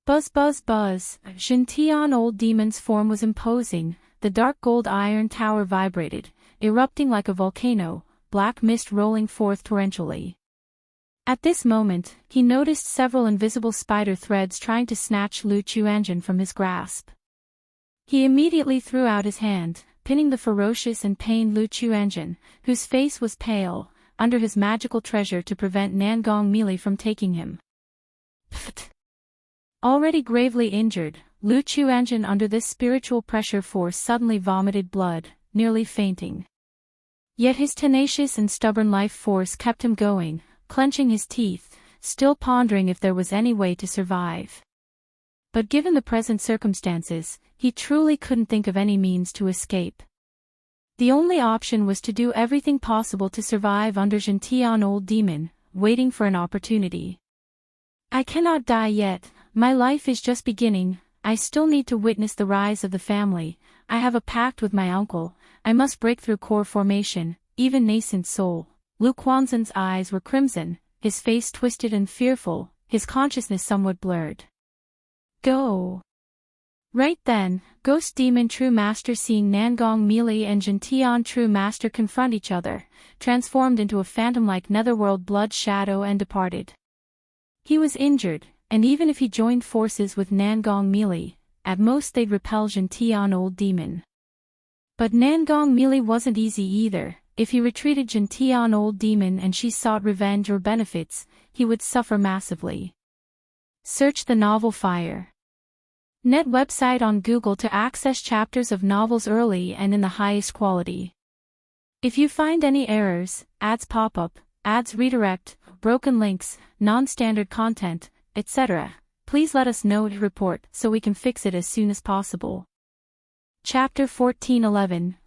Buzz buzz buzz, Gentian old demon's form was imposing, the dark gold iron tower vibrated, erupting like a volcano, black mist rolling forth torrentially. At this moment, he noticed several invisible spider threads trying to snatch Lu Chuanjun from his grasp. He immediately threw out his hand, pinning the ferocious and pained Lu Chuanjun, whose face was pale, under his magical treasure to prevent Nangong Mili from taking him. Pfft! Already gravely injured, Lu Chuanjun under this spiritual pressure force suddenly vomited blood, nearly fainting. Yet his tenacious and stubborn life force kept him going, clenching his teeth, still pondering if there was any way to survive. But given the present circumstances, he truly couldn't think of any means to escape. The only option was to do everything possible to survive under Gentian old demon, waiting for an opportunity. I cannot die yet, my life is just beginning, I still need to witness the rise of the family, I have a pact with my uncle, I must break through core formation, even nascent soul. Lu Quanzhen's eyes were crimson, his face twisted and fearful, his consciousness somewhat blurred. Go! Right then, Ghost Demon True Master seeing Nangong Mili and Gentian True Master confront each other, transformed into a phantom-like netherworld blood shadow and departed. He was injured, and even if he joined forces with Nangong Mili, at most they'd repel Gentian old demon. But Nangong Mili wasn't easy either. If he retreated Gentian old demon and she sought revenge or benefits, he would suffer massively. Search the novel Fire. Net website on Google to access chapters of novels early and in the highest quality. If you find any errors, ads pop up, ads redirect, broken links, non-standard content, etc., please let us know to report so we can fix it as soon as possible. Chapter 1411,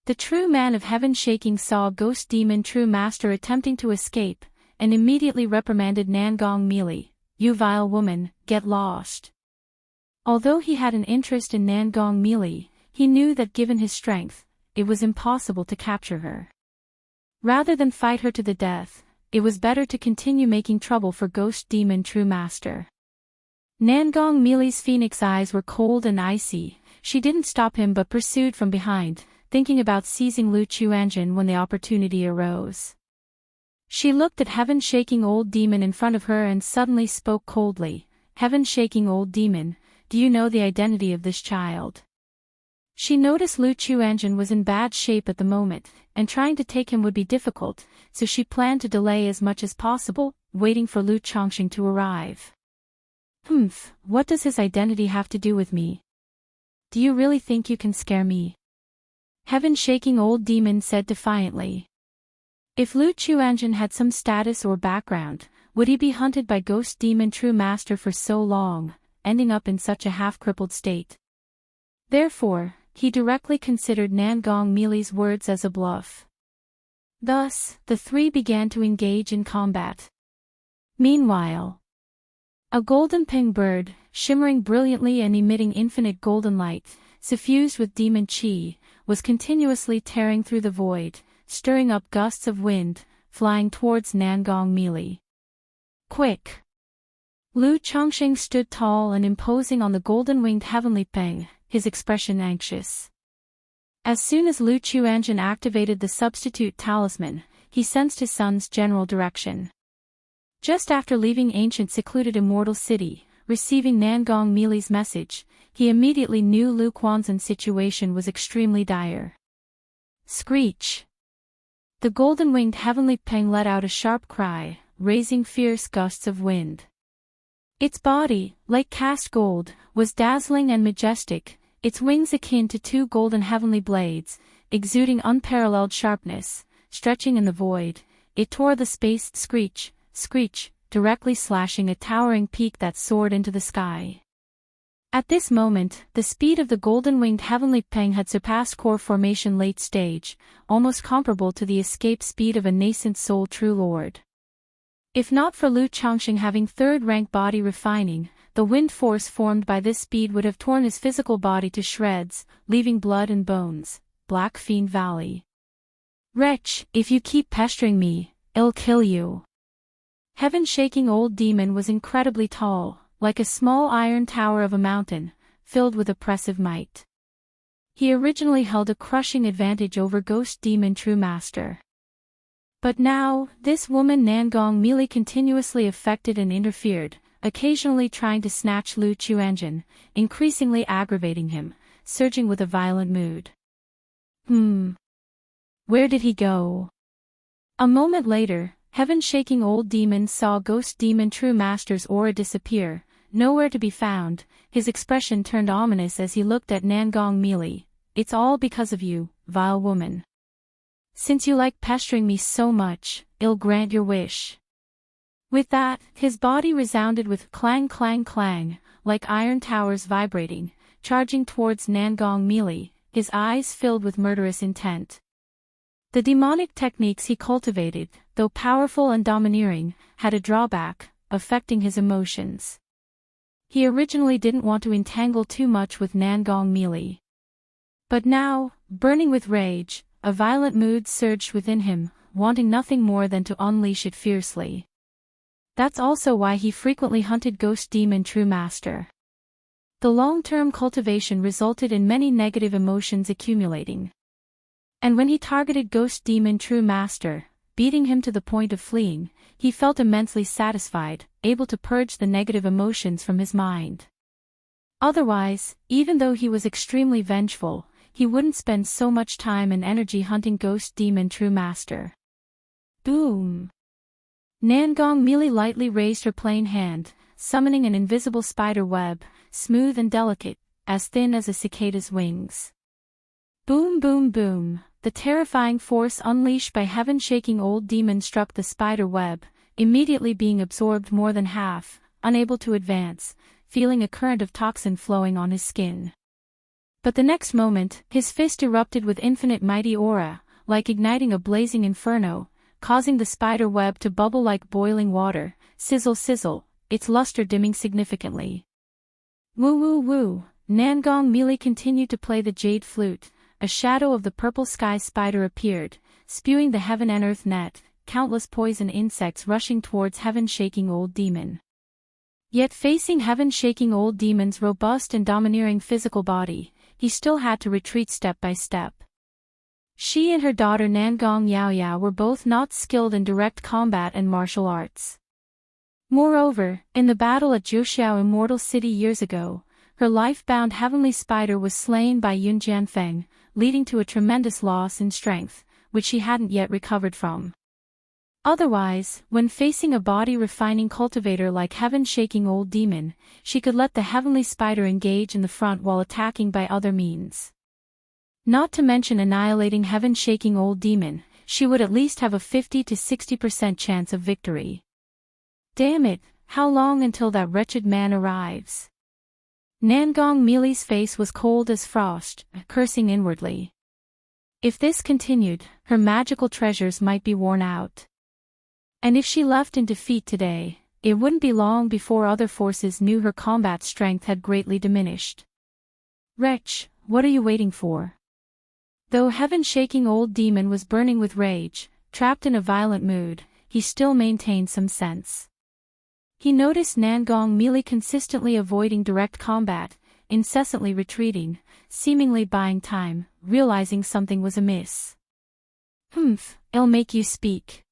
The true man of heaven shaking saw Ghost Demon True Master attempting to escape, and immediately reprimanded Nangong Mili, "You vile woman, get lost." Although he had an interest in Nangong Mili, he knew that given his strength, it was impossible to capture her. Rather than fight her to the death, it was better to continue making trouble for Ghost Demon True Master. Nangong Mili's phoenix eyes were cold and icy, she didn't stop him but pursued from behind, thinking about seizing Lu Chuanjun when the opportunity arose. She looked at heaven-shaking old demon in front of her and suddenly spoke coldly, "Heaven-shaking old demon, do you know the identity of this child?" She noticed Lu Chuanjun was in bad shape at the moment, and trying to take him would be difficult, so she planned to delay as much as possible. waiting for Lu Chongqing to arrive. What does his identity have to do with me? Do you really think you can scare me? Heaven-shaking old demon said defiantly. If Lu Chuanjun had some status or background, would he be hunted by Ghost Demon True Master for so long, ending up in such a half-crippled state? Therefore, he directly considered Nangong Mili's words as a bluff. Thus, the three began to engage in combat. Meanwhile, a golden ping bird, shimmering brilliantly and emitting infinite golden light, suffused with demon qi, was continuously tearing through the void, stirring up gusts of wind, flying towards Nangong Mili. Quick! Lu Chongqing stood tall and imposing on the golden-winged heavenly peng, his expression anxious. As soon as Lu Chuanjun activated the substitute talisman, he sensed his son's general direction. Just after leaving ancient secluded Immortal City, receiving Nangong Mili's message, he immediately knew Lu Quanzhen's situation was extremely dire. Screech! The golden-winged heavenly peng let out a sharp cry, raising fierce gusts of wind. Its body, like cast gold, was dazzling and majestic, its wings akin to two golden heavenly blades, exuding unparalleled sharpness, stretching in the void. It tore the space, screech, directly slashing a towering peak that soared into the sky. At this moment, the speed of the golden-winged heavenly peng had surpassed core formation late stage, almost comparable to the escape speed of a nascent soul true lord. If not for Lu Chongqing having third-rank body refining, the wind force formed by this speed would have torn his physical body to shreds, leaving blood and bones. Black Fiend Valley. Wretch, if you keep pestering me, I'll kill you. Heaven-shaking old demon was incredibly tall, like a small iron tower of a mountain, filled with oppressive might. He originally held a crushing advantage over Ghost Demon True Master. But now, this woman Nangong Mili continuously affected and interfered, occasionally trying to snatch Lu Chuanjun, increasingly aggravating him, surging with a violent mood. Where did he go? A moment later, heaven-shaking old demon saw Ghost Demon True Master's aura disappear, nowhere to be found. His expression turned ominous as he looked at Nangong Mili. It's all because of you, vile woman. Since you like pestering me so much, I'll grant your wish. With that, his body resounded with clang clang clang, like iron towers vibrating, charging towards Nangong Mili, his eyes filled with murderous intent. The demonic techniques he cultivated, though powerful and domineering, had a drawback, affecting his emotions. He originally didn't want to entangle too much with Nangong Mili. But now, burning with rage, a violent mood surged within him, wanting nothing more than to unleash it fiercely. That's also why he frequently hunted Ghost Demon True Master. The long-term cultivation resulted in many negative emotions accumulating. And when he targeted Ghost Demon True Master, beating him to the point of fleeing, he felt immensely satisfied, able to purge the negative emotions from his mind. Otherwise, even though he was extremely vengeful, he wouldn't spend so much time and energy hunting Ghost Demon True Master. Boom! Nangong Mili lightly raised her plain hand, summoning an invisible spider web, smooth and delicate, as thin as a cicada's wings. Boom boom boom, the terrifying force unleashed by heaven-shaking old demon struck the spider web, immediately being absorbed more than half, unable to advance, feeling a current of toxin flowing on his skin. But the next moment, his fist erupted with infinite mighty aura, like igniting a blazing inferno, causing the spider web to bubble like boiling water, sizzle sizzle, its luster dimming significantly. Woo woo woo, Nangong Mili continued to play the jade flute. A shadow of the purple sky spider appeared, spewing the heaven and earth net, countless poison insects rushing towards heaven-shaking old demon. Yet facing heaven-shaking old demon's robust and domineering physical body, he still had to retreat step by step. She and her daughter Nangong Yaoyao were both not skilled in direct combat and martial arts. Moreover, in the battle at Wuxia Immortal City years ago, her life-bound heavenly spider was slain by Yun Jianfeng, leading to a tremendous loss in strength, which she hadn't yet recovered from. Otherwise, when facing a body-refining cultivator like heaven-shaking old demon, she could let the heavenly spider engage in the front while attacking by other means. Not to mention annihilating heaven-shaking old demon, she would at least have a 50 to 60% chance of victory. Damn it, how long until that wretched man arrives? Nangong Meili's face was cold as frost, cursing inwardly. If this continued, her magical treasures might be worn out. And if she left in defeat today, it wouldn't be long before other forces knew her combat strength had greatly diminished. Wretch, what are you waiting for? Though heaven-shaking old demon was burning with rage, trapped in a violent mood, he still maintained some sense. He noticed Nangong Meili consistently avoiding direct combat, incessantly retreating, seemingly buying time, realizing something was amiss. I'll make you speak.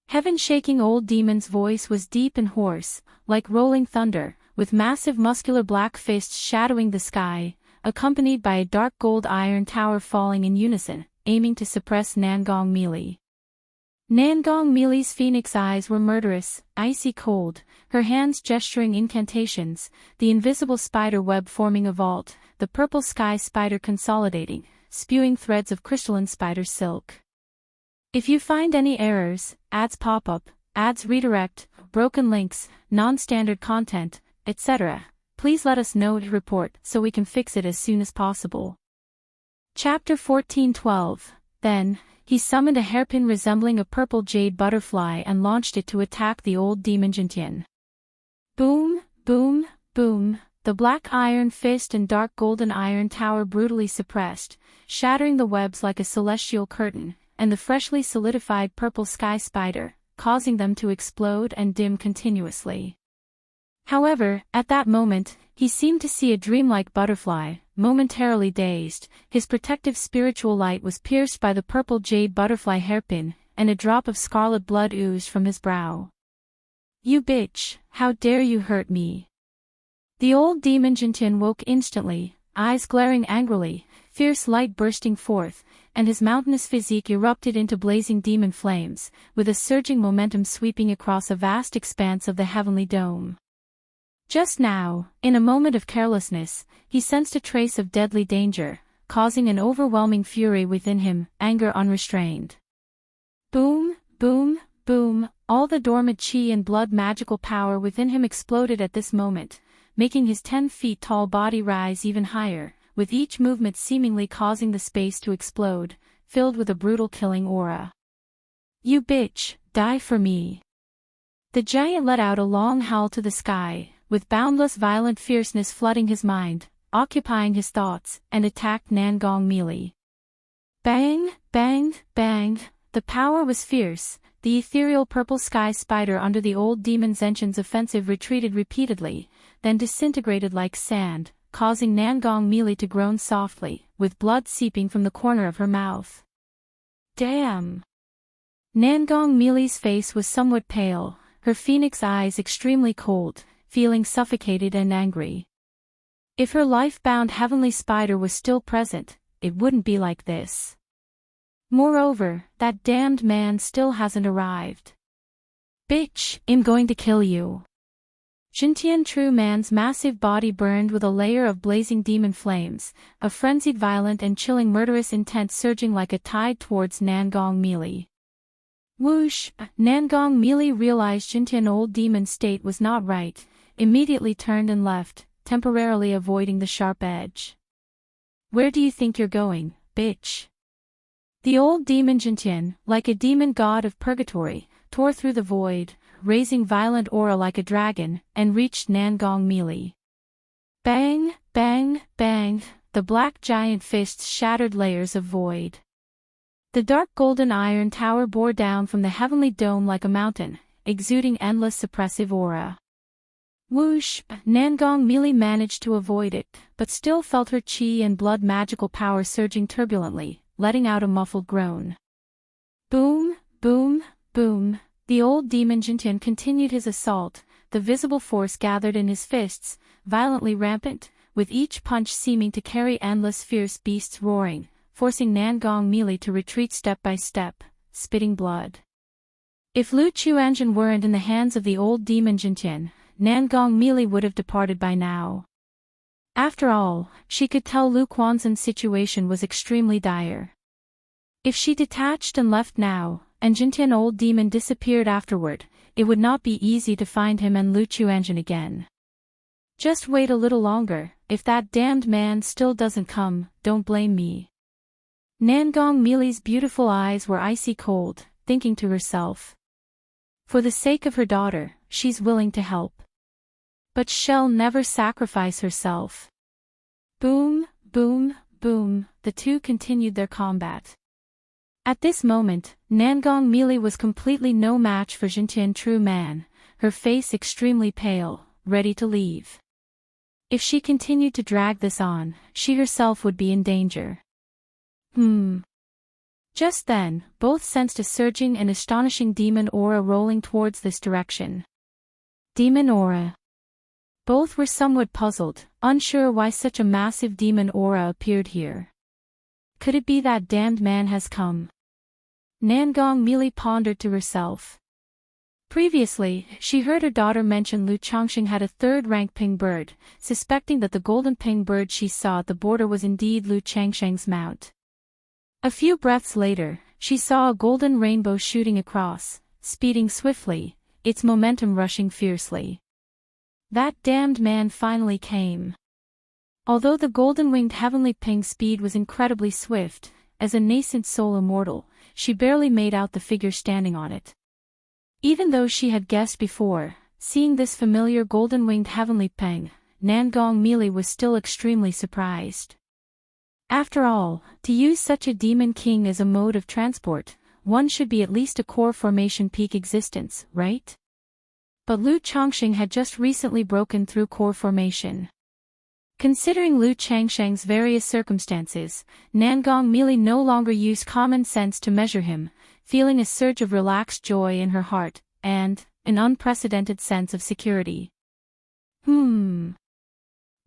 Heaven-shaking old demon's voice was deep and hoarse, like rolling thunder, with massive muscular black fists shadowing the sky, accompanied by a dark gold iron tower falling in unison, aiming to suppress Nangong Meili. Nangong Meili's phoenix eyes were murderous, icy cold, her hands gesturing incantations, the invisible spider web forming a vault, the purple sky spider consolidating, spewing threads of crystalline spider silk. If you find any errors, ads pop up, ads redirect, broken links, non-standard content, etc., please let us know to report so we can fix it as soon as possible. Chapter 14:12. Then, he summoned a hairpin resembling a purple jade butterfly and launched it to attack the old demon Jintian. Boom, boom, boom, the black iron fist and dark golden iron tower brutally suppressed, shattering the webs like a celestial curtain, and the freshly solidified purple sky spider, causing them to explode and dim continuously. However, at that moment, he seemed to see a dreamlike butterfly, momentarily dazed, his protective spiritual light was pierced by the purple jade butterfly hairpin, and a drop of scarlet blood oozed from his brow. You bitch, how dare you hurt me? The old demon Jintian woke instantly, eyes glaring angrily, fierce light bursting forth, and his mountainous physique erupted into blazing demon flames, with a surging momentum sweeping across a vast expanse of the heavenly dome. Just now, in a moment of carelessness, he sensed a trace of deadly danger, causing an overwhelming fury within him, anger unrestrained. Boom, boom, boom, all the dormant chi and blood magical power within him exploded at this moment, making his 10 feet tall body rise even higher, with each movement seemingly causing the space to explode, filled with a brutal killing aura. You bitch, die for me. The giant let out a long howl to the sky, with boundless violent fierceness flooding his mind, occupying his thoughts, and attacked Nangong Meili. Bang, bang, bang, the power was fierce, the ethereal purple sky spider under the old demon Zenshin's offensive retreated repeatedly, then disintegrated like sand, causing Nangong Meili to groan softly, with blood seeping from the corner of her mouth. Damn! Nangong Meili's face was somewhat pale, her phoenix eyes extremely cold, feeling suffocated and angry. If her life-bound heavenly spider was still present, it wouldn't be like this. Moreover, that damned man still hasn't arrived. Bitch, I'm going to kill you. Jintian True Man's massive body burned with a layer of blazing demon flames, a frenzied violent and chilling murderous intent surging like a tide towards Nangong Meili. Whoosh! Nangong Meili realized Jintian old demon's state was not right, immediately turned and left, temporarily avoiding the sharp edge. Where do you think you're going, bitch? The old demon Jintian, like a demon god of purgatory, tore through the void, raising violent aura like a dragon, and reached Nangong Meili. Bang, bang, bang, the black giant fists shattered layers of void. The dark golden iron tower bore down from the heavenly dome like a mountain, exuding endless suppressive aura. Whoosh! Nangong Meili managed to avoid it, but still felt her chi and blood magical power surging turbulently, letting out a muffled groan. Boom, boom, boom. The old demon Jintian continued his assault, the visible force gathered in his fists, violently rampant, with each punch seeming to carry endless fierce beasts roaring, forcing Nangong Meili to retreat step by step, spitting blood. If Lu Chuanjun weren't in the hands of the old demon Jintian, Nangong Mili would have departed by now. After all, she could tell Lu Quanzhen's situation was extremely dire. If she detached and left now, and Jintian old demon disappeared afterward, it would not be easy to find him and Lu Chuanjun again. Just wait a little longer, if that damned man still doesn't come, don't blame me. Nangong Mili's beautiful eyes were icy cold, thinking to herself. For the sake of her daughter, she's willing to help. But she'll never sacrifice herself. Boom, boom, boom, the two continued their combat. At this moment, Nangong Mili was completely no match for Jintian True Man, her face extremely pale, ready to leave. If she continued to drag this on, she herself would be in danger. Just then, both sensed a surging and astonishing demon aura rolling towards this direction. Demon aura. Both were somewhat puzzled, unsure why such a massive demon aura appeared here. Could it be that damned man has come? Nangong Mili pondered to herself. Previously, she heard her daughter mention Lu Changxing had a third-rank ping bird, suspecting that the golden ping bird she saw at the border was indeed Lu Changxing's mount. A few breaths later, she saw a golden rainbow shooting across, speeding swiftly, its momentum rushing fiercely. That damned man finally came. Although the golden-winged heavenly ping's speed was incredibly swift, as a nascent soul immortal, she barely made out the figure standing on it. Even though she had guessed before, seeing this familiar golden-winged heavenly ping, Nangong Mili was still extremely surprised. After all, to use such a demon king as a mode of transport, one should be at least a core formation peak existence, right? But Lu Changxing had just recently broken through core formation. Considering Lu Changxing's various circumstances, Nangong Mili no longer used common sense to measure him, feeling a surge of relaxed joy in her heart, and an unprecedented sense of security.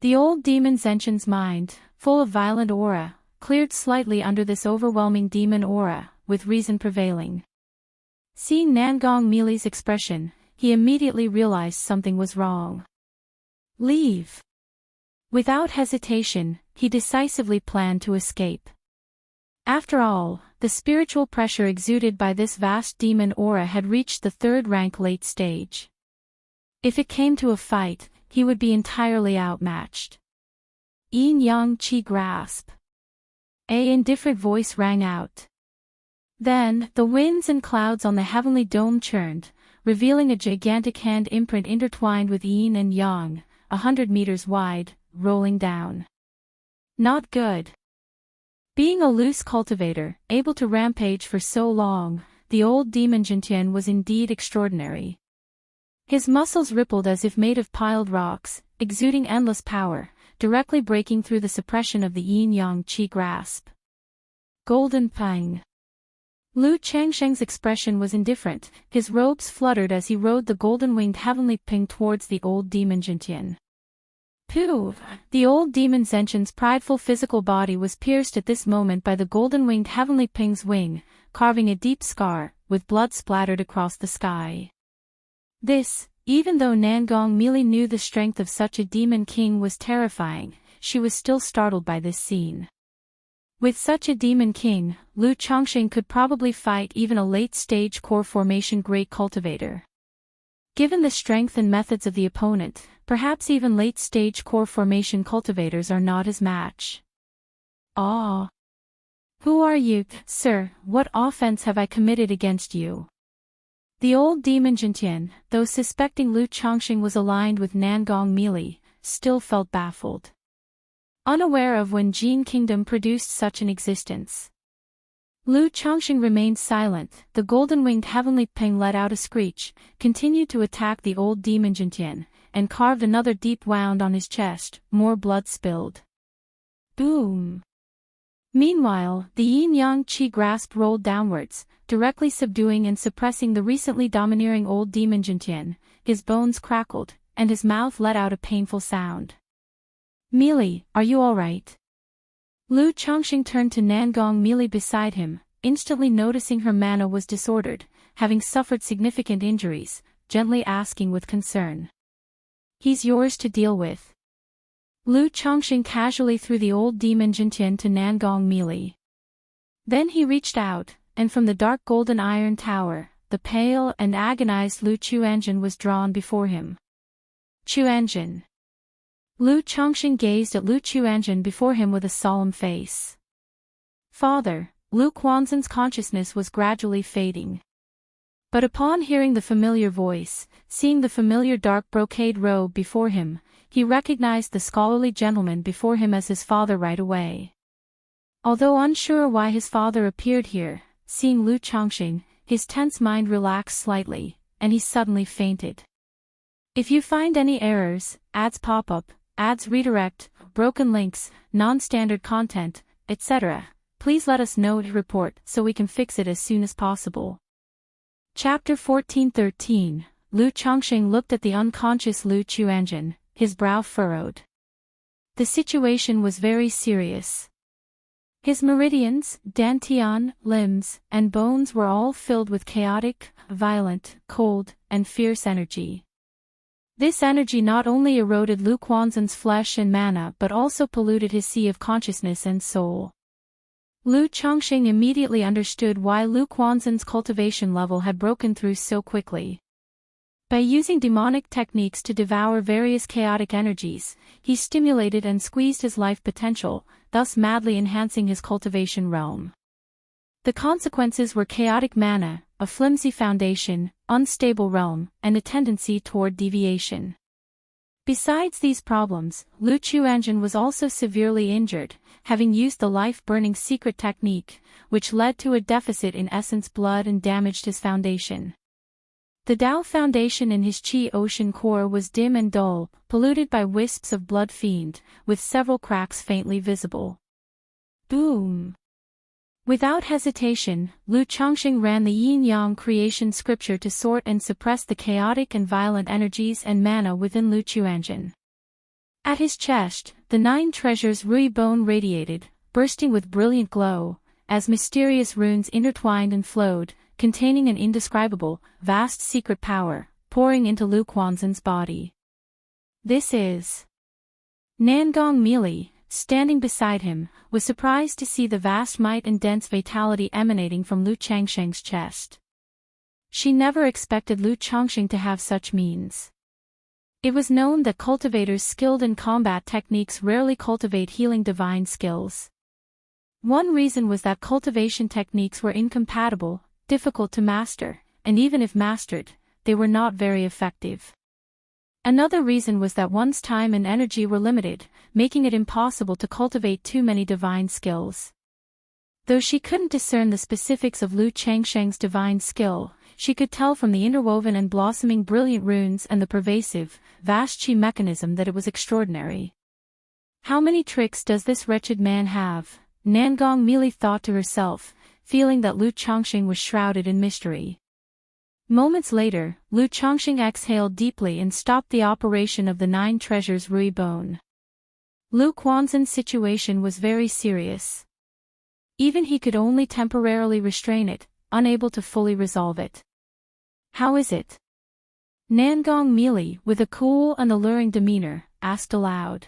The old demon Zenshin's mind, full of violent aura, cleared slightly under this overwhelming demon aura, with reason prevailing. Seeing Nangong Mili's expression, he immediately realized something was wrong. Leave. Without hesitation, he decisively planned to escape. After all, the spiritual pressure exuded by this vast demon aura had reached the third-rank late stage. If it came to a fight, he would be entirely outmatched. Yin-yang Qi grasp. A indifferent voice rang out. Then, the winds and clouds on the heavenly dome churned, revealing a gigantic hand imprint intertwined with yin and yang, 100 meters wide, rolling down. Not good. Being a loose cultivator, able to rampage for so long, the old demon Jintian was indeed extraordinary. His muscles rippled as if made of piled rocks, exuding endless power, directly breaking through the suppression of the yin-yang qi grasp. Golden Pang. Lu Changsheng's expression was indifferent, his robes fluttered as he rode the golden-winged heavenly ping towards the old demon Jintian. Pooh! The old demon Zenshin's prideful physical body was pierced at this moment by the golden-winged heavenly ping's wing, carving a deep scar, with blood splattered across the sky. This, even though Nangong Mili knew the strength of such a demon king was terrifying, she was still startled by this scene. With such a demon king, Lu Changxing could probably fight even a late-stage core formation great cultivator. Given the strength and methods of the opponent, perhaps even late-stage core formation cultivators are not his match. Ah! Who are you, sir? What offense have I committed against you? The old demon Jintian, though suspecting Lu Changxing was aligned with Nangong Mili, still felt baffled. Unaware of when Jin Kingdom produced such an existence. Lu Changxing remained silent, the golden-winged heavenly ping let out a screech, continued to attack the old demon Jintian, and carved another deep wound on his chest, more blood spilled. Boom! Meanwhile, the yin-yang qi grasp rolled downwards, directly subduing and suppressing the recently domineering old demon Jintian. His bones crackled, and his mouth let out a painful sound. Mili, are you alright? Lu Changxing turned to Nangong Mili beside him, instantly noticing her mana was disordered, having suffered significant injuries, gently asking with concern. "He's yours to deal with." Lu Chongqing casually threw the old demon Jintian to Nangong Mili. Then he reached out, and from the dark golden iron tower, the pale and agonized Lu Chuanjin was drawn before him. Chuanjin. Lu Chongqing gazed at Lu Chuanjin before him with a solemn face. "Father," Lu Quanzhen's consciousness was gradually fading. But upon hearing the familiar voice, seeing the familiar dark brocade robe before him, he recognized the scholarly gentleman before him as his father right away. Although unsure why his father appeared here, seeing Lu Chongqing, his tense mind relaxed slightly, and he suddenly fainted. If you find any errors, ads pop up, ads redirect, broken links, non-standard content, etc., please let us know to report so we can fix it as soon as possible. Chapter 14:13. Lu Chongqing looked at the unconscious Lu Chuanjin, his brow furrowed. The situation was very serious. His meridians, dantian, limbs, and bones were all filled with chaotic, violent, cold, and fierce energy. This energy not only eroded Lu Quanzhen's flesh and mana but also polluted his sea of consciousness and soul. Lu Chongqing immediately understood why Lu Quanzhen's cultivation level had broken through so quickly. By using demonic techniques to devour various chaotic energies, he stimulated and squeezed his life potential, thus madly enhancing his cultivation realm. The consequences were chaotic mana, a flimsy foundation, unstable realm, and a tendency toward deviation. Besides these problems, Lu Chuanjin was also severely injured, having used the life-burning secret technique, which led to a deficit in essence blood and damaged his foundation. The Tao foundation in his Qi ocean core was dim and dull, polluted by wisps of blood fiend, with several cracks faintly visible. Boom! Without hesitation, Lu Chongqing ran the yin-yang creation scripture to sort and suppress the chaotic and violent energies and mana within Lu Chuanjin. At his chest, the 9 treasures Rui bone radiated, bursting with brilliant glow, as mysterious runes intertwined and flowed, containing an indescribable, vast secret power, pouring into Lu Quanzhen's body. "This is..." Nangong Mili, standing beside him, was surprised to see the vast might and dense vitality emanating from Lu Chongqing's chest. She never expected Lu Chongqing to have such means. It was known that cultivators skilled in combat techniques rarely cultivate healing divine skills. One reason was that cultivation techniques were incompatible, difficult to master, and even if mastered, they were not very effective. Another reason was that one's time and energy were limited, making it impossible to cultivate too many divine skills. Though she couldn't discern the specifics of Lu Chongqing's divine skill, she could tell from the interwoven and blossoming brilliant runes and the pervasive, vast Qi mechanism that it was extraordinary. "How many tricks does this wretched man have?" Nangong Mili thought to herself, feeling that Lu Chongqing was shrouded in mystery. Moments later, Lu Chongqing exhaled deeply and stopped the operation of the 9 treasures Rui bone. Lu Quanzhen's situation was very serious. Even he could only temporarily restrain it, unable to fully resolve it. "How is it?" Nangong Mili, with a cool and alluring demeanor, asked aloud.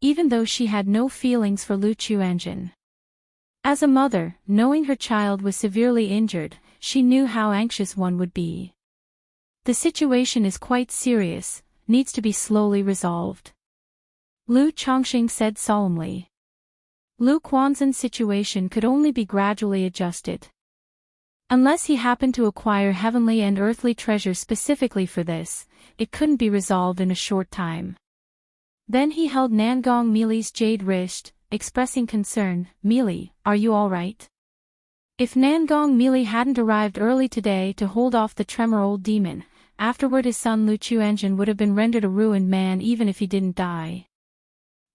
Even though she had no feelings for Lu Chuanjin. As a mother, knowing her child was severely injured, she knew how anxious one would be. "The situation is quite serious, needs to be slowly resolved," Lu Chongqing said solemnly. Lu Quanzhen's situation could only be gradually adjusted. Unless he happened to acquire heavenly and earthly treasures specifically for this, it couldn't be resolved in a short time. Then he held Nangong Mili's jade wrist, expressing concern. "Mili, are you all right?" If Nangong Mili hadn't arrived early today to hold off the tremor old demon, afterward his son Lu Chuanjin would have been rendered a ruined man even if he didn't die.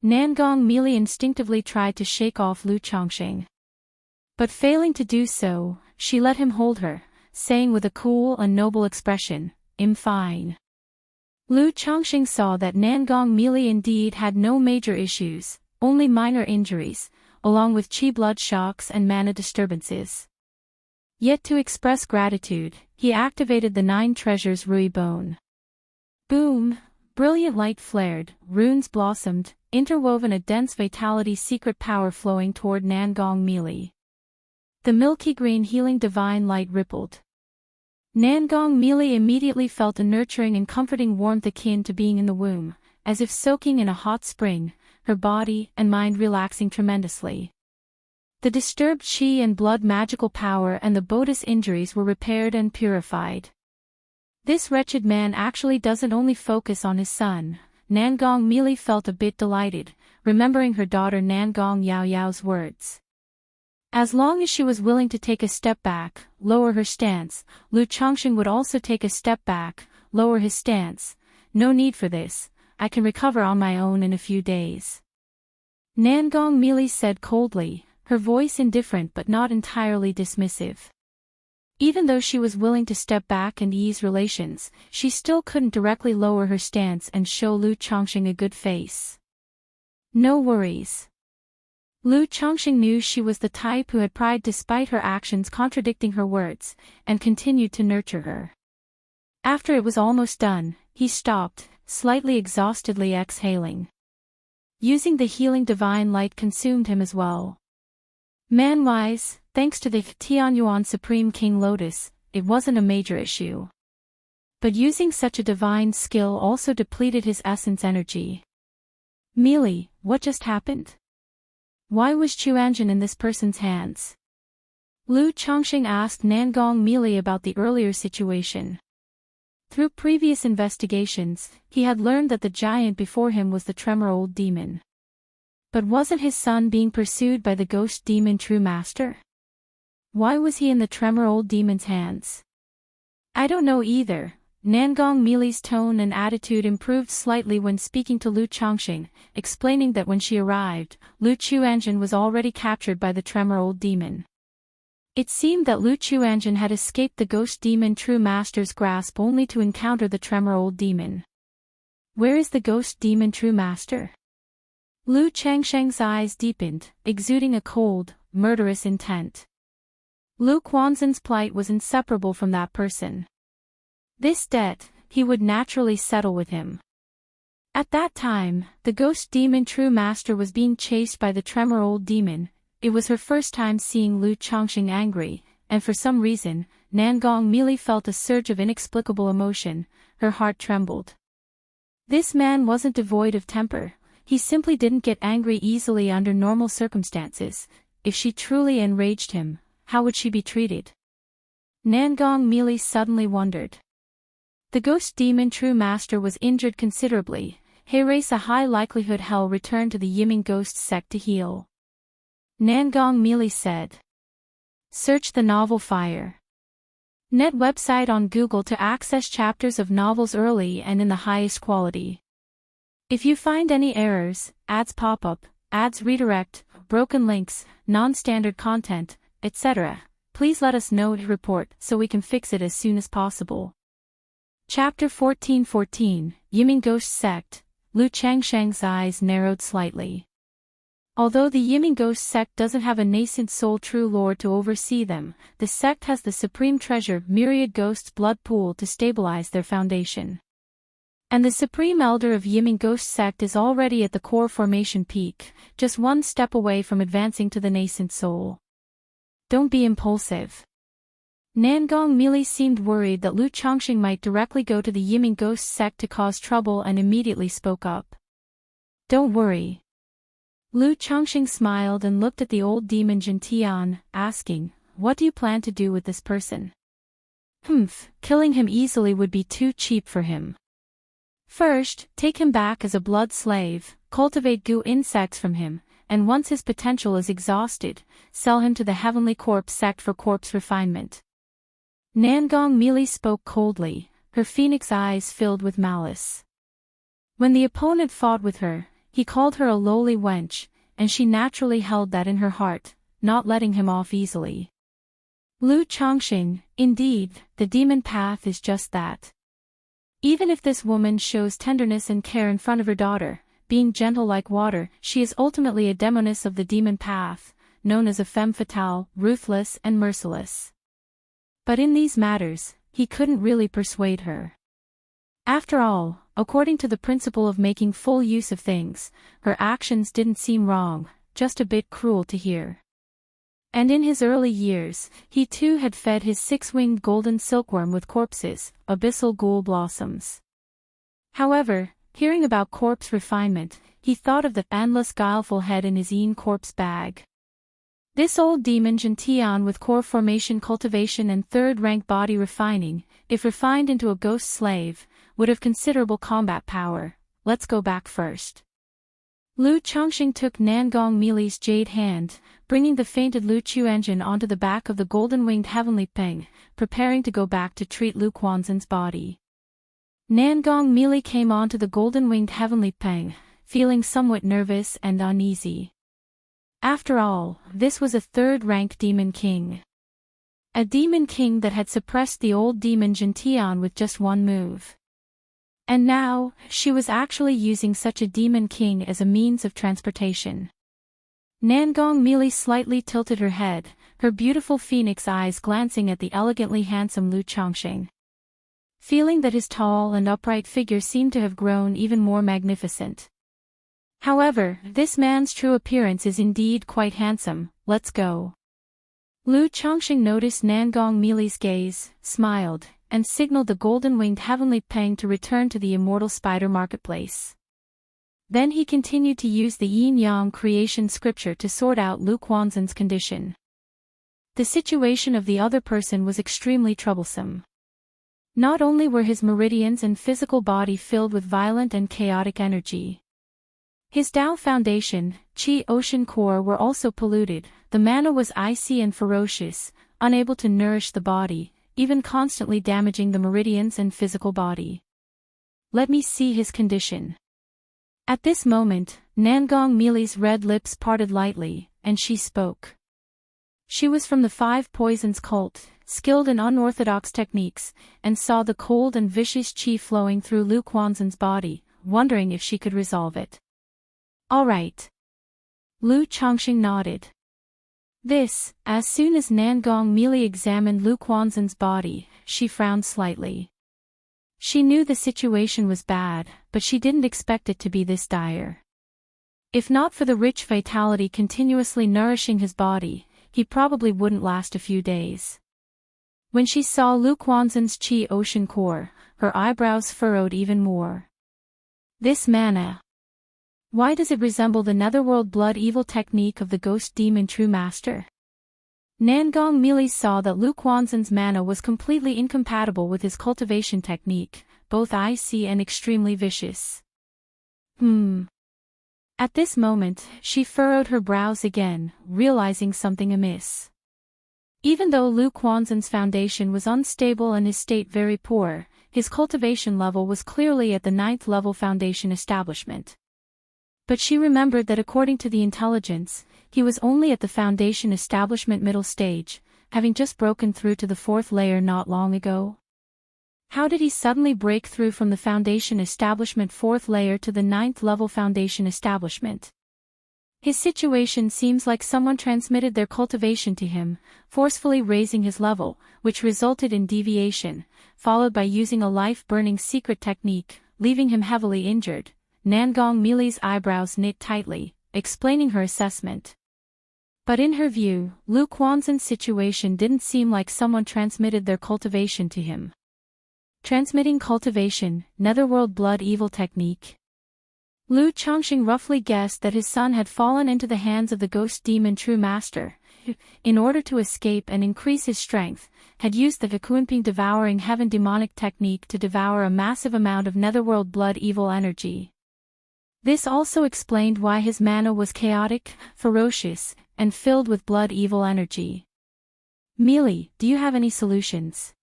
Nangong Mili instinctively tried to shake off Lu Chongqing. But failing to do so, she let him hold her, saying with a cool and noble expression, "I'm fine." Lu Chongqing saw that Nangong Mili indeed had no major issues, only minor injuries, along with Qi blood shocks and mana disturbances. Yet to express gratitude, he activated the 9 treasures Rui bone. Boom! Brilliant light flared, runes blossomed, interwoven a dense vitality secret power flowing toward Nangong Meili. The milky green healing divine light rippled. Nangong Meili immediately felt a nurturing and comforting warmth akin to being in the womb, as if soaking in a hot spring, her body and mind relaxing tremendously. The disturbed chi and blood magical power and the Bodhi's injuries were repaired and purified. This wretched man actually doesn't only focus on his son. Nangong Meili felt a bit delighted, remembering her daughter Nangong Yao Yao's words. As long as she was willing to take a step back, lower her stance, Lu Chongqing would also take a step back, lower his stance. No need for this, I can recover on my own in a few days. Nangong Meili said coldly, her voice indifferent but not entirely dismissive. Even though she was willing to step back and ease relations, she still couldn't directly lower her stance and show Lu Chongqing a good face. No worries. Lu Chongqing knew she was the type who had pride despite her actions contradicting her words, and continued to nurture her. After it was almost done, he stopped, slightly exhaustedly exhaling. Using the healing divine light consumed him as well. Man-wise, thanks to the Tianyuan Supreme King Lotus, it wasn't a major issue. But using such a divine skill also depleted his essence energy. Meili, what just happened? Why was Chuanjin in this person's hands? Lu Chongqing asked Nangong Meili about the earlier situation. Through previous investigations, he had learned that the giant before him was the Tremor Old Demon. But wasn't his son being pursued by the ghost demon True Master? Why was he in the Tremor Old Demon's hands? I don't know either. Nangong Meili's tone and attitude improved slightly when speaking to Lu Chongqing, explaining that when she arrived, Lu Chuanjin was already captured by the Tremor Old Demon. It seemed that Lu Chuanjin had escaped the ghost demon True Master's grasp only to encounter the Tremor Old Demon. Where is the ghost demon True Master? Lu Changsheng's eyes deepened, exuding a cold, murderous intent. Lu Quanzhen's plight was inseparable from that person. This debt, he would naturally settle with him. At that time, the ghost demon True Master was being chased by the Tremor Old Demon. It was her first time seeing Lu Chongqing angry, and for some reason, Nangong Meili felt a surge of inexplicable emotion, her heart trembled. This man wasn't devoid of temper. He simply didn't get angry easily under normal circumstances. If she truly enraged him, how would she be treated? Nangong Meili suddenly wondered. The ghost demon True Master was injured considerably. He raised a high likelihood he'll return to the Yiming ghost sect to heal. Nangong Meili said. Search the novel Fire. Net website on Google to access chapters of novels early and in the highest quality. If you find any errors, ads pop up, ads redirect, broken links, non-standard content, etc., please let us know to report so we can fix it as soon as possible. Chapter 1414, Yiming Ghost Sect. Lu Changsheng's eyes narrowed slightly. Although the Yiming Ghost Sect doesn't have a nascent soul true lord to oversee them, the sect has the supreme treasure Myriad Ghosts blood pool to stabilize their foundation. And the Supreme Elder of Yiming Ghost Sect is already at the core formation peak, just one step away from advancing to the nascent soul. Don't be impulsive. Nangong Meili seemed worried that Lu Chongqing might directly go to the Yiming Ghost Sect to cause trouble and immediately spoke up. Don't worry. Lu Chongqing smiled and looked at the old demon Jin Tian, asking, what do you plan to do with this person? Killing him easily would be too cheap for him. First, take him back as a blood slave, cultivate goo insects from him, and once his potential is exhausted, sell him to the Heavenly Corpse sect for corpse refinement. Nangong Meili spoke coldly, her phoenix eyes filled with malice. When the opponent fought with her, he called her a lowly wench, and she naturally held that in her heart, not letting him off easily. Lu Chongqing, indeed, the demon path is just that. Even if this woman shows tenderness and care in front of her daughter, being gentle like water, she is ultimately a demoness of the demon path, known as a femme fatale, ruthless and merciless. But in these matters, he couldn't really persuade her. After all, according to the principle of making full use of things, her actions didn't seem wrong, just a bit cruel to hear. And in his early years, he too had fed his six-winged golden silkworm with corpses, abyssal ghoul blossoms. However, hearing about corpse refinement, he thought of the endless guileful head in his own corpse bag. This old demon Gentian with core formation cultivation and third-rank body refining, if refined into a ghost slave, would have considerable combat power. Let's go back first. Lu Chongqing took Nangong Mili's jade hand, bringing the fainted Lu Chuanjin onto the back of the golden-winged heavenly peng, preparing to go back to treat Lu Quanzhen's body. Nangong Mili came onto the golden-winged heavenly peng, feeling somewhat nervous and uneasy. After all, this was a third-rank demon king. A demon king that had suppressed the old demon Gentian with just one move. And now, she was actually using such a demon king as a means of transportation. Nangong Mili slightly tilted her head, her beautiful phoenix eyes glancing at the elegantly handsome Lu Chongqing. Feeling that his tall and upright figure seemed to have grown even more magnificent. However, this man's true appearance is indeed quite handsome. Let's go. Lu Chongqing noticed Nangong Mili's gaze, smiled, and signaled the golden-winged heavenly peng to return to the immortal spider marketplace. Then he continued to use the yin-yang creation scripture to sort out Lu Quanzhen's condition. The situation of the other person was extremely troublesome. Not only were his meridians and physical body filled with violent and chaotic energy. His Tao foundation, Qi ocean core were also polluted, the mana was icy and ferocious, unable to nourish the body, even constantly damaging the meridians and physical body. Let me see his condition. At this moment, Nangong Mili's red lips parted lightly, and she spoke. She was from the Five Poisons cult, skilled in unorthodox techniques, and saw the cold and vicious qi flowing through Lu Quanzhen's body, wondering if she could resolve it. All right. Lu Chongqing nodded. As soon as Nangong Mili examined Lu Quanzhen's body, she frowned slightly. She knew the situation was bad, but she didn't expect it to be this dire. If not for the rich vitality continuously nourishing his body, he probably wouldn't last a few days. When she saw Lu Quanzhen's Qi ocean core, her eyebrows furrowed even more. This mana. Why does it resemble the netherworld blood evil technique of the ghost demon true master? Nangong Mili saw that Lu Quanzhen's mana was completely incompatible with his cultivation technique, both icy and extremely vicious. At this moment, she furrowed her brows again, realizing something amiss. Even though Lu Quanzhen's foundation was unstable and his state very poor, his cultivation level was clearly at the 9th level foundation establishment. But she remembered that according to the intelligence, he was only at the foundation establishment middle stage, having just broken through to the 4th layer not long ago. How did he suddenly break through from the foundation establishment 4th layer to the 9th level foundation establishment? His situation seems like someone transmitted their cultivation to him, forcefully raising his level, which resulted in deviation, followed by using a life-burning secret technique, leaving him heavily injured. Nangong Mili's eyebrows knit tightly, explaining her assessment. But in her view, Lu Quanzhen's situation didn't seem like someone transmitted their cultivation to him. Transmitting cultivation, netherworld blood evil technique. Lu Chongqing roughly guessed that his son had fallen into the hands of the ghost demon true master, who, in order to escape and increase his strength, had used the Vikuanping devouring heaven demonic technique to devour a massive amount of netherworld blood evil energy. This also explained why his mana was chaotic, ferocious, and filled with blood evil energy. Mili, do you have any solutions?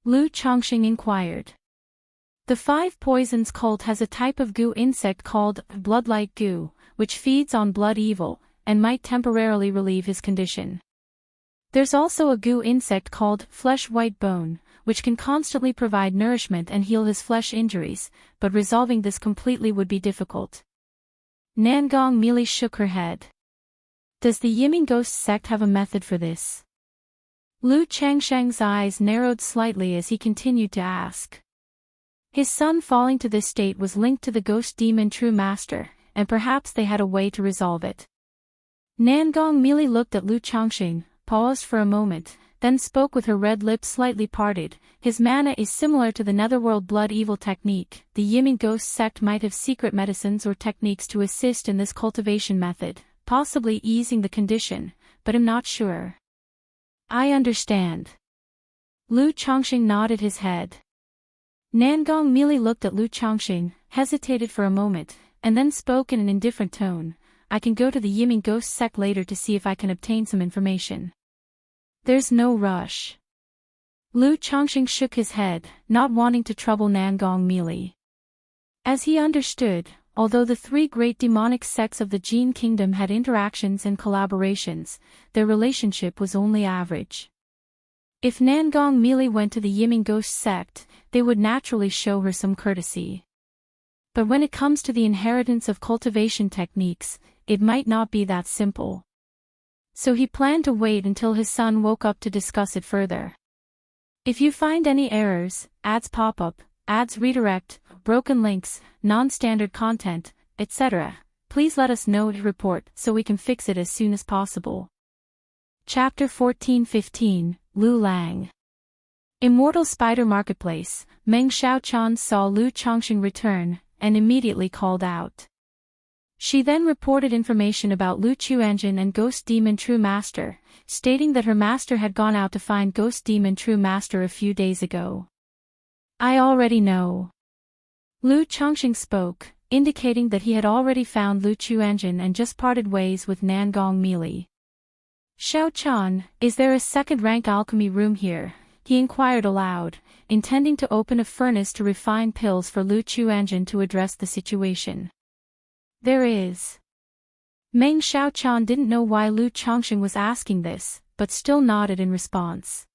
Lu Chongqing inquired. The Five Poisons cult has a type of goo insect called bloodlight goo, which feeds on blood evil, and might temporarily relieve his condition. There's also a goo insect called flesh white bone, which can constantly provide nourishment and heal his flesh injuries, but resolving this completely would be difficult. Nangong Mili shook her head. Does the Yiming Ghost sect have a method for this? Lu Changsheng's eyes narrowed slightly as he continued to ask. His son falling to this state was linked to the ghost demon True Master, and perhaps they had a way to resolve it. Nangong merely looked at Lu Changsheng, paused for a moment, then spoke with her red lips slightly parted. His mana is similar to the Netherworld Blood Evil technique. The Yimin Ghost sect might have secret medicines or techniques to assist in this cultivation method, possibly easing the condition, but I'm not sure. I understand. Lu Changsheng nodded his head. Nangong merely looked at Lu Changsheng, hesitated for a moment, and then spoke in an indifferent tone. I can go to the Yimin Ghost sect later to see if I can obtain some information. There's no rush. Lu Changsheng shook his head, not wanting to trouble Nangong merely. As he understood, although the three great demonic sects of the Jin Kingdom had interactions and collaborations, their relationship was only average. If Nangong merely went to the Yimin Ghost sect, they would naturally show her some courtesy. But when it comes to the inheritance of cultivation techniques, it might not be that simple. So he planned to wait until his son woke up to discuss it further. If you find any errors, ads pop up, ads redirect, broken links, non-standard content, etc., please let us know to report so we can fix it as soon as possible. Chapter 14-15, Lu Lang. Immortal Spider Marketplace. Meng Xiaochan saw Lu Changsheng return, and immediately called out. She then reported information about Lu Chuanjin and Ghost Demon True Master, stating that her master had gone out to find Ghost Demon True Master a few days ago. I already know. Lu Changsheng spoke, indicating that he had already found Lu Chuanjin and just parted ways with Nangong Meili. Xiaochan, is there a second-rank alchemy room here? He inquired aloud, intending to open a furnace to refine pills for Lu Chuanjin to address the situation. There is. Meng Xiaochan didn't know why Lu Changsheng was asking this, but still nodded in response.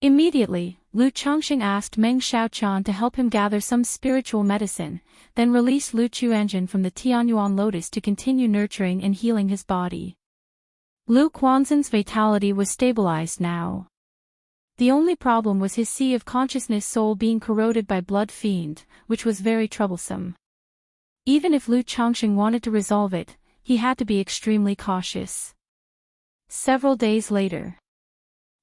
Immediately, Lu Changsheng asked Meng Xiaochan to help him gather some spiritual medicine, then released Lu Chuanjin from the Tianyuan lotus to continue nurturing and healing his body. Lu Quanzhen's vitality was stabilized now. The only problem was his sea of consciousness soul being corroded by Blood Fiend, which was very troublesome. Even if Lu Changsheng wanted to resolve it, he had to be extremely cautious. Several days later,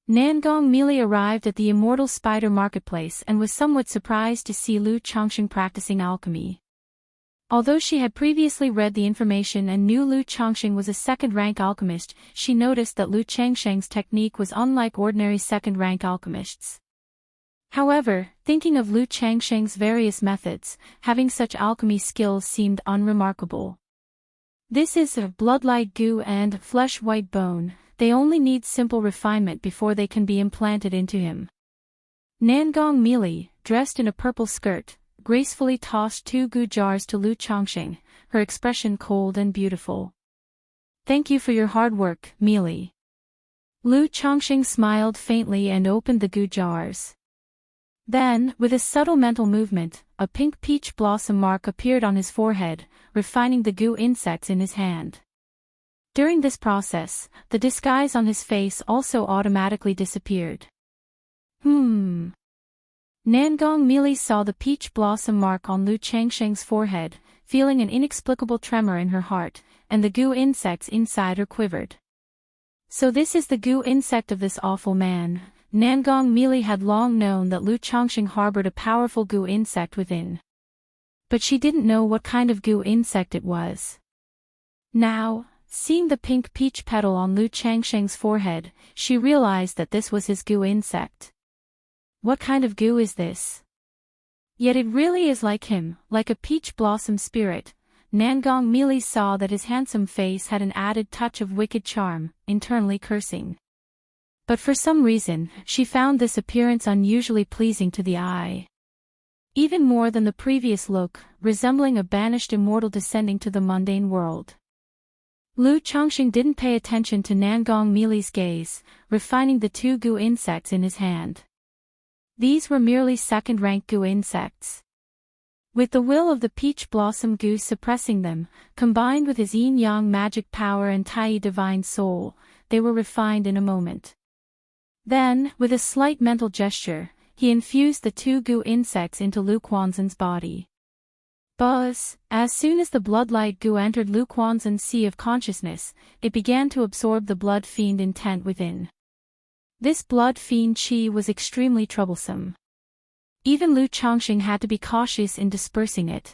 Nangong Meili arrived at the Immortal Spider Marketplace and was somewhat surprised to see Lu Changsheng practicing alchemy. Although she had previously read the information and knew Lu Changsheng was a second-rank alchemist, she noticed that Lu Changsheng's technique was unlike ordinary second-rank alchemists. However, thinking of Lu Changsheng's various methods, having such alchemy skills seemed unremarkable. This is a bloodlight goo and flesh-white bone. They only need simple refinement before they can be implanted into him. Nangong Meili, dressed in a purple skirt, gracefully tossed 2 goo jars to Lu Changsheng, her expression cold and beautiful. Thank you for your hard work, Meili. Lu Changsheng smiled faintly and opened the goo jars. Then, with a subtle mental movement, a pink peach blossom mark appeared on his forehead, refining the goo insects in his hand. During this process, the disguise on his face also automatically disappeared. Nangong Meili saw the peach blossom mark on Lu Changsheng's forehead, feeling an inexplicable tremor in her heart, and the goo insects inside her quivered. So this is the goo insect of this awful man. Nangong Meili had long known that Lu Changsheng harbored a powerful goo insect within. But she didn't know what kind of goo insect it was. Now, seeing the pink peach petal on Lu Changsheng's forehead, she realized that this was his goo insect. What kind of goo is this? Yet it really is like him, like a peach blossom spirit. Nangong Meili saw that his handsome face had an added touch of wicked charm, internally cursing. But for some reason, she found this appearance unusually pleasing to the eye. Even more than the previous look, resembling a banished immortal descending to the mundane world. Lu Changsheng didn't pay attention to Nangong Meili's gaze, refining the 2 goo insects in his hand. These were merely second-rank goo insects. With the will of the peach blossom goo suppressing them, combined with his yin-yang magic power and tai divine soul, they were refined in a moment. Then, with a slight mental gesture, he infused the two goo insects into Lu Quanzhen's body. Buzz, as soon as the bloodlight goo entered Lu Quanzhen's sea of consciousness, it began to absorb the blood fiend intent within. This blood fiend qi was extremely troublesome. Even Lu Changxing had to be cautious in dispersing it.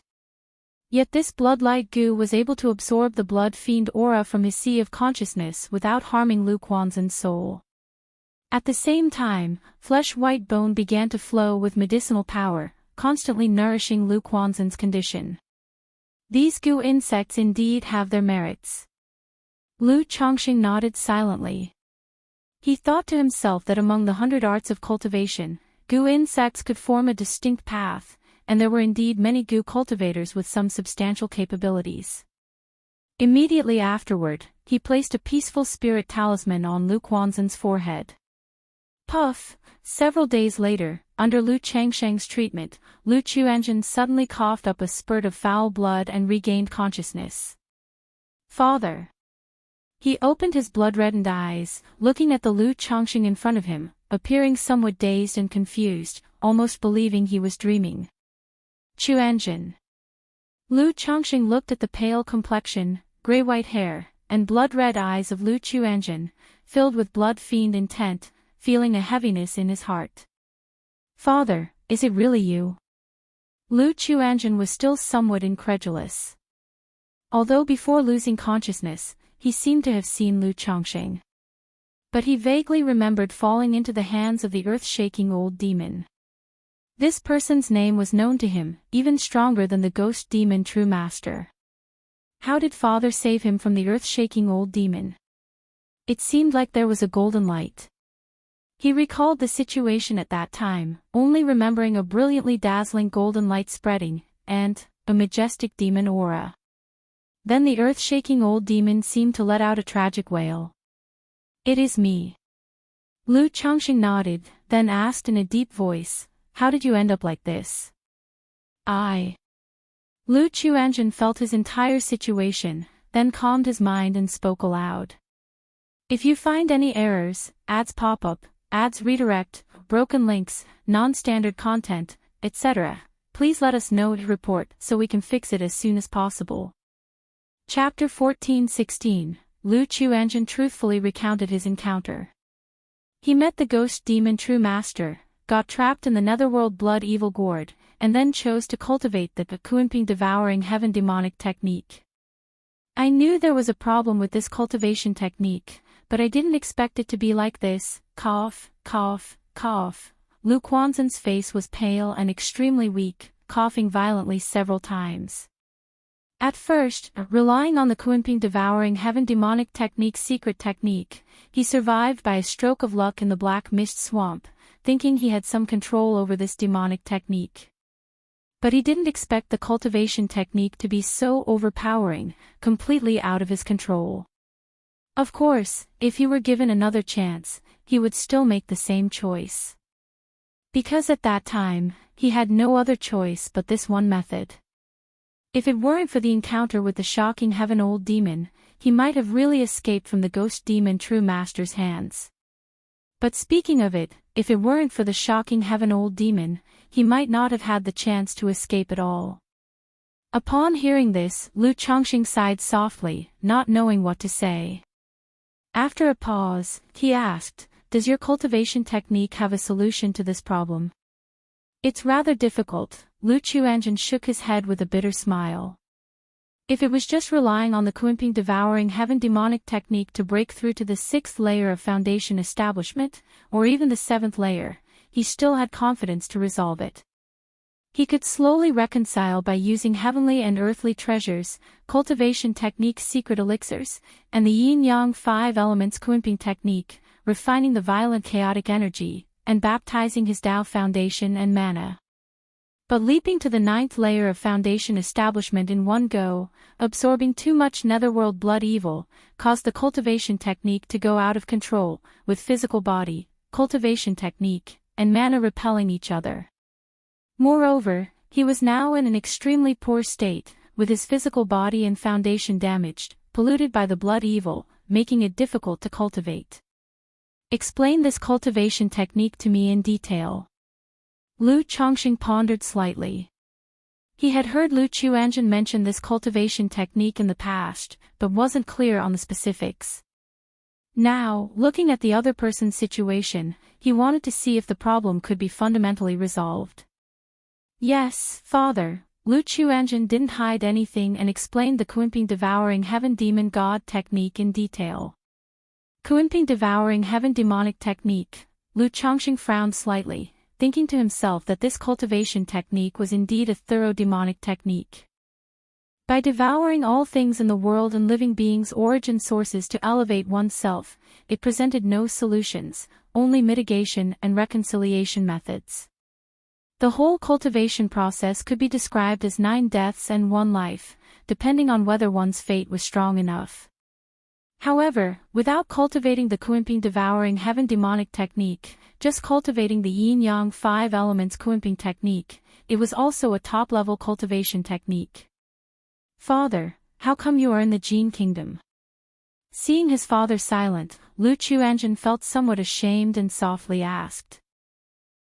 Yet this bloodlight goo was able to absorb the blood fiend aura from his sea of consciousness without harming Lu Quanzhen's soul. At the same time, flesh-white bone began to flow with medicinal power, constantly nourishing Lu Quanzhen's condition. These goo insects indeed have their merits. Lu Changxing nodded silently. He thought to himself that among the 100 arts of cultivation, goo insects could form a distinct path, and there were indeed many goo cultivators with some substantial capabilities. Immediately afterward, he placed a peaceful spirit talisman on Lu Quanzhen's forehead. Puff! Several days later, under Lu Changsheng's treatment, Lu Quanzhen suddenly coughed up a spurt of foul blood and regained consciousness. Father! He opened his blood-reddened eyes, looking at the Lu Changxing in front of him, appearing somewhat dazed and confused, almost believing he was dreaming. Quanzhen. Lu Changxing looked at the pale complexion, gray-white hair, and blood-red eyes of Lu Quanzhen, filled with blood-fiend intent, feeling a heaviness in his heart. Father, is it really you? Lu Quanzhen was still somewhat incredulous. Although before losing consciousness, he seemed to have seen Lu Changxing. But he vaguely remembered falling into the hands of the earth-shaking old demon. This person's name was known to him, even stronger than the ghost demon True Master. How did Father save him from the earth-shaking old demon? It seemed like there was a golden light. He recalled the situation at that time, only remembering a brilliantly dazzling golden light spreading, and a majestic demon aura. Then the earth-shaking old demon seemed to let out a tragic wail. It is me. Lu Changxing nodded, then asked in a deep voice, how did you end up like this? Lu Quanzhen felt his entire situation, then calmed his mind and spoke aloud. If you find any errors, ads pop up, ads redirect, broken links, non-standard content, etc., please let us know to report so we can fix it as soon as possible. Chapter 14-16, Lu Quanzhen truthfully recounted his encounter. He met the ghost demon True Master, got trapped in the netherworld blood evil gourd, and then chose to cultivate the Kuanping devouring heaven demonic technique. I knew there was a problem with this cultivation technique, but I didn't expect it to be like this. Cough, cough, cough. Lu Quanzhen's face was pale and extremely weak, coughing violently several times. At first, relying on the Kuanping devouring heaven demonic technique's secret technique, he survived by a stroke of luck in the black mist swamp, thinking he had some control over this demonic technique. But he didn't expect the cultivation technique to be so overpowering, completely out of his control. Of course, if he were given another chance, he would still make the same choice. Because at that time, he had no other choice but this one method. If it weren't for the encounter with the shocking heaven old demon, he might have really escaped from the ghost demon True Master's hands. But speaking of it, if it weren't for the shocking heaven old demon, he might not have had the chance to escape at all. Upon hearing this, Lu Changxing sighed softly, not knowing what to say. After a pause, he asked, does your cultivation technique have a solution to this problem? It's rather difficult. Lu Quanzhen shook his head with a bitter smile. If it was just relying on the Kuanping devouring heaven demonic technique to break through to the 6th layer of foundation establishment, or even the 7th layer, he still had confidence to resolve it. He could slowly reconcile by using heavenly and earthly treasures, cultivation technique's secret elixirs, and the yin-yang 5 elements Kuanping technique, refining the violent chaotic energy, and baptizing his Tao foundation and mana. But leaping to the 9th layer of foundation establishment in one go, absorbing too much netherworld blood evil, caused the cultivation technique to go out of control, with physical body, cultivation technique, and mana repelling each other. Moreover, he was now in an extremely poor state, with his physical body and foundation damaged, polluted by the blood evil, making it difficult to cultivate. Explain this cultivation technique to me in detail. Lu Chongqing pondered slightly. He had heard Lu Chuanjun mention this cultivation technique in the past, but wasn't clear on the specifics. Now, looking at the other person's situation, he wanted to see if the problem could be fundamentally resolved. Yes, father, Lu Chuanjun didn't hide anything and explained the Kuinping devouring heaven demon god technique in detail. Kuinping devouring heaven demonic technique. Lu Chongqing frowned slightly, thinking to himself that this cultivation technique was indeed a thorough demonic technique. By devouring all things in the world and living beings' origin sources to elevate oneself, it presented no solutions, only mitigation and reconciliation methods. The whole cultivation process could be described as 9 deaths and 1 life, depending on whether one's fate was strong enough. However, without cultivating the Kuinping devouring heaven demonic technique, just cultivating the yin-yang 5 elements Kuinping technique, it was also a top-level cultivation technique. Father, how come you are in the Jin kingdom? Seeing his father silent, Lu Chuanjun felt somewhat ashamed and softly asked.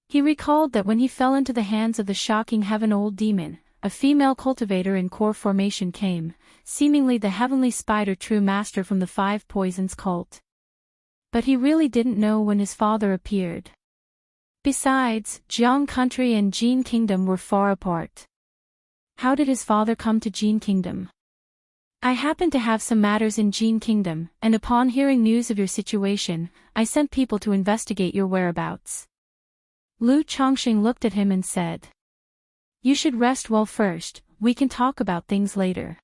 He recalled that when he fell into the hands of the shocking heaven old demon, a female cultivator in core formation came, seemingly the heavenly spider true master from the 5 poisons cult. But he really didn't know when his father appeared. Besides, Jiang country and Jin kingdom were far apart. How did his father come to Jin kingdom? I happened to have some matters in Jin kingdom, and upon hearing news of your situation, I sent people to investigate your whereabouts. Lu Chongqing looked at him and said. You should rest well first, we can talk about things later.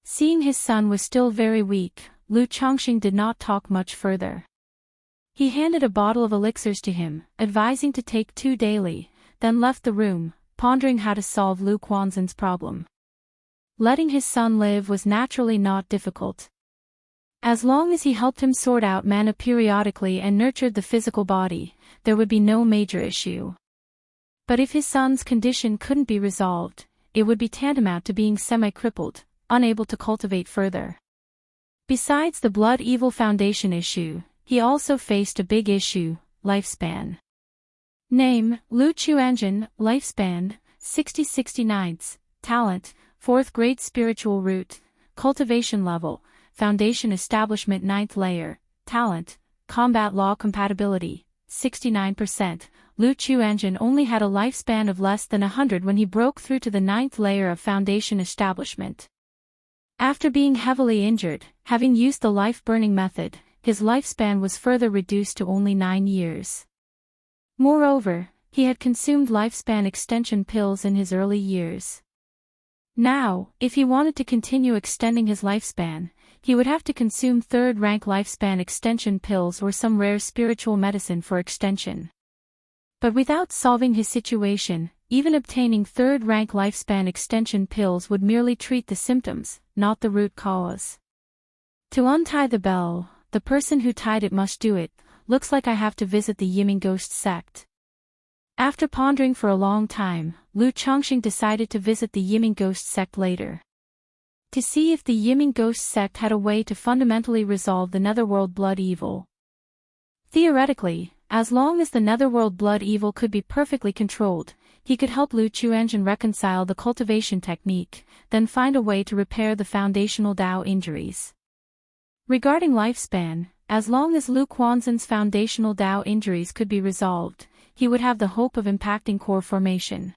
Seeing his son was still very weak, Lu Chongqing did not talk much further. He handed a bottle of elixirs to him, advising to take 2 daily, then left the room, pondering how to solve Lu Quanzhen's problem. Letting his son live was naturally not difficult. As long as he helped him sort out mana periodically and nurtured the physical body, there would be no major issue. But if his son's condition couldn't be resolved, it would be tantamount to being semi-crippled, unable to cultivate further. Besides the blood evil foundation issue, he also faced a big issue, lifespan. Name, Lu Chuanjun, lifespan, 60-69, talent, 4th grade spiritual root, cultivation level, foundation establishment 9th layer, talent, combat law compatibility, 69%. Lu Chuanjun only had a lifespan of less than 100 when he broke through to the 9th layer of foundation establishment. After being heavily injured, having used the life-burning method, his lifespan was further reduced to only 9 years. Moreover, he had consumed lifespan extension pills in his early years. Now, if he wanted to continue extending his lifespan, he would have to consume 3rd-rank lifespan extension pills or some rare spiritual medicine for extension. But without solving his situation, even obtaining 3rd-rank lifespan extension pills would merely treat the symptoms, not the root cause. To untie the bell, the person who tied it must do it. Looks like I have to visit the Yiming Ghost sect. After pondering for a long time, Lu Chongqing decided to visit the Yiming Ghost sect later. To see if the Yiming Ghost sect had a way to fundamentally resolve the netherworld blood evil. Theoretically, as long as the netherworld blood evil could be perfectly controlled, he could help Lu Chuanjun reconcile the cultivation technique, then find a way to repair the foundational Dao injuries. Regarding lifespan, as long as Lu Quanzhen's foundational Dao injuries could be resolved, he would have the hope of impacting core formation.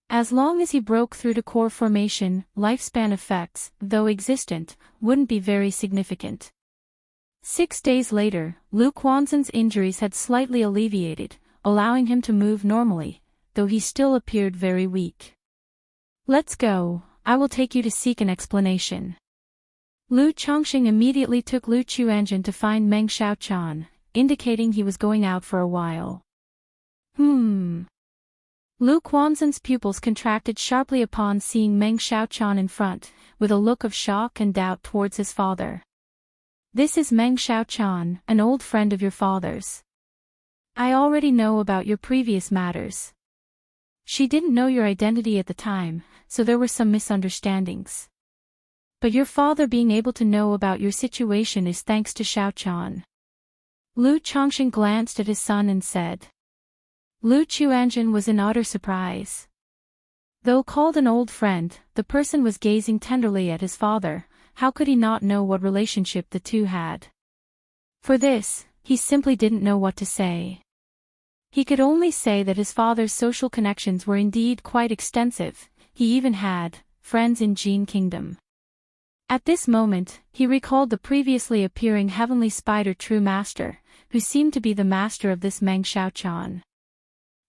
As long as he broke through to core formation, lifespan effects, though existent, wouldn't be very significant. 6 days later, Lu Quanzhen's injuries had slightly alleviated, allowing him to move normally, though he still appeared very weak. Let's go, I will take you to seek an explanation. Lu Chongqing immediately took Lu Chuanjun to find Meng Xiaochan, indicating he was going out for a while. Lu Quanzhen's pupils contracted sharply upon seeing Meng Xiaochan in front, with a look of shock and doubt towards his father. This is Meng Xiaochan, an old friend of your father's. I already know about your previous matters. She didn't know your identity at the time, so there were some misunderstandings. But your father being able to know about your situation is thanks to Xiaochan. Lu Chongqing glanced at his son and said. Lu Chuanjin was in utter surprise. Though called an old friend, the person was gazing tenderly at his father. How could he not know what relationship the two had? For this, he simply didn't know what to say. He could only say that his father's social connections were indeed quite extensive. He even had friends in Jin Kingdom. At this moment, he recalled the previously appearing Heavenly Spider True Master, who seemed to be the master of this Meng Xiaochan.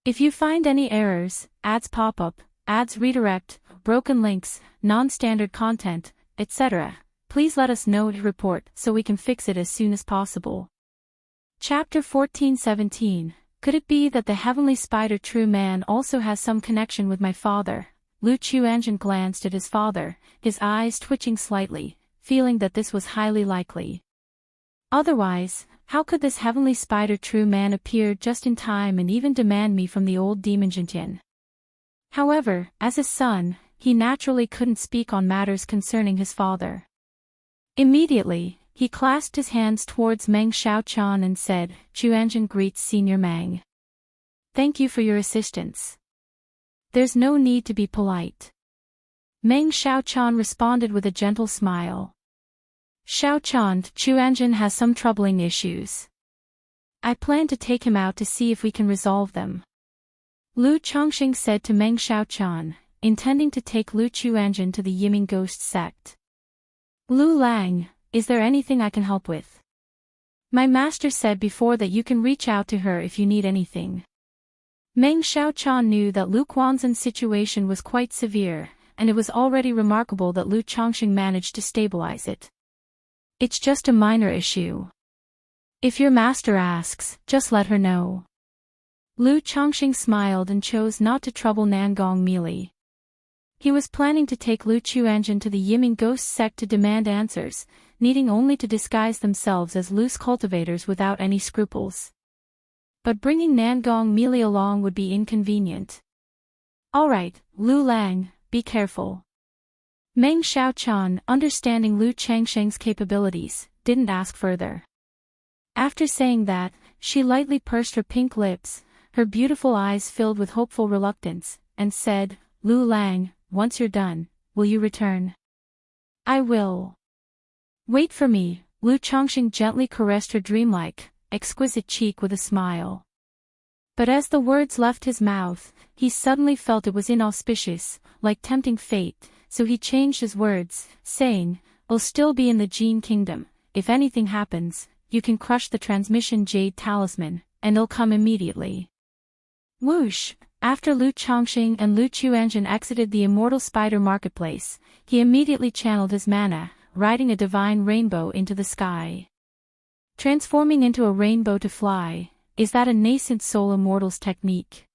If you find any errors, ads pop up, ads redirect, broken links, non-standard content, etc., please let us know to report so we can fix it as soon as possible. Chapter 14:17. Could it be that the Heavenly Spider True Man also has some connection with my father? Lu Chuanjin glanced at his father, his eyes twitching slightly, feeling that this was highly likely. Otherwise, how could this Heavenly Spider True Man appear just in time and even demand me from the old demon Jintian? However, as his son, he naturally couldn't speak on matters concerning his father. Immediately, he clasped his hands towards Meng Xiaochan and said, Chuanjin greets Senior Meng. Thank you for your assistance. There's no need to be polite. Meng Xiaochan responded with a gentle smile. Xiaochan, Chuanjin has some troubling issues. I plan to take him out to see if we can resolve them. Lu Chongqing said to Meng Xiaochan, intending to take Lu Chuanjin to the Yiming Ghost sect. Lu Lang, is there anything I can help with? My master said before that you can reach out to her if you need anything. Meng Xiaochan knew that Lu Quanzhen's situation was quite severe, and it was already remarkable that Lu Chongqing managed to stabilize it. It's just a minor issue. If your master asks, just let her know. Lu Chongqing smiled and chose not to trouble Nangong Meili. He was planning to take Lu Chuanjin to the Yiming Ghost sect to demand answers, needing only to disguise themselves as loose cultivators without any scruples. But bringing Nangong Meili along would be inconvenient. Alright, Lu Lang, be careful. Meng Xiaochan, understanding Lu Changsheng's capabilities, didn't ask further. After saying that, she lightly pursed her pink lips, her beautiful eyes filled with hopeful reluctance, and said, Lu Lang, once you're done, will you return? I will. Wait for me. Lu Chongqing gently caressed her dreamlike, exquisite cheek with a smile. But as the words left his mouth, he suddenly felt it was inauspicious, like tempting fate, so he changed his words, saying, I'll still be in the Jin Kingdom. If anything happens, you can crush the transmission jade talisman, and it'll come immediately. Whoosh! After Lu Chongqing and Lu Chuanjin exited the Immortal Spider Marketplace, he immediately channeled his mana, riding a divine rainbow into the sky. Transforming into a rainbow to fly, is that a nascent soul immortal's technique?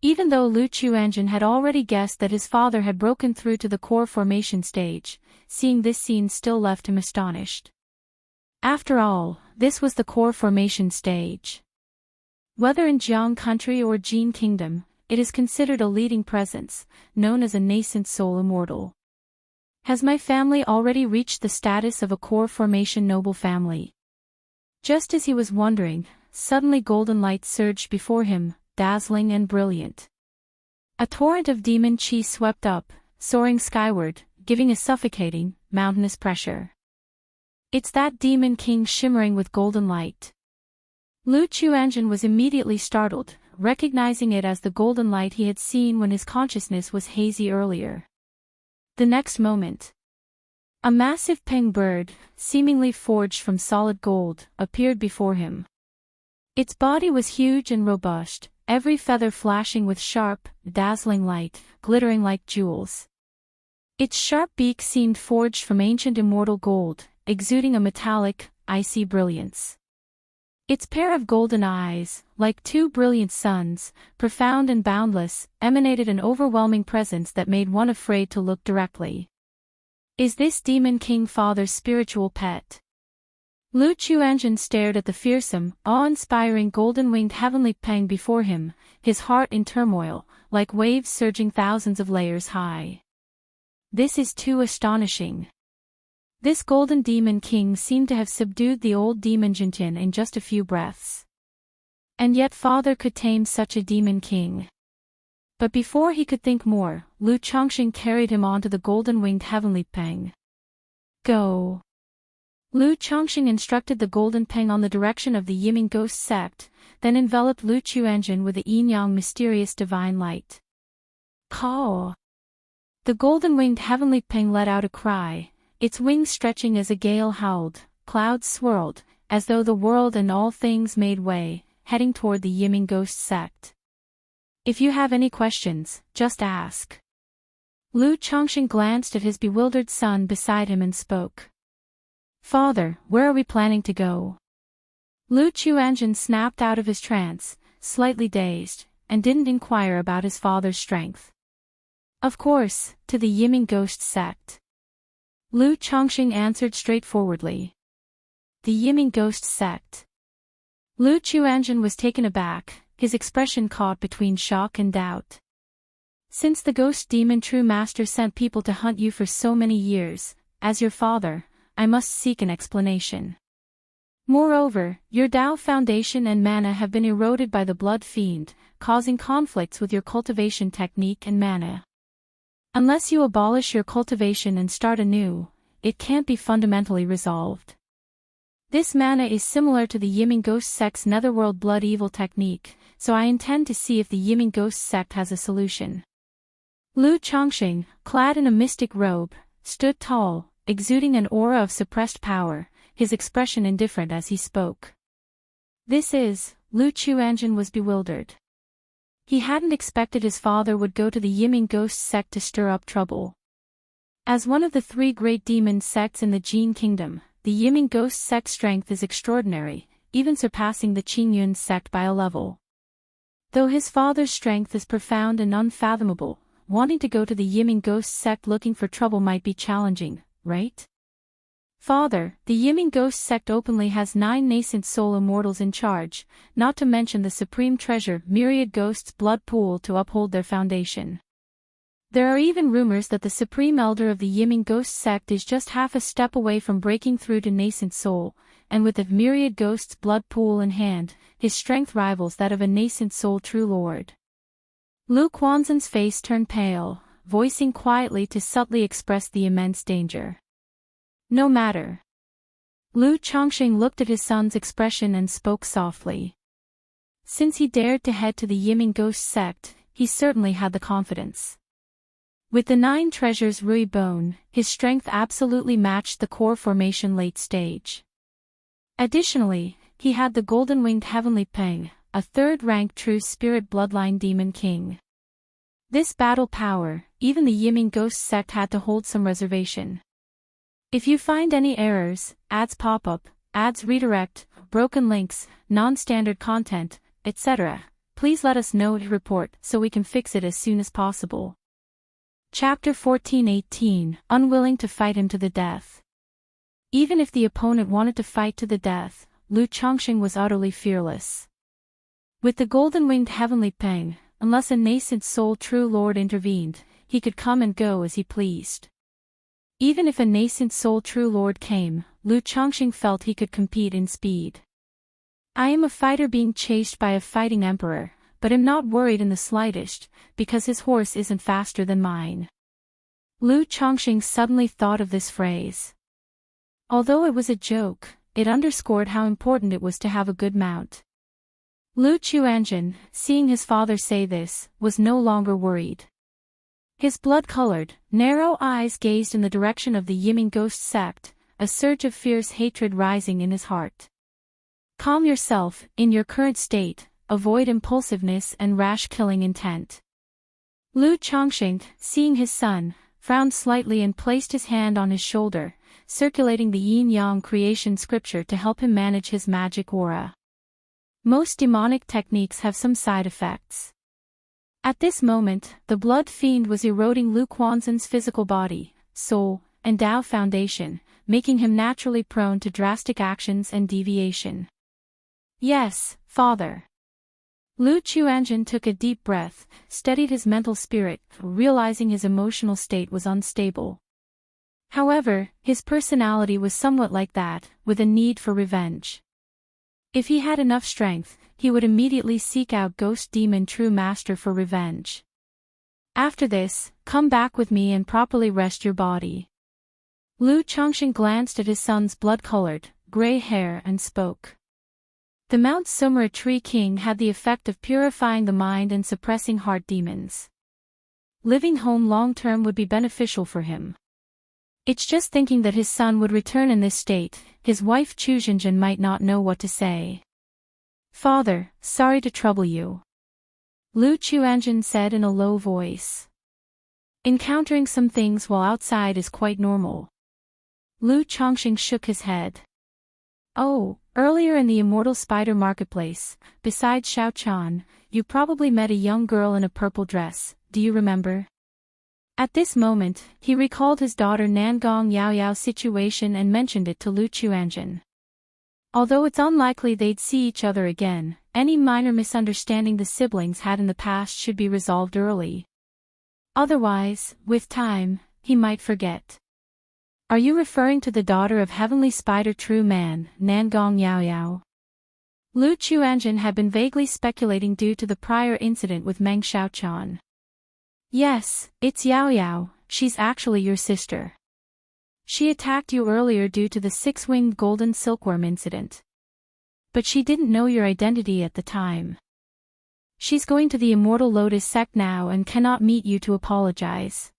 Even though Lu Chuanjin had already guessed that his father had broken through to the core formation stage, seeing this scene still left him astonished. After all, this was the core formation stage. Whether in Jiang country or Jin Kingdom, it is considered a leading presence, known as a nascent soul immortal. Has my family already reached the status of a core formation noble family? Just as he was wondering, suddenly golden light surged before him, dazzling and brilliant. A torrent of demon chi swept up, soaring skyward, giving a suffocating, mountainous pressure. It's that demon king shimmering with golden light. Lu Chuanjin was immediately startled, recognizing it as the golden light he had seen when his consciousness was hazy earlier. The next moment, a massive peng bird, seemingly forged from solid gold, appeared before him. Its body was huge and robust, every feather flashing with sharp, dazzling light, glittering like jewels. Its sharp beak seemed forged from ancient immortal gold, exuding a metallic, icy brilliance. Its pair of golden eyes, like two brilliant suns, profound and boundless, emanated an overwhelming presence that made one afraid to look directly. Is this Demon King Father's spiritual pet? Lu Chuanjin stared at the fearsome, awe-inspiring golden-winged heavenly peng before him, his heart in turmoil, like waves surging thousands of layers high. This is too astonishing. This golden demon king seemed to have subdued the old demon Jintian in just a few breaths. And yet father could tame such a demon king. But before he could think more, Lu Chongqing carried him onto the golden-winged heavenly peng. Go. Lu Chongqing instructed the golden peng on the direction of the Yiming ghost sect, then enveloped Lu Chuanjin with the yin-yang mysterious divine light. Caw. The golden-winged heavenly peng let out a cry, its wings stretching as a gale howled, clouds swirled, as though the world and all things made way, heading toward the Yiming ghost sect. If you have any questions, just ask. Lu Chongqing glanced at his bewildered son beside him and spoke. Father, where are we planning to go? Lu Chuanjin snapped out of his trance, slightly dazed, and didn't inquire about his father's strength. Of course, to the Yiming ghost sect. Lu Chongqing answered straightforwardly. The Yiming ghost sect. Lu Chuanjin was taken aback, his expression caught between shock and doubt. Since the ghost demon true master sent people to hunt you for so many years, as your father, I must seek an explanation. Moreover, your Tao foundation and mana have been eroded by the blood fiend, causing conflicts with your cultivation technique and mana. Unless you abolish your cultivation and start anew, it can't be fundamentally resolved. This mana is similar to the Yiming ghost sect's netherworld blood evil technique, so I intend to see if the Yiming ghost sect has a solution. Lu Chongqing, clad in a mystic robe, stood tall, exuding an aura of suppressed power, his expression indifferent as he spoke. Lu Chuanjin was bewildered. He hadn't expected his father would go to the Yiming ghost sect to stir up trouble. As one of the three great demon sects in the Jin kingdom, the Yiming ghost sect's strength is extraordinary, even surpassing the Qingyun sect by a level. Though his father's strength is profound and unfathomable, wanting to go to the Yiming ghost sect looking for trouble might be challenging, right? Father, the Yiming ghost sect openly has 9 nascent soul immortals in charge, not to mention the supreme treasure myriad ghosts blood pool to uphold their foundation. There are even rumors that the supreme elder of the Yiming ghost sect is just half a step away from breaking through to nascent soul, and with the myriad ghosts blood pool in hand, his strength rivals that of a nascent soul true lord. Lu Quanzhen's face turned pale, voicing quietly to subtly express the immense danger. No matter. Lu Chongqing looked at his son's expression and spoke softly. Since he dared to head to the Yiming ghost sect, he certainly had the confidence. With the 9 treasures Rui Bone, his strength absolutely matched the core formation late stage. Additionally, he had the golden-winged heavenly peng, a third-rank true spirit bloodline demon king. This battle power, even the Yiming ghost sect had to hold some reservation. If you find any errors, ads pop up, ads redirect, broken links, non-standard content, etc., please let us know to report so we can fix it as soon as possible. Chapter 14:18 Unwilling to fight him to the death. Even if the opponent wanted to fight to the death, Lu Chongqing was utterly fearless. With the golden-winged heavenly peng, unless a nascent soul true lord intervened, he could come and go as he pleased. Even if a nascent soul true lord came, Lu Chongqing felt he could compete in speed. I am a fighter being chased by a fighting emperor, but am not worried in the slightest, because his horse isn't faster than mine. Lu Chongqing suddenly thought of this phrase. Although it was a joke, it underscored how important it was to have a good mount. Lu Chuanjin, seeing his father say this, was no longer worried. His blood-colored, narrow eyes gazed in the direction of the Yiming ghost sect, a surge of fierce hatred rising in his heart. Calm yourself, in your current state, avoid impulsiveness and rash killing intent. Lu Chongqing, seeing his son, frowned slightly and placed his hand on his shoulder, circulating the yin-yang creation scripture to help him manage his magic aura. Most demonic techniques have some side effects. At this moment, the blood fiend was eroding Lu Quanzhen's physical body, soul, and Tao foundation, making him naturally prone to drastic actions and deviation. Yes, father. Lu Chuanjin took a deep breath, steadied his mental spirit, realizing his emotional state was unstable. However, his personality was somewhat like that, with a need for revenge. If he had enough strength, he would immediately seek out Ghost Demon True Master for revenge. After this, come back with me and properly rest your body. Lu Chongqing glanced at his son's blood-colored, gray hair and spoke. The Mount Sumera Tree King had the effect of purifying the mind and suppressing heart demons. Living home long-term would be beneficial for him. It's just thinking that his son would return in this state, his wife Chu Jinjin might not know what to say. Father, sorry to trouble you. Lu Chuanjin said in a low voice. Encountering some things while outside is quite normal. Lu Chongqing shook his head. Oh, earlier in the Immortal Spider Marketplace, besides Xiao Chan, you probably met a young girl in a purple dress, do you remember? At this moment, he recalled his daughter Nangong Yaoyao's situation and mentioned it to Lu Chuanjin. Although it's unlikely they'd see each other again, any minor misunderstanding the siblings had in the past should be resolved early. Otherwise, with time, he might forget. Are you referring to the daughter of Heavenly Spider True Man, Nangong Yaoyao? Lu Chuanjin had been vaguely speculating due to the prior incident with Meng Xiaochan. Yes, it's Yaoyao, she's actually your sister. She attacked you earlier due to the six-winged golden silkworm incident. But she didn't know your identity at the time. She's going to the Immortal Lotus sect now and cannot meet you to apologize.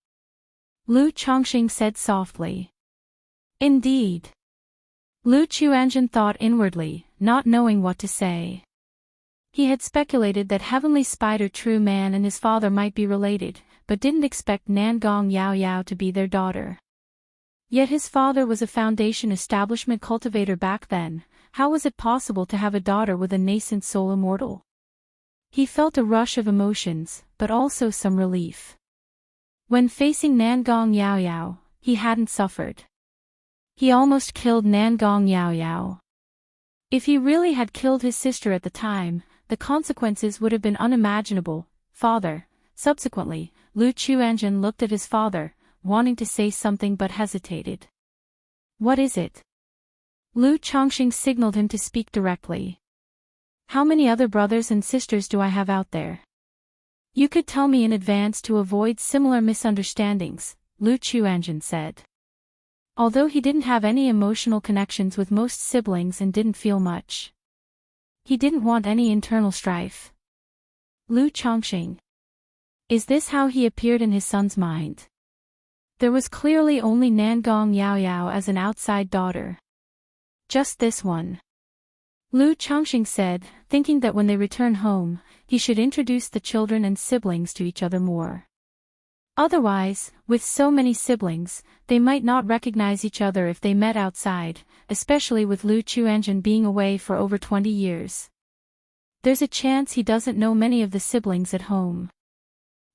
Lu Chongqing said softly. Indeed. Lu Chuanjin thought inwardly, not knowing what to say. He had speculated that Heavenly Spider True Man and his father might be related, but didn't expect Nangong Yaoyao to be their daughter. Yet his father was a Foundation establishment cultivator back then. How was it possible to have a daughter with a nascent soul immortal? He felt a rush of emotions, but also some relief. When facing Nangong Yaoyao, he hadn't suffered. He almost killed Nangong Yaoyao. If he really had killed his sister at the time, the consequences would have been unimaginable. Father. Subsequently, Lu Chuanjin looked at his father, wanting to say something but hesitated. What is it? Lu Chongqing signaled him to speak directly. How many other brothers and sisters do I have out there? You could tell me in advance to avoid similar misunderstandings, Lu Chuanjin said. Although he didn't have any emotional connections with most siblings and didn't feel much. He didn't want any internal strife. Lu Chongqing. Is this how he appeared in his son's mind? There was clearly only Nangong Yaoyao as an outside daughter. Just this one. Lu Chongqing said, thinking that when they return home, he should introduce the children and siblings to each other more. Otherwise, with so many siblings, they might not recognize each other if they met outside, especially with Lu Chuanjin being away for over 20 years. There's a chance he doesn't know many of the siblings at home.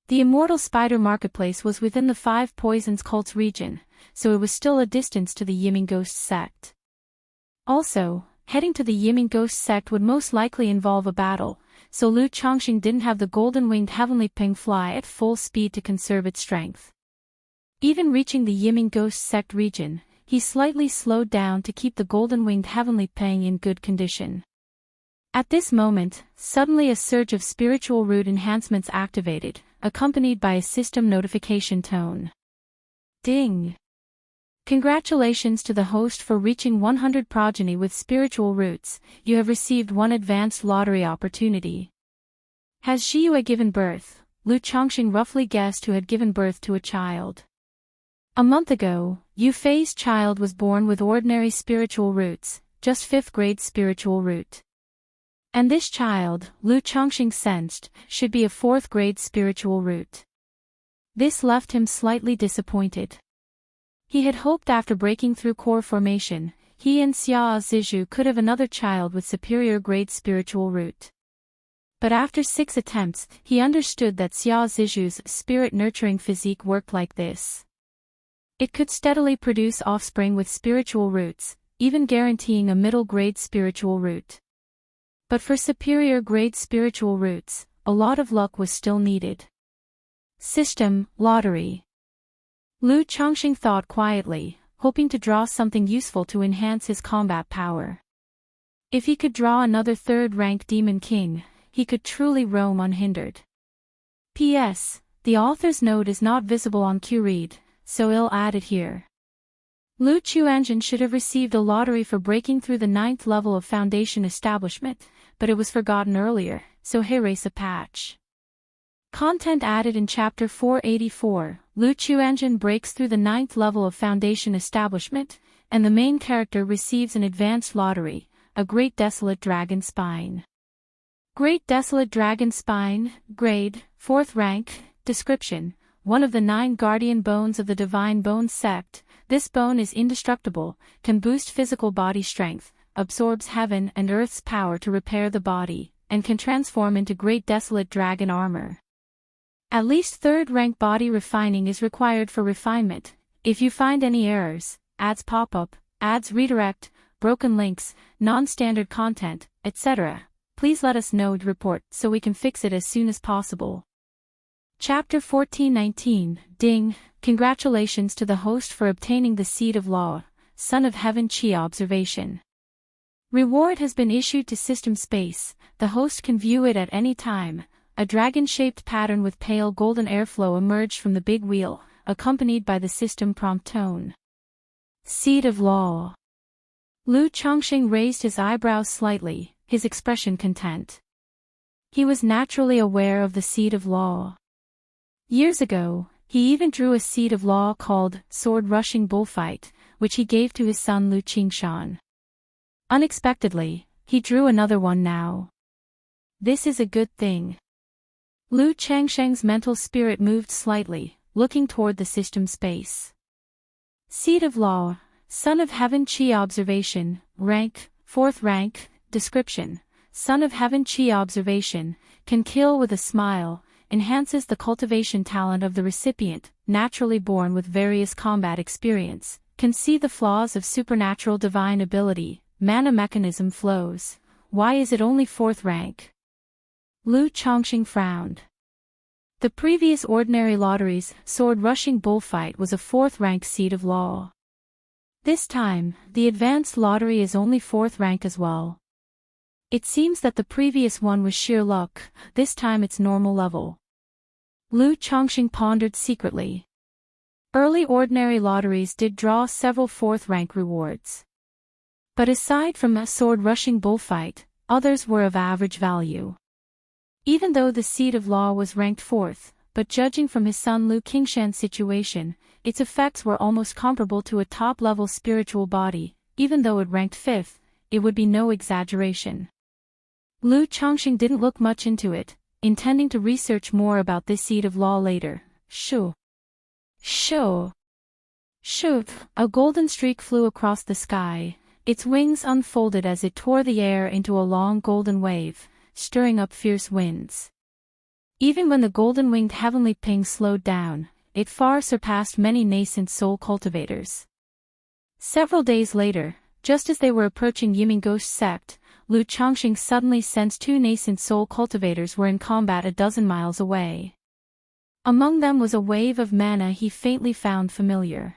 The Immortal Spider Marketplace was within the Five Poisons cult's region, so it was still a distance to the Yiming Ghost sect. Also, heading to the Yiming Ghost sect would most likely involve a battle, so Lu Chongqing didn't have the golden-winged heavenly ping fly at full speed to conserve its strength. Even reaching the Yiming Ghost sect region, he slightly slowed down to keep the golden-winged heavenly ping in good condition. At this moment, suddenly a surge of spiritual root enhancements activated, accompanied by a system notification tone. Ding! Congratulations to the host for reaching 100 progeny with spiritual roots. You have received one advanced lottery opportunity. Has Zhiyue given birth? Lu Chongqing roughly guessed who had given birth to a child. A month ago, Yu Fei's child was born with ordinary spiritual roots, just 5th grade spiritual root. And this child, Lu Chongqing sensed, should be a 4th grade spiritual root. This left him slightly disappointed. He had hoped after breaking through core formation, he and Xia Zizhu could have another child with superior grade spiritual root. But after 6 attempts, he understood that Xia Zizhu's spirit-nurturing physique worked like this. It could steadily produce offspring with spiritual roots, even guaranteeing a middle-grade spiritual root. But for superior grade spiritual roots, a lot of luck was still needed. System, lottery. Lu Chongqing thought quietly, hoping to draw something useful to enhance his combat power. If he could draw another third-rank demon king, he could truly roam unhindered. P.S. The author's note is not visible on QRead, so I'll add it here. Lu Chuanjin should have received a lottery for breaking through the 9th level of Foundation Establishment, but it was forgotten earlier, so erase a patch. Content added in Chapter 484, Lu Chuanjin breaks through the 9th level of Foundation Establishment, and the main character receives an advanced lottery, a Great Desolate Dragon Spine. Great Desolate Dragon Spine, Grade, 4th Rank, Description, one of the 9 guardian bones of the Divine Bone Sect. This bone is indestructible, can boost physical body strength, absorbs heaven and earth's power to repair the body, and can transform into Great Desolate Dragon armor. At least 3rd rank body refining is required for refinement. If you find any errors, ads pop-up, ads redirect, broken links, non-standard content, etc., please let us know to report so we can fix it as soon as possible. Chapter 1419, Ding, congratulations to the host for obtaining the Seed of Law, Son of Heaven Chi Observation. Reward has been issued to System Space, the host can view it at any time. A dragon-shaped pattern with pale golden airflow emerged from the big wheel, accompanied by the system prompt tone. Seed of Law. Lu Chongqing raised his eyebrows slightly, his expression content. He was naturally aware of the Seed of Law. Years ago, he even drew a Seed of Law called Sword-Rushing Bullfight, which he gave to his son Lu Qingshan. Unexpectedly, he drew another one now. This is a good thing. Lu Changsheng's mental spirit moved slightly, looking toward the system space. Seed of Law, Son of Heaven Chi Observation, Rank, 4th Rank, Description, Son of Heaven Chi Observation, can kill with a smile, enhances the cultivation talent of the recipient, naturally born with various combat experience, can see the flaws of supernatural divine ability, mana mechanism flows. Why is it only 4th rank? Lu Chongqing frowned. The previous ordinary lottery's sword-rushing bullfight was a 4th rank Seed of Law. This time, the advanced lottery is only 4th rank as well. It seems that the previous one was sheer luck, this time it's normal level. Lu Chongqing pondered secretly. Early ordinary lotteries did draw several 4th rank rewards. But aside from a sword-rushing bullfight, others were of average value. Even though the Seed of Law was ranked 4th, but judging from his son Lu Qingshan's situation, its effects were almost comparable to a top-level spiritual body. Even though it ranked 5th, it would be no exaggeration. Lu Chongqing didn't look much into it, intending to research more about this Seed of Law later. Shoo! A golden streak flew across the sky, its wings unfolded as it tore the air into a long golden wave, stirring up fierce winds. Even when the golden-winged heavenly ping slowed down, it far surpassed many nascent soul cultivators. Several days later, just as they were approaching Yiming Ghost Sect, Lu Chongqing suddenly sensed 2 nascent soul cultivators were in combat a dozen miles away. Among them was a wave of mana he faintly found familiar.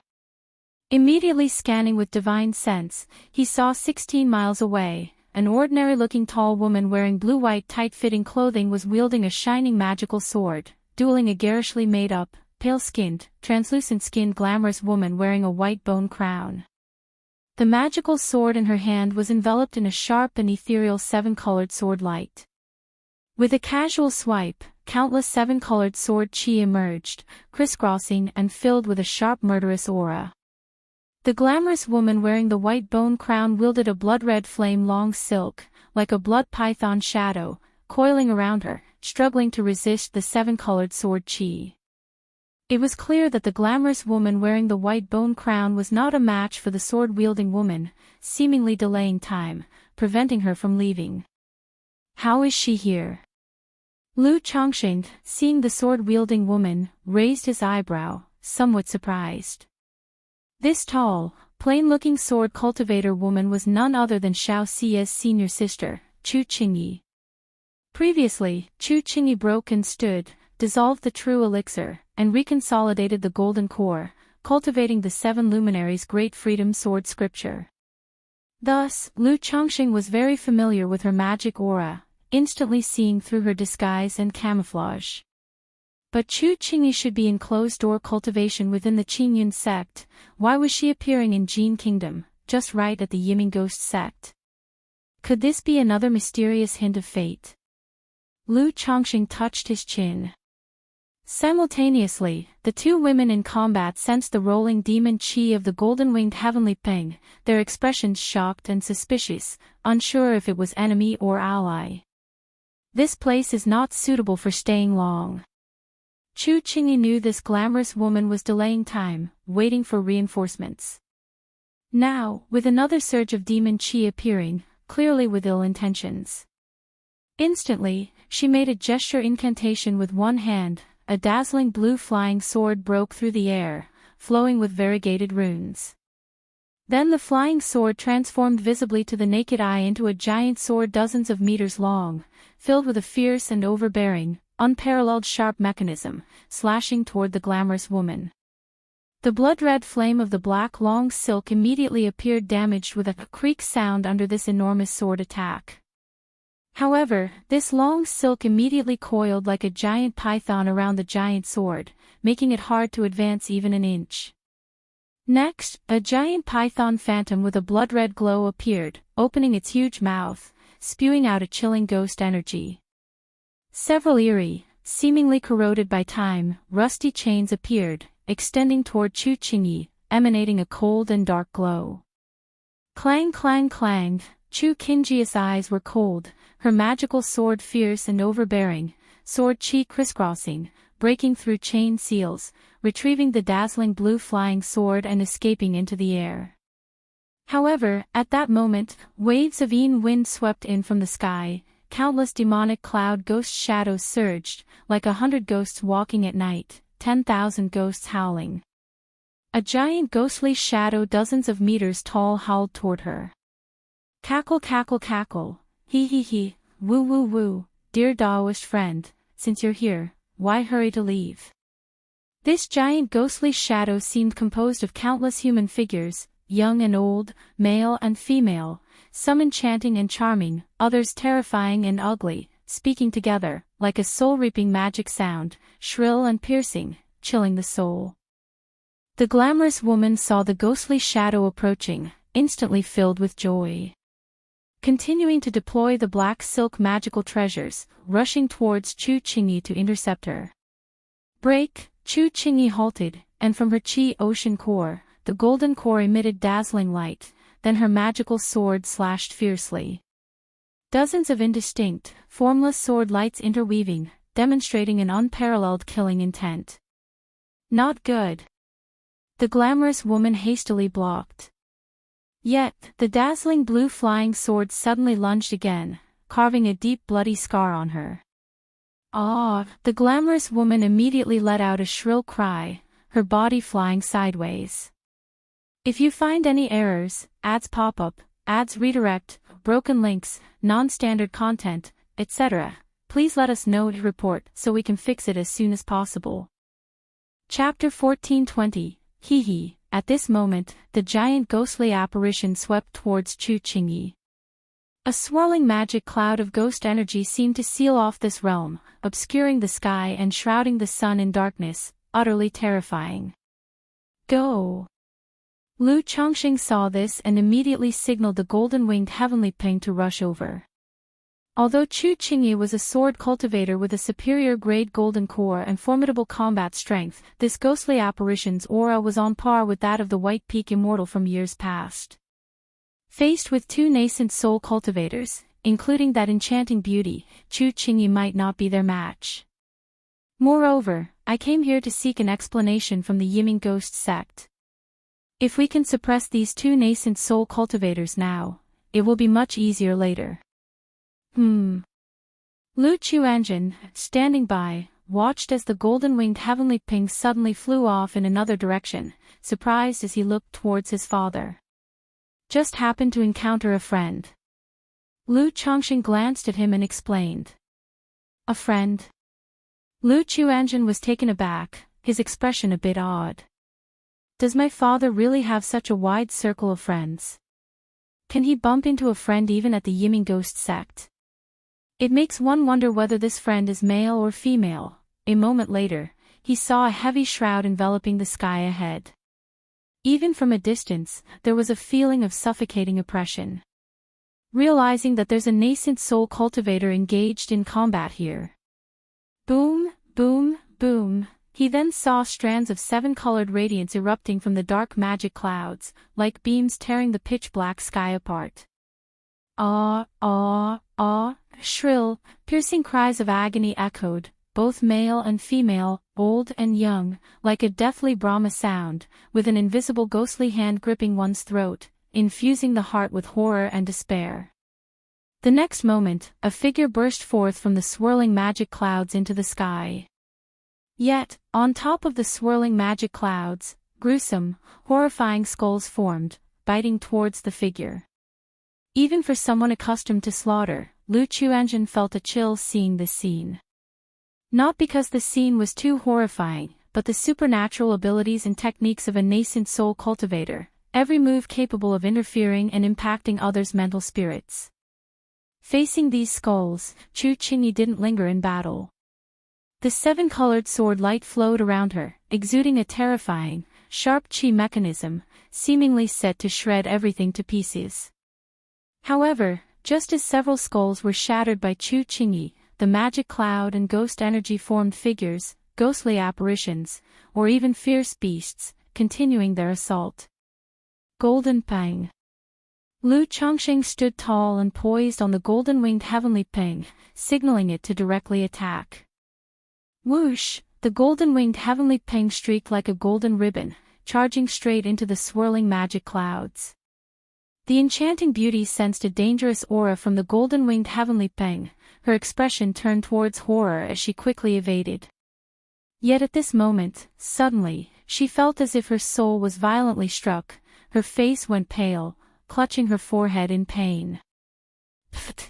Immediately scanning with divine sense, he saw 16 miles away, an ordinary-looking tall woman wearing blue-white tight-fitting clothing was wielding a shining magical sword, dueling a garishly made-up, pale-skinned, translucent-skinned glamorous woman wearing a white bone crown. The magical sword in her hand was enveloped in a sharp and ethereal 7-colored sword light. With a casual swipe, countless 7-colored sword chi emerged, crisscrossing and filled with a sharp murderous aura. The glamorous woman wearing the white bone crown wielded a blood-red flame-long silk, like a blood python shadow, coiling around her, struggling to resist the 7-colored sword chi. It was clear that the glamorous woman wearing the white bone crown was not a match for the sword-wielding woman, seemingly delaying time, preventing her from leaving. How is she here? Lu Chongqing, seeing the sword-wielding woman, raised his eyebrow, somewhat surprised. This tall, plain-looking sword cultivator woman was none other than Xiao Xia's senior sister, Chu Qingyi. Previously, Chu Qingyi broke and stood, dissolved the true elixir, and reconsolidated the golden core, cultivating the 7 luminaries' great freedom sword scripture. Thus, Lu Chongqing was very familiar with her magic aura, instantly seeing through her disguise and camouflage. But Chu Qingyi should be in closed-door cultivation within the Qingyun sect. Why was she appearing in Jin Kingdom, just right at the Yiming Ghost sect? Could this be another mysterious hint of fate? Lu Chongqing touched his chin. Simultaneously, the 2 women in combat sensed the rolling demon qi of the golden-winged heavenly ping, their expressions shocked and suspicious, unsure if it was enemy or ally. This place is not suitable for staying long. Chu Qingyi knew this glamorous woman was delaying time, waiting for reinforcements. Now, with another surge of demon qi appearing, clearly with ill intentions. Instantly, she made a gesture incantation with one hand. A dazzling blue flying sword broke through the air, flowing with variegated runes. Then the flying sword transformed visibly to the naked eye into a giant sword dozens of meters long, filled with a fierce and overbearing, unparalleled sharp mechanism, slashing toward the glamorous woman. The blood-red flame of the black long silk immediately appeared damaged with a creak sound under this enormous sword attack. However, this long silk immediately coiled like a giant python around the giant sword, making it hard to advance even an inch. Next, a giant python phantom with a blood-red glow appeared, opening its huge mouth, spewing out a chilling ghost energy. Several eerie, seemingly corroded by time, rusty chains appeared, extending toward Chu Qingyi, emanating a cold and dark glow. Clang clang clang, Chu Qingyi's eyes were cold, her magical sword fierce and overbearing, sword qi crisscrossing, breaking through chain seals, retrieving the dazzling blue flying sword and escaping into the air. However, at that moment, waves of Yin wind swept in from the sky, countless demonic cloud ghost shadows surged, like 100 ghosts walking at night, 10,000 ghosts howling. A giant ghostly shadow dozens of meters tall howled toward her. Cackle cackle cackle, hee hee hee, woo woo woo, dear Taoist friend, since you're here, why hurry to leave? This giant ghostly shadow seemed composed of countless human figures, young and old, male and female, some enchanting and charming, others terrifying and ugly, speaking together, like a soul-reaping magic sound, shrill and piercing, chilling the soul. The glamorous woman saw the ghostly shadow approaching, instantly filled with joy. Continuing to deploy the black silk magical treasures, rushing towards Chu Qingyi to intercept her. Break! Chu Qingyi halted, and from her qi ocean core, the golden core emitted dazzling light, then her magical sword slashed fiercely. Dozens of indistinct, formless sword lights interweaving, demonstrating an unparalleled killing intent. Not good. The glamorous woman hastily blocked. Yet, the dazzling blue flying sword suddenly lunged again, carving a deep bloody scar on her. Ah! The glamorous woman immediately let out a shrill cry, her body flying sideways. If you find any errors, ads pop-up, ads redirect, broken links, non-standard content, etc., please let us know to report so we can fix it as soon as possible. Chapter 1420, Hee Hee. At this moment, the giant ghostly apparition swept towards Chu Qingyi. A swirling magic cloud of ghost energy seemed to seal off this realm, obscuring the sky and shrouding the sun in darkness, utterly terrifying. Go! Lu Chongqing saw this and immediately signaled the golden-winged heavenly ping to rush over. Although Chu Qingyi was a sword cultivator with a superior grade golden core and formidable combat strength, this ghostly apparition's aura was on par with that of the White Peak Immortal from years past. Faced with 2 nascent soul cultivators, including that enchanting beauty, Chu Qingyi might not be their match. Moreover, I came here to seek an explanation from the Yiming Ghost sect. If we can suppress these 2 nascent soul cultivators now, it will be much easier later. Lu Chuanjin, standing by, watched as the golden-winged heavenly ping suddenly flew off in another direction, surprised as he looked towards his father. Just happened to encounter a friend. Lu Chongqing glanced at him and explained. A friend? Lu Chuanjin was taken aback, his expression a bit odd. Does my father really have such a wide circle of friends? Can he bump into a friend even at the Yiming Ghost sect? It makes one wonder whether this friend is male or female. A moment later, he saw a heavy shroud enveloping the sky ahead. Even from a distance, there was a feeling of suffocating oppression. Realizing that there's a nascent soul cultivator engaged in combat here. Boom, boom, boom. He then saw strands of 7-colored radiance erupting from the dark magic clouds, like beams tearing the pitch-black sky apart. Ah, ah, ah, shrill, piercing cries of agony echoed, both male and female, old and young, like a deathly Brahma sound, with an invisible ghostly hand gripping one's throat, infusing the heart with horror and despair. The next moment, a figure burst forth from the swirling magic clouds into the sky. Yet, on top of the swirling magic clouds, gruesome, horrifying skulls formed, biting towards the figure. Even for someone accustomed to slaughter, Lu Chuanjin felt a chill seeing this scene. Not because the scene was too horrifying, but the supernatural abilities and techniques of a nascent soul cultivator, every move capable of interfering and impacting others' mental spirits. Facing these skulls, Chu Qingyi didn't linger in battle. The 7-colored sword light flowed around her, exuding a terrifying, sharp chi mechanism, seemingly set to shred everything to pieces. However, just as several skulls were shattered by Chu Qingyi, the magic cloud and ghost energy formed figures, ghostly apparitions, or even fierce beasts, continuing their assault. Golden Peng. Lu Chongqing stood tall and poised on the golden-winged heavenly peng, signaling it to directly attack. Whoosh! The golden-winged heavenly peng streaked like a golden ribbon, charging straight into the swirling magic clouds. The enchanting beauty sensed a dangerous aura from the golden-winged heavenly peng, her expression turned towards horror as she quickly evaded. Yet at this moment, suddenly, she felt as if her soul was violently struck, her face went pale, clutching her forehead in pain. Pfft!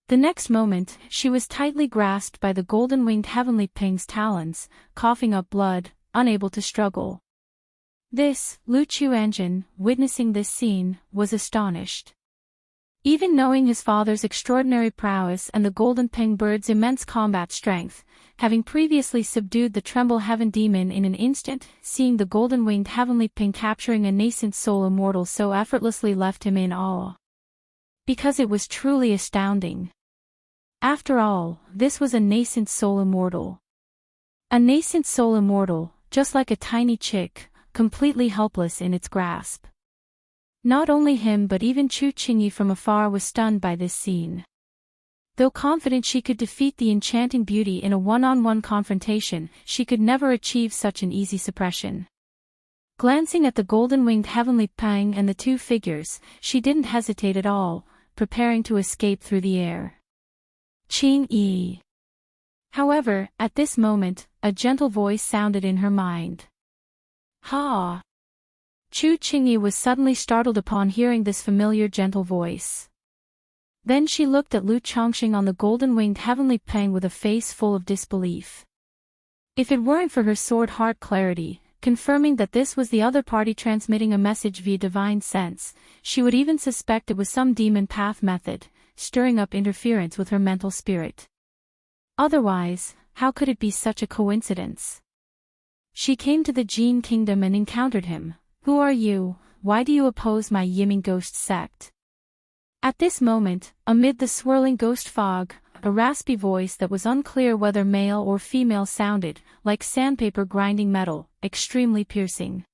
The next moment, she was tightly grasped by the golden-winged heavenly peng's talons, coughing up blood, unable to struggle. Lu Chuanjin, witnessing this scene, was astonished. Even knowing his father's extraordinary prowess and the golden peng bird's immense combat strength, having previously subdued the tremble heaven demon in an instant, seeing the golden-winged heavenly peng capturing a nascent soul immortal so effortlessly left him in awe. Because it was truly astounding. After all, this was a nascent soul immortal. A nascent soul immortal, just like a tiny chick, completely helpless in its grasp. Not only him but even Chu Qingyi from afar was stunned by this scene. Though confident she could defeat the enchanting beauty in a one-on-one confrontation, she could never achieve such an easy suppression. Glancing at the golden-winged heavenly peng and the two figures, she didn't hesitate at all, preparing to escape through the air. Qingyi. However, at this moment, a gentle voice sounded in her mind. Ha! Chu Qingyi was suddenly startled upon hearing this familiar gentle voice. Then she looked at Lu Chongqing on the golden-winged heavenly peng with a face full of disbelief. If it weren't for her sword heart clarity, confirming that this was the other party transmitting a message via divine sense, she would even suspect it was some demon path method, stirring up interference with her mental spirit. Otherwise, how could it be such a coincidence? She came to the Jin Kingdom and encountered him. Who are you? Why do you oppose my Yiming Ghost sect? At this moment, amid the swirling ghost fog, a raspy voice that was unclear whether male or female sounded, like sandpaper grinding metal, extremely piercing.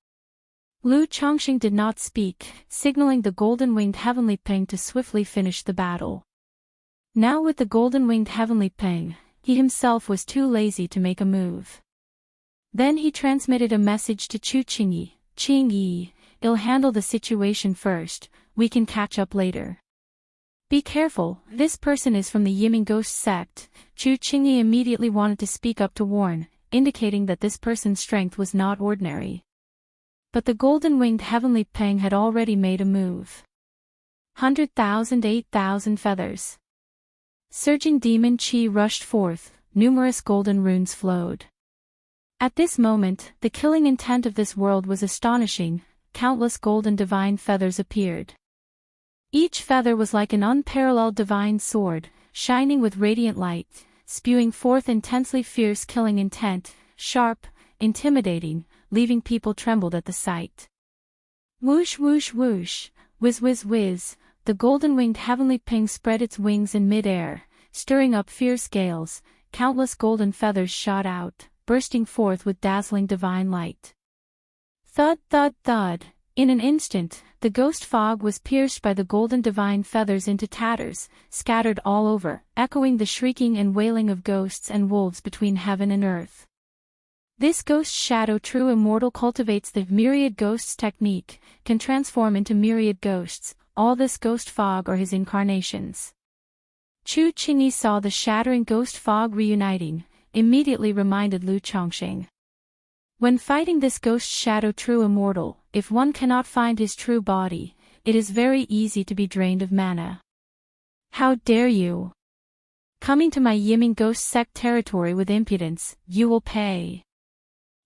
Lu Chongqing did not speak, signaling the golden-winged heavenly peng to swiftly finish the battle. Now with the golden-winged heavenly peng, he himself was too lazy to make a move. Then he transmitted a message to Chu Qingyi. Qingyi, I'll handle the situation first, we can catch up later. Be careful, this person is from the Yiming Ghost sect. Chu Qingyi immediately wanted to speak up to warn, indicating that this person's strength was not ordinary. But the golden-winged heavenly peng had already made a move. 100,000 8,000 feathers. Surging demon chi rushed forth, numerous golden runes flowed. At this moment, the killing intent of this world was astonishing. Countless golden divine feathers appeared. Each feather was like an unparalleled divine sword, shining with radiant light, spewing forth intensely fierce killing intent, sharp, intimidating, leaving people trembled at the sight. Whoosh whoosh whoosh, whiz whiz whiz, the golden-winged heavenly ping spread its wings in mid-air, stirring up fierce gales. Countless golden feathers shot out, bursting forth with dazzling divine light. Thud thud thud, in an instant, the ghost fog was pierced by the golden divine feathers into tatters, scattered all over, echoing the shrieking and wailing of ghosts and wolves between heaven and earth. This ghost shadow true immortal cultivates the myriad ghosts technique, can transform into myriad ghosts. All this ghost fog are his incarnations. Chu Qingyi saw the shattering ghost fog reuniting, immediately reminded Lu Chongqing. When fighting this ghost shadow true immortal, if one cannot find his true body, it is very easy to be drained of mana. How dare you? Coming to my Yiming ghost sect territory with impudence, you will pay.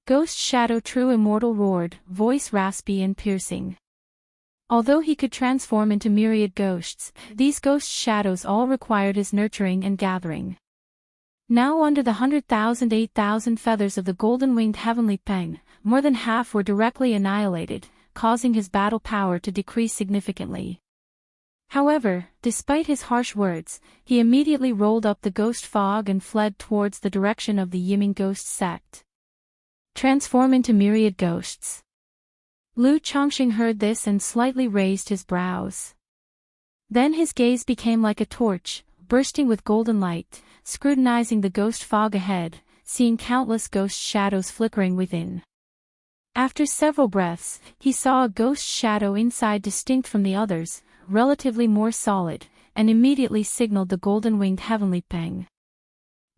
Ghost shadow true immortal roared, voice raspy and piercing. Although he could transform into myriad ghosts, these ghost shadows all required his nurturing and gathering. Now under the 100,000 8,000 feathers of the golden-winged heavenly peng, more than half were directly annihilated, causing his battle power to decrease significantly. However, despite his harsh words, he immediately rolled up the ghost fog and fled towards the direction of the Yiming ghost sect. Transform into myriad ghosts. Lu Chongqing heard this and slightly raised his brows. Then his gaze became like a torch, bursting with golden light, scrutinizing the ghost fog ahead, seeing countless ghost shadows flickering within. After several breaths, he saw a ghost shadow inside distinct from the others, relatively more solid, and immediately signaled the golden-winged heavenly peng.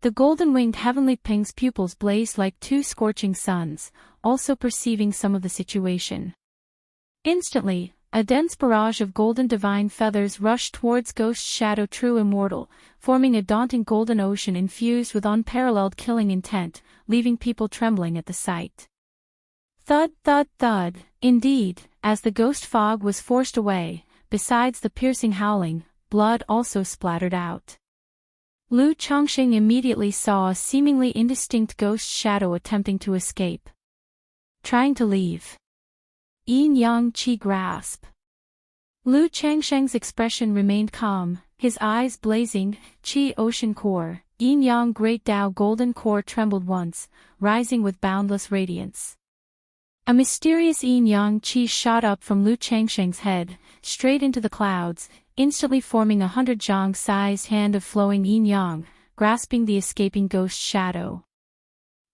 The golden-winged heavenly peng's pupils blazed like two scorching suns, also perceiving some of the situation. Instantly, a dense barrage of golden divine feathers rushed towards Ghost Shadow True Immortal, forming a daunting golden ocean infused with unparalleled killing intent, leaving people trembling at the sight. Thud thud thud, indeed, as the ghost fog was forced away, besides the piercing howling, blood also splattered out. Lu Chongqing immediately saw a seemingly indistinct ghost shadow attempting to escape. Trying to leave. Yin Yang Qi grasp. Lu Changsheng's expression remained calm, his eyes blazing. Qi ocean core, Yin Yang great Tao golden core trembled once, rising with boundless radiance. A mysterious Yin Yang Qi shot up from Lu Changsheng's head, straight into the clouds, instantly forming 100 zhang-sized hand of flowing Yin Yang, grasping the escaping ghost shadow.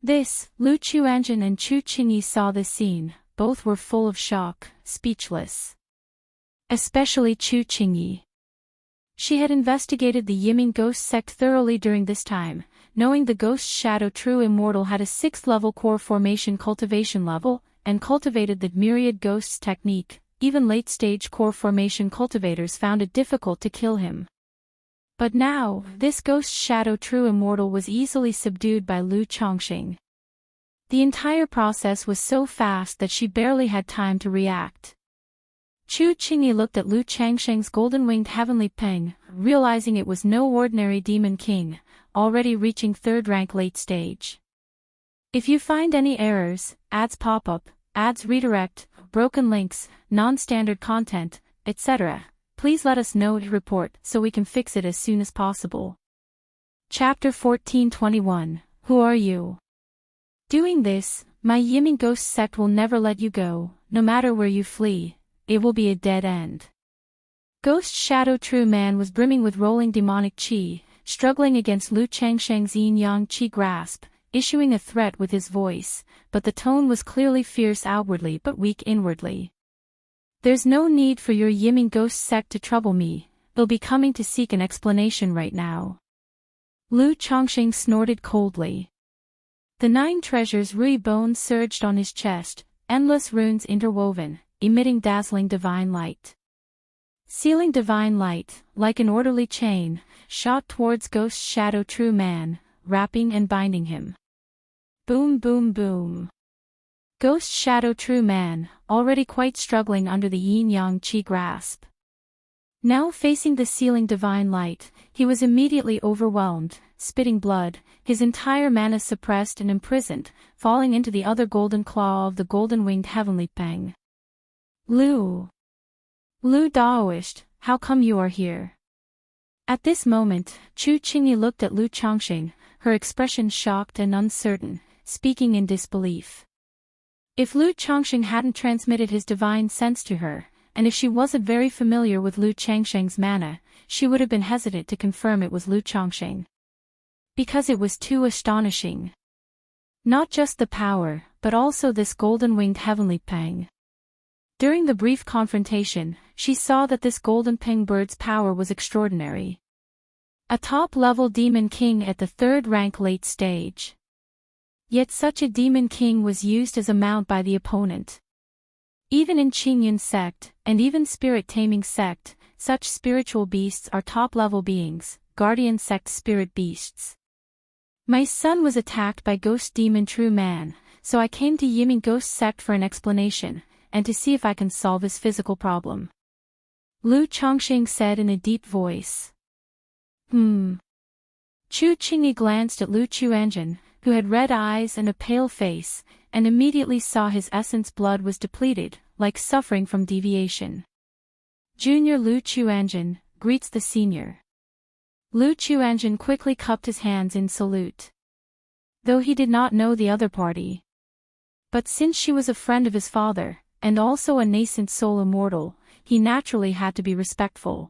This, Lu Chuanjun and Chu Qingyi saw this scene. Both were full of shock, speechless. Especially Chu Qingyi. She had investigated the Yiming ghost sect thoroughly during this time, knowing the ghost shadow true immortal had a 6th level core formation cultivation level, and cultivated the myriad ghosts technique. Even late-stage core formation cultivators found it difficult to kill him. But now, this ghost shadow true immortal was easily subdued by Lu Chongqing. The entire process was so fast that she barely had time to react. Chu Qingyi looked at Lu Changsheng's golden-winged heavenly peng, realizing it was no ordinary demon king, already reaching 3rd rank late stage. If you find any errors, ads pop-up, ads redirect, broken links, non-standard content, etc., please let us know to report so we can fix it as soon as possible. Chapter 1421, Who are you? Doing this, my Yiming ghost sect will never let you go, no matter where you flee, it will be a dead end. Ghost Shadow True Man was brimming with rolling demonic qi, struggling against Lu Changsheng's Yin Yang qi grasp, issuing a threat with his voice, but the tone was clearly fierce outwardly but weak inwardly. There's no need for your Yiming ghost sect to trouble me, they'll be coming to seek an explanation right now. Lu Chongqing snorted coldly. The 9 treasures Rui bones surged on his chest, endless runes interwoven, emitting dazzling divine light. Sealing divine light, like an orderly chain, shot towards Ghost Shadow True Man, wrapping and binding him. Boom boom boom. Ghost shadow true man, already quite struggling under the yin-yang qi grasp. Now facing the ceiling divine light, he was immediately overwhelmed, spitting blood, his entire mana suppressed and imprisoned, falling into the other golden claw of the golden-winged heavenly peng. Lu Daoist, how come you are here? At this moment, Chu Qingyi looked at Lu Changxing, her expression shocked and uncertain, speaking in disbelief. If Lu Changxing hadn't transmitted his divine sense to her, and if she wasn't very familiar with Lu Changxing's mana, she would have been hesitant to confirm it was Lu Changxing. Because it was too astonishing. Not just the power, but also this golden-winged heavenly peng. During the brief confrontation, she saw that this golden peng bird's power was extraordinary. A top-level demon king at the third-rank late stage. Yet such a demon king was used as a mount by the opponent. Even in Qingyun sect, and even spirit-taming sect, such spiritual beasts are top-level beings, guardian sect spirit beasts. My son was attacked by ghost demon true man, so I came to Yiming ghost sect for an explanation, and to see if I can solve his physical problem. Lu Changxing said in a deep voice. Chu Qingyi glanced at Lu Chuanjun, who had red eyes and a pale face, and immediately saw his essence blood was depleted, like suffering from deviation. Junior Lu Chuanjun greets the senior. Lu Chuanjun quickly cupped his hands in salute. Though he did not know the other party. But since she was a friend of his father, and also a nascent soul immortal, he naturally had to be respectful.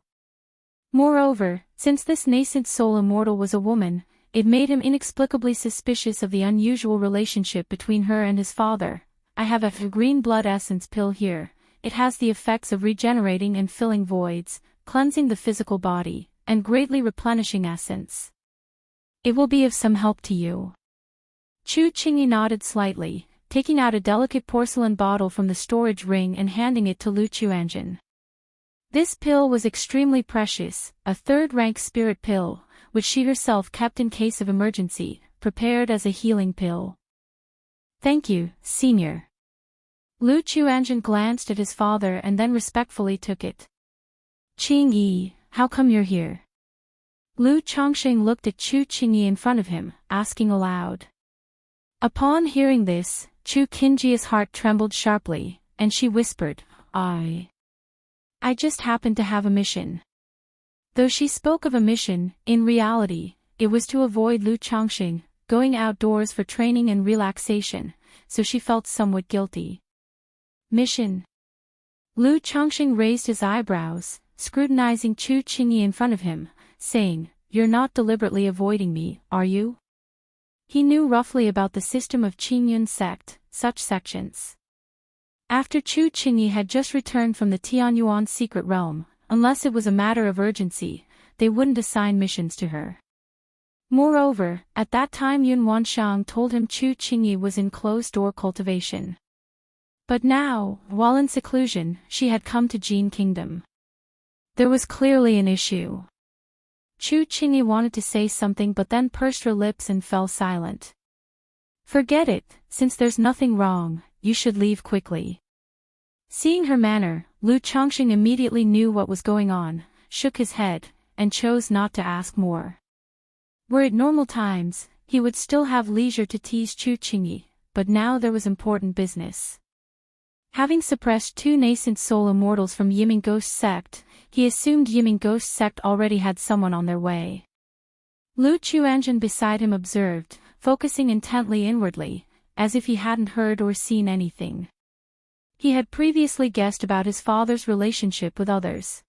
Moreover, since this nascent soul immortal was a woman, it made him inexplicably suspicious of the unusual relationship between her and his father. I have a green blood essence pill here. It has the effects of regenerating and filling voids, cleansing the physical body, and greatly replenishing essence. It will be of some help to you. Chu Qingyi nodded slightly, taking out a delicate porcelain bottle from the storage ring and handing it to Lu Chuanjun. This pill was extremely precious, a third-rank spirit pill, which she herself kept in case of emergency, prepared as a healing pill. Thank you, senior. Lu Chuanjun glanced at his father and then respectfully took it. Qingyi, how come you're here? Lu Changxing looked at Chu Qingyi in front of him, asking aloud. Upon hearing this, Chu Qingyi's heart trembled sharply, and she whispered, I just happened to have a mission. Though she spoke of a mission, in reality, it was to avoid Lu Changxing, going outdoors for training and relaxation, so she felt somewhat guilty. Mission? Lu Changxing raised his eyebrows, scrutinizing Chu Qingyi in front of him, saying, You're not deliberately avoiding me, are you? He knew roughly about the system of Qingyun sect, such sections. After Chu Qingyi had just returned from the Tianyuan secret realm, unless it was a matter of urgency, they wouldn't assign missions to her. Moreover, at that time Yun Wanshang told him Chu Qingyi was in closed-door cultivation. But now, while in seclusion, she had come to Jin Kingdom. There was clearly an issue. Chu Qingyi wanted to say something but then pursed her lips and fell silent. Forget it, since there's nothing wrong, you should leave quickly. Seeing her manner, Lu Changxing immediately knew what was going on, shook his head, and chose not to ask more. Were it normal times, he would still have leisure to tease Chu Qingyi, but now there was important business. Having suppressed 2 nascent soul immortals from Yiming Ghost Sect, he assumed Yiming Ghost Sect already had someone on their way. Lu Chuanjun beside him observed, focusing intently inwardly, as if he hadn't heard or seen anything. He had previously guessed about his father's relationship with others.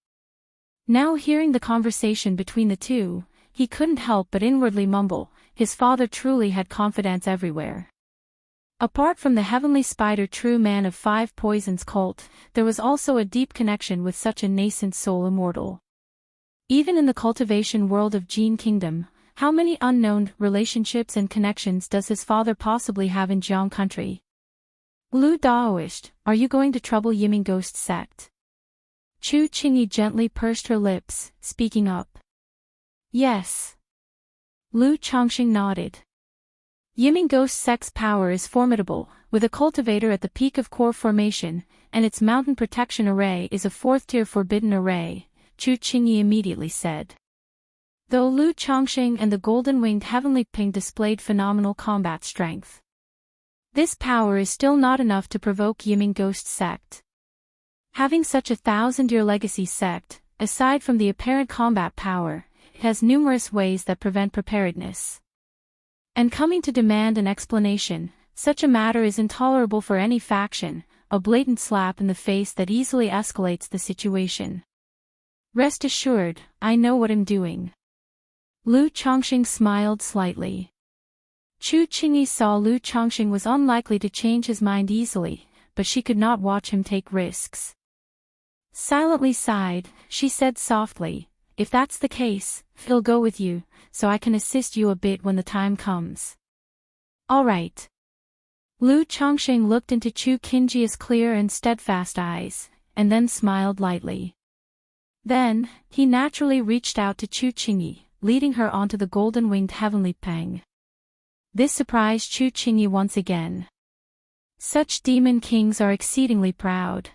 Now hearing the conversation between the two, he couldn't help but inwardly mumble, his father truly had confidants everywhere. Apart from the heavenly spider true man of 5 poisons cult, there was also a deep connection with such a nascent soul immortal. Even in the cultivation world of Jin Kingdom, how many unknown relationships and connections does his father possibly have in Jiang country? Lu Daoist, are you going to trouble Yiming Ghost Sect? Chu Qingyi gently pursed her lips, speaking up. Yes. Lu Changxing nodded. Yiming Ghost Sect's power is formidable, with a cultivator at the peak of core formation, and its mountain protection array is a 4th-tier forbidden array, Chu Qingyi immediately said. Though Lu Chongqing and the golden-winged heavenly ping displayed phenomenal combat strength, this power is still not enough to provoke Yiming Ghost Sect. Having such a 1,000-year legacy sect, aside from the apparent combat power, it has numerous ways that prevent preparedness. And coming to demand an explanation, such a matter is intolerable for any faction, a blatant slap in the face that easily escalates the situation. Rest assured, I know what I'm doing. Lu Chongqing smiled slightly. Chu Qingyi saw Lu Chongqing was unlikely to change his mind easily, but she could not watch him take risks. Silently sighed, she said softly, "If that's the case, I'll go with you, so I can assist you a bit when the time comes." "All right." Lu Chongqing looked into Chu Qingyi's clear and steadfast eyes, and then smiled lightly. Then, he naturally reached out to Chu Qingyi, leading her onto the golden-winged heavenly peng. This surprised Chu Qingyi once again. Such demon kings are exceedingly proud.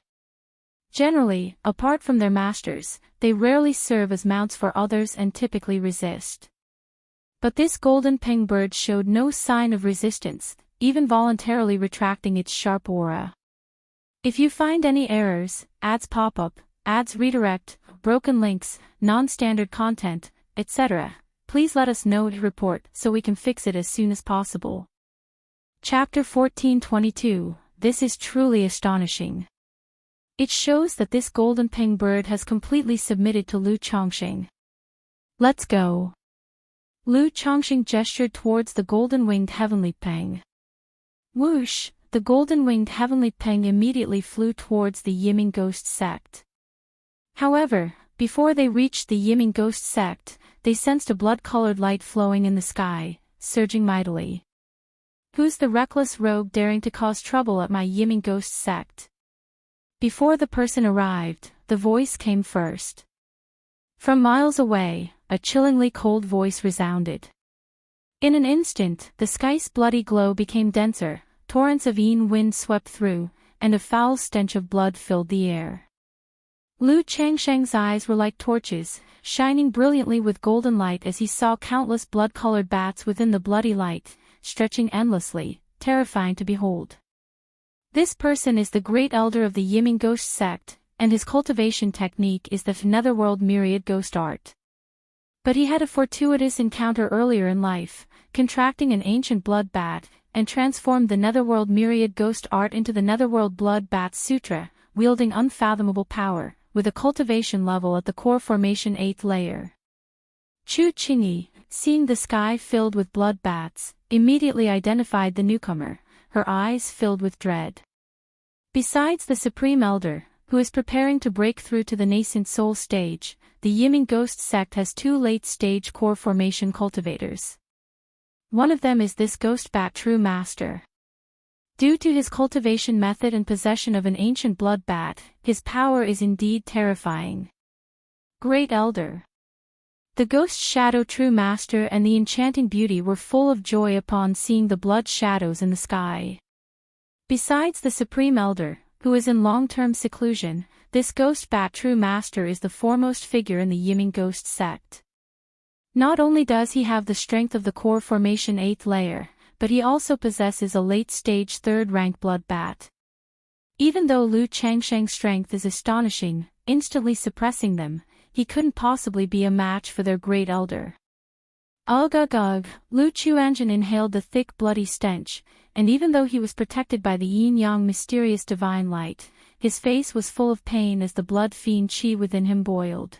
Generally, apart from their masters, they rarely serve as mounts for others and typically resist. But this golden peng bird showed no sign of resistance, even voluntarily retracting its sharp aura. If you find any errors, ads pop up, ads redirect, broken links, non-standard content, etc., please let us know to report so we can fix it as soon as possible. Chapter 1422, This is truly astonishing. It shows that this golden peng bird has completely submitted to Lu Chongqing. Let's go. Lu Chongqing gestured towards the golden-winged heavenly peng. Whoosh, the golden-winged heavenly peng immediately flew towards the Yiming Ghost Sect. However, before they reached the Yiming Ghost Sect, they sensed a blood-colored light flowing in the sky, surging mightily. Who's the reckless rogue daring to cause trouble at my Yiming Ghost Sect? Before the person arrived, the voice came first. From miles away, a chillingly cold voice resounded. In an instant, the sky's bloody glow became denser, torrents of Yin wind swept through, and a foul stench of blood filled the air. Lu Changsheng's eyes were like torches, shining brilliantly with golden light as he saw countless blood-colored bats within the bloody light, stretching endlessly, terrifying to behold. This person is the great elder of the Yiming Ghost Sect, and his cultivation technique is the netherworld myriad ghost art. But he had a fortuitous encounter earlier in life, contracting an ancient blood bat, and transformed the netherworld myriad ghost art into the netherworld blood bat sutra, wielding unfathomable power, with a cultivation level at the core formation 8th layer. Chu Qingyi, seeing the sky filled with blood bats, immediately identified the newcomer, her eyes filled with dread. Besides the Supreme Elder, who is preparing to break through to the nascent soul stage, the Yiming Ghost Sect has 2 late-stage core formation cultivators. One of them is this Ghost Bat True Master. Due to his cultivation method and possession of an ancient blood bat, his power is indeed terrifying. Great Elder. The Ghost Shadow True Master and the Enchanting Beauty were full of joy upon seeing the blood shadows in the sky. Besides the Supreme Elder, who is in long-term seclusion, this Ghost Bat True Master is the foremost figure in the Yiming Ghost Sect. Not only does he have the strength of the core formation 8th layer, but he also possesses a late-stage 3rd-rank blood bat. Even though Lu Changsheng's strength is astonishing, instantly suppressing them, he couldn't possibly be a match for their great elder. Ugh ugh ugh, Lu Chuanjin inhaled the thick bloody stench, and even though he was protected by the yin-yang mysterious divine light, his face was full of pain as the blood fiend chi within him boiled.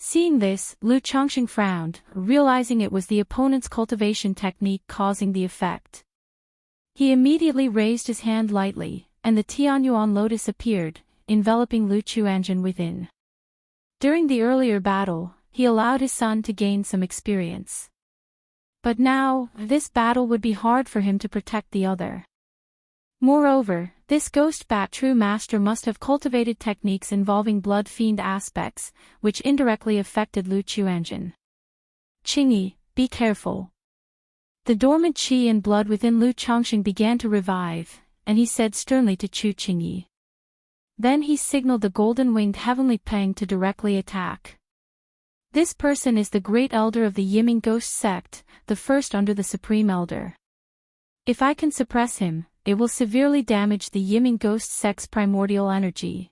Seeing this, Lu Chongqing frowned, realizing it was the opponent's cultivation technique causing the effect. He immediately raised his hand lightly, and the Tianyuan lotus appeared, enveloping Lu Chuanjin within. During the earlier battle, he allowed his son to gain some experience. But now, this battle would be hard for him to protect the other. Moreover, this Ghost Bat True Master must have cultivated techniques involving blood fiend aspects, which indirectly affected Lu Chuanjin. Qingyi, be careful. The dormant qi and blood within Lu Changxing began to revive, and he said sternly to Chu Qingyi. Then he signaled the golden-winged heavenly Peng to directly attack. This person is the great elder of the Yiming Ghost sect, the first under the Supreme Elder. If I can suppress him, it will severely damage the Yiming Ghost sect's primordial energy.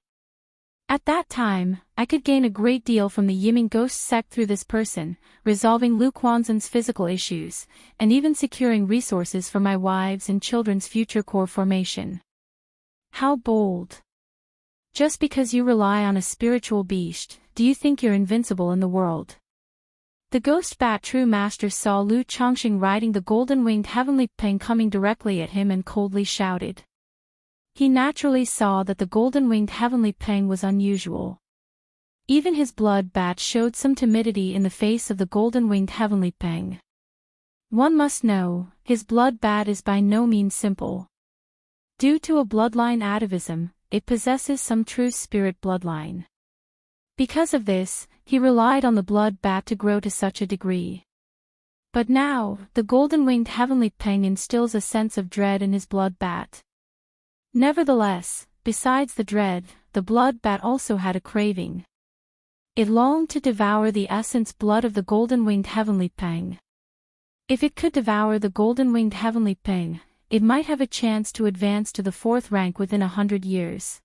At that time, I could gain a great deal from the Yiming Ghost sect through this person, resolving Lu Quanzhen's physical issues, and even securing resources for my wives' and children's future core formation. How bold! Just because you rely on a spiritual beast, do you think you're invincible in the world? The Ghost Bat True Master saw Lu Changxing riding the golden-winged heavenly Peng coming directly at him and coldly shouted. He naturally saw that the golden-winged heavenly Peng was unusual. Even his blood bat showed some timidity in the face of the golden-winged heavenly Peng. One must know, his blood bat is by no means simple. Due to a bloodline atavism, it possesses some true spirit bloodline. Because of this, he relied on the blood bat to grow to such a degree. But now, the golden-winged heavenly Peng instills a sense of dread in his blood bat. Nevertheless, besides the dread, the blood bat also had a craving. It longed to devour the essence blood of the golden-winged heavenly Peng. If it could devour the golden-winged heavenly Peng, it might have a chance to advance to the 4th rank within 100 years.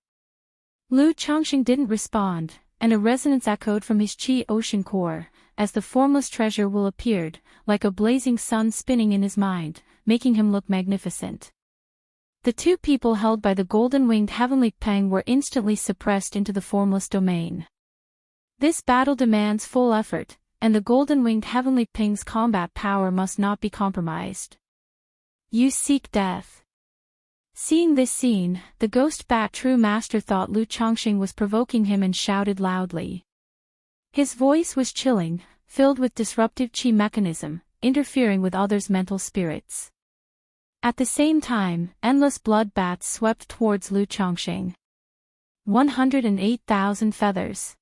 Lu Changxing didn't respond, and a resonance echoed from his qi ocean core, as the formless treasure will appeared, like a blazing sun spinning in his mind, making him look magnificent. The two people held by the golden-winged heavenly Peng were instantly suppressed into the formless domain. This battle demands full effort, and the golden-winged heavenly Peng's combat power must not be compromised. You seek death. Seeing this scene, the Ghost Bat True Master thought Lu Changxing was provoking him and shouted loudly. His voice was chilling, filled with disruptive qi mechanism, interfering with others' mental spirits. At the same time, endless blood bats swept towards Lu Changxing. 108,000 feathers.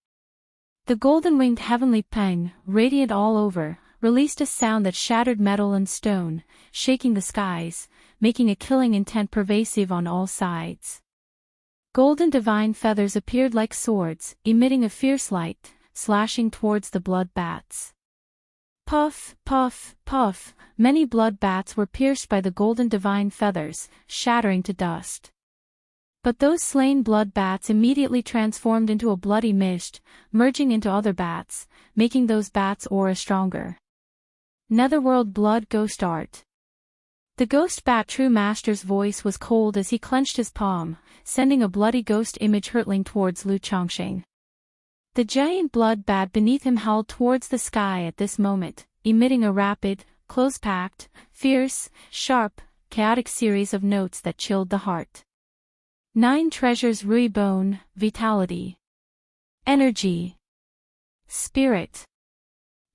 The golden-winged heavenly Peng, radiant all over, released a sound that shattered metal and stone, shaking the skies, making a killing intent pervasive on all sides. Golden divine feathers appeared like swords, emitting a fierce light, slashing towards the blood bats. Puff, puff, puff, many blood bats were pierced by the golden divine feathers, shattering to dust. But those slain blood bats immediately transformed into a bloody mist, merging into other bats, making those bats' aura stronger. Netherworld Blood Ghost Art. The Ghost Bat True Master's voice was cold as he clenched his palm, sending a bloody ghost image hurtling towards Lu Changxing. The giant blood bat beneath him howled towards the sky at this moment, emitting a rapid, close-packed, fierce, sharp, chaotic series of notes that chilled the heart. 9 treasures: Rui Bone, Vitality, Energy, Spirit.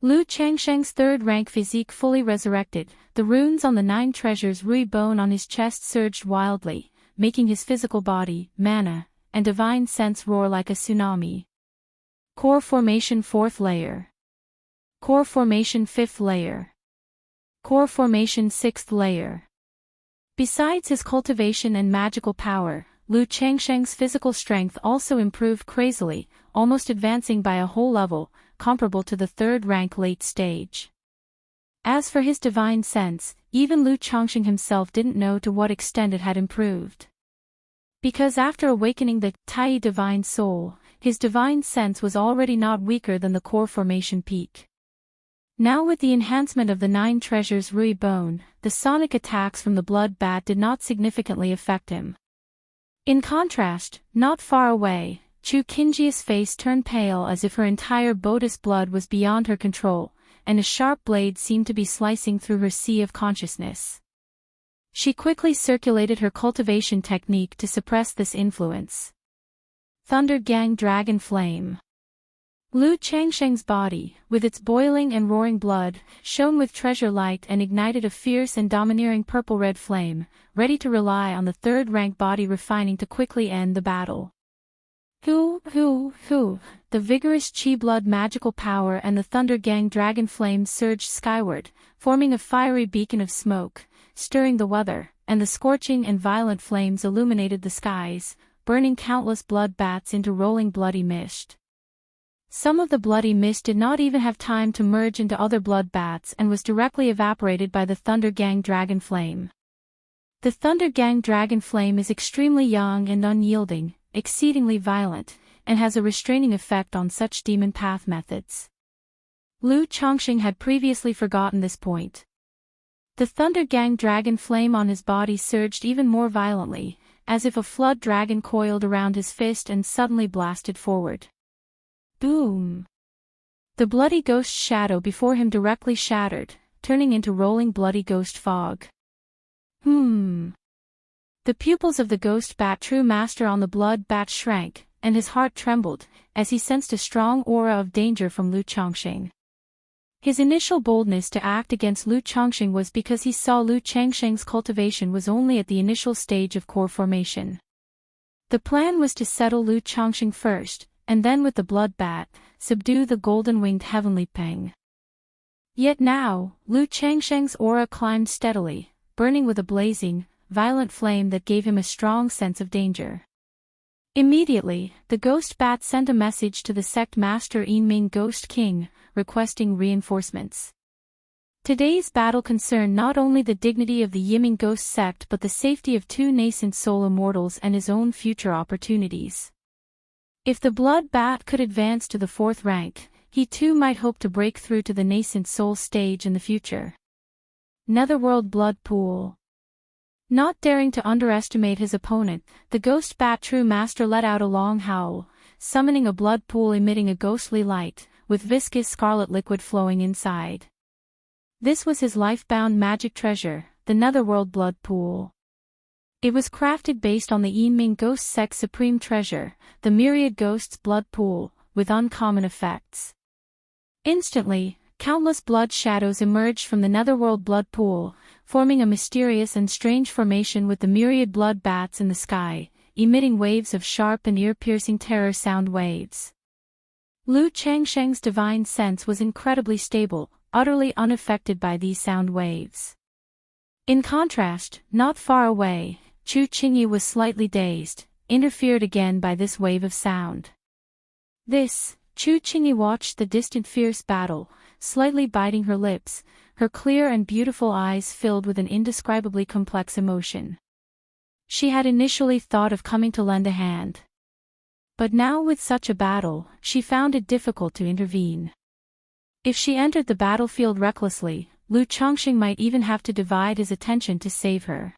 Lu Changsheng's 3rd rank physique fully resurrected, the runes on the 9 treasures Rui Bone on his chest surged wildly, making his physical body, mana, and divine sense roar like a tsunami. Core Formation 4th Layer. Core Formation 5th Layer. Core Formation 6th Layer. Besides his cultivation and magical power, Lu Changsheng's physical strength also improved crazily, almost advancing by a whole level, comparable to the 3rd rank late stage. As for his divine sense, even Lu Changxing himself didn't know to what extent it had improved. Because after awakening the Tai divine soul, his divine sense was already not weaker than the core formation peak. Now with the enhancement of the 9 treasures Rui Bone, the sonic attacks from the blood bat did not significantly affect him. In contrast, not far away, Chu Qingji's face turned pale as if her entire bodice blood was beyond her control, and a sharp blade seemed to be slicing through her sea of consciousness. She quickly circulated her cultivation technique to suppress this influence. Thunder Gang Dragon Flame. Lu Changsheng's body, with its boiling and roaring blood, shone with treasure light and ignited a fierce and domineering purple-red flame, ready to rely on the 3rd rank body refining to quickly end the battle. Hoo. The vigorous chi blood magical power and the Thunder Gang dragon flames surged skyward, forming a fiery beacon of smoke, stirring the weather, and the scorching and violent flames illuminated the skies, burning countless blood bats into rolling bloody mist. Some of the bloody mist did not even have time to merge into other blood bats and was directly evaporated by the Thunder Gang dragon flame. The Thunder Gang dragon flame is extremely young and unyielding, exceedingly violent, and has a restraining effect on such demon path methods. Lu Chongqing had previously forgotten this point. The Thunder Gang dragon flame on his body surged even more violently, as if a flood dragon coiled around his fist and suddenly blasted forward. Boom! The bloody ghost shadow before him directly shattered, turning into rolling bloody ghost fog. The pupils of the ghost bat true master on the blood bat shrank, and his heart trembled, as he sensed a strong aura of danger from Lu Chongqing. His initial boldness to act against Lu Chongqing was because he saw Lu Chongqing's cultivation was only at the initial stage of core formation. The plan was to settle Lu Chongqing first, and then with the blood bat, subdue the golden-winged heavenly peng. Yet now, Lu Chongqing's aura climbed steadily, burning with a blazing, violent flame that gave him a strong sense of danger. Immediately, the ghost bat sent a message to the sect master Yinming Ghost King, requesting reinforcements. Today's battle concerned not only the dignity of the Yiming Ghost sect but the safety of two nascent soul immortals and his own future opportunities. If the blood bat could advance to the 4th rank, he too might hope to break through to the nascent soul stage in the future. Netherworld Blood Pool. Not daring to underestimate his opponent, the ghost bat true master let out a long howl, summoning a blood pool emitting a ghostly light, with viscous scarlet liquid flowing inside. This was his life-bound magic treasure, the Netherworld Blood Pool. It was crafted based on the Yinming Ghost Sect's supreme treasure, the Myriad Ghosts Blood Pool, with uncommon effects. Instantly, countless blood shadows emerged from the Netherworld Blood Pool, forming a mysterious and strange formation with the myriad blood bats in the sky, emitting waves of sharp and ear-piercing terror sound waves. Lu Chongqing's divine sense was incredibly stable, utterly unaffected by these sound waves. In contrast, not far away, Chu Qingyi was slightly dazed, interfered again by this wave of sound. Chu Qingyi watched the distant fierce battle, slightly biting her lips, her clear and beautiful eyes filled with an indescribably complex emotion. She had initially thought of coming to lend a hand. But now with such a battle, she found it difficult to intervene. If she entered the battlefield recklessly, Lu Chongqing might even have to divide his attention to save her.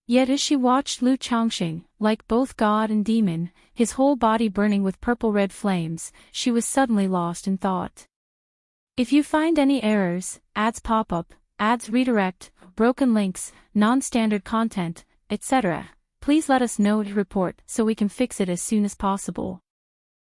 Yet as she watched Lu Chongqing, like both god and demon, his whole body burning with purple-red flames, she was suddenly lost in thought. If you find any errors, ads pop up, ads redirect, broken links, non-standard content, etc., please let us know to report so we can fix it as soon as possible.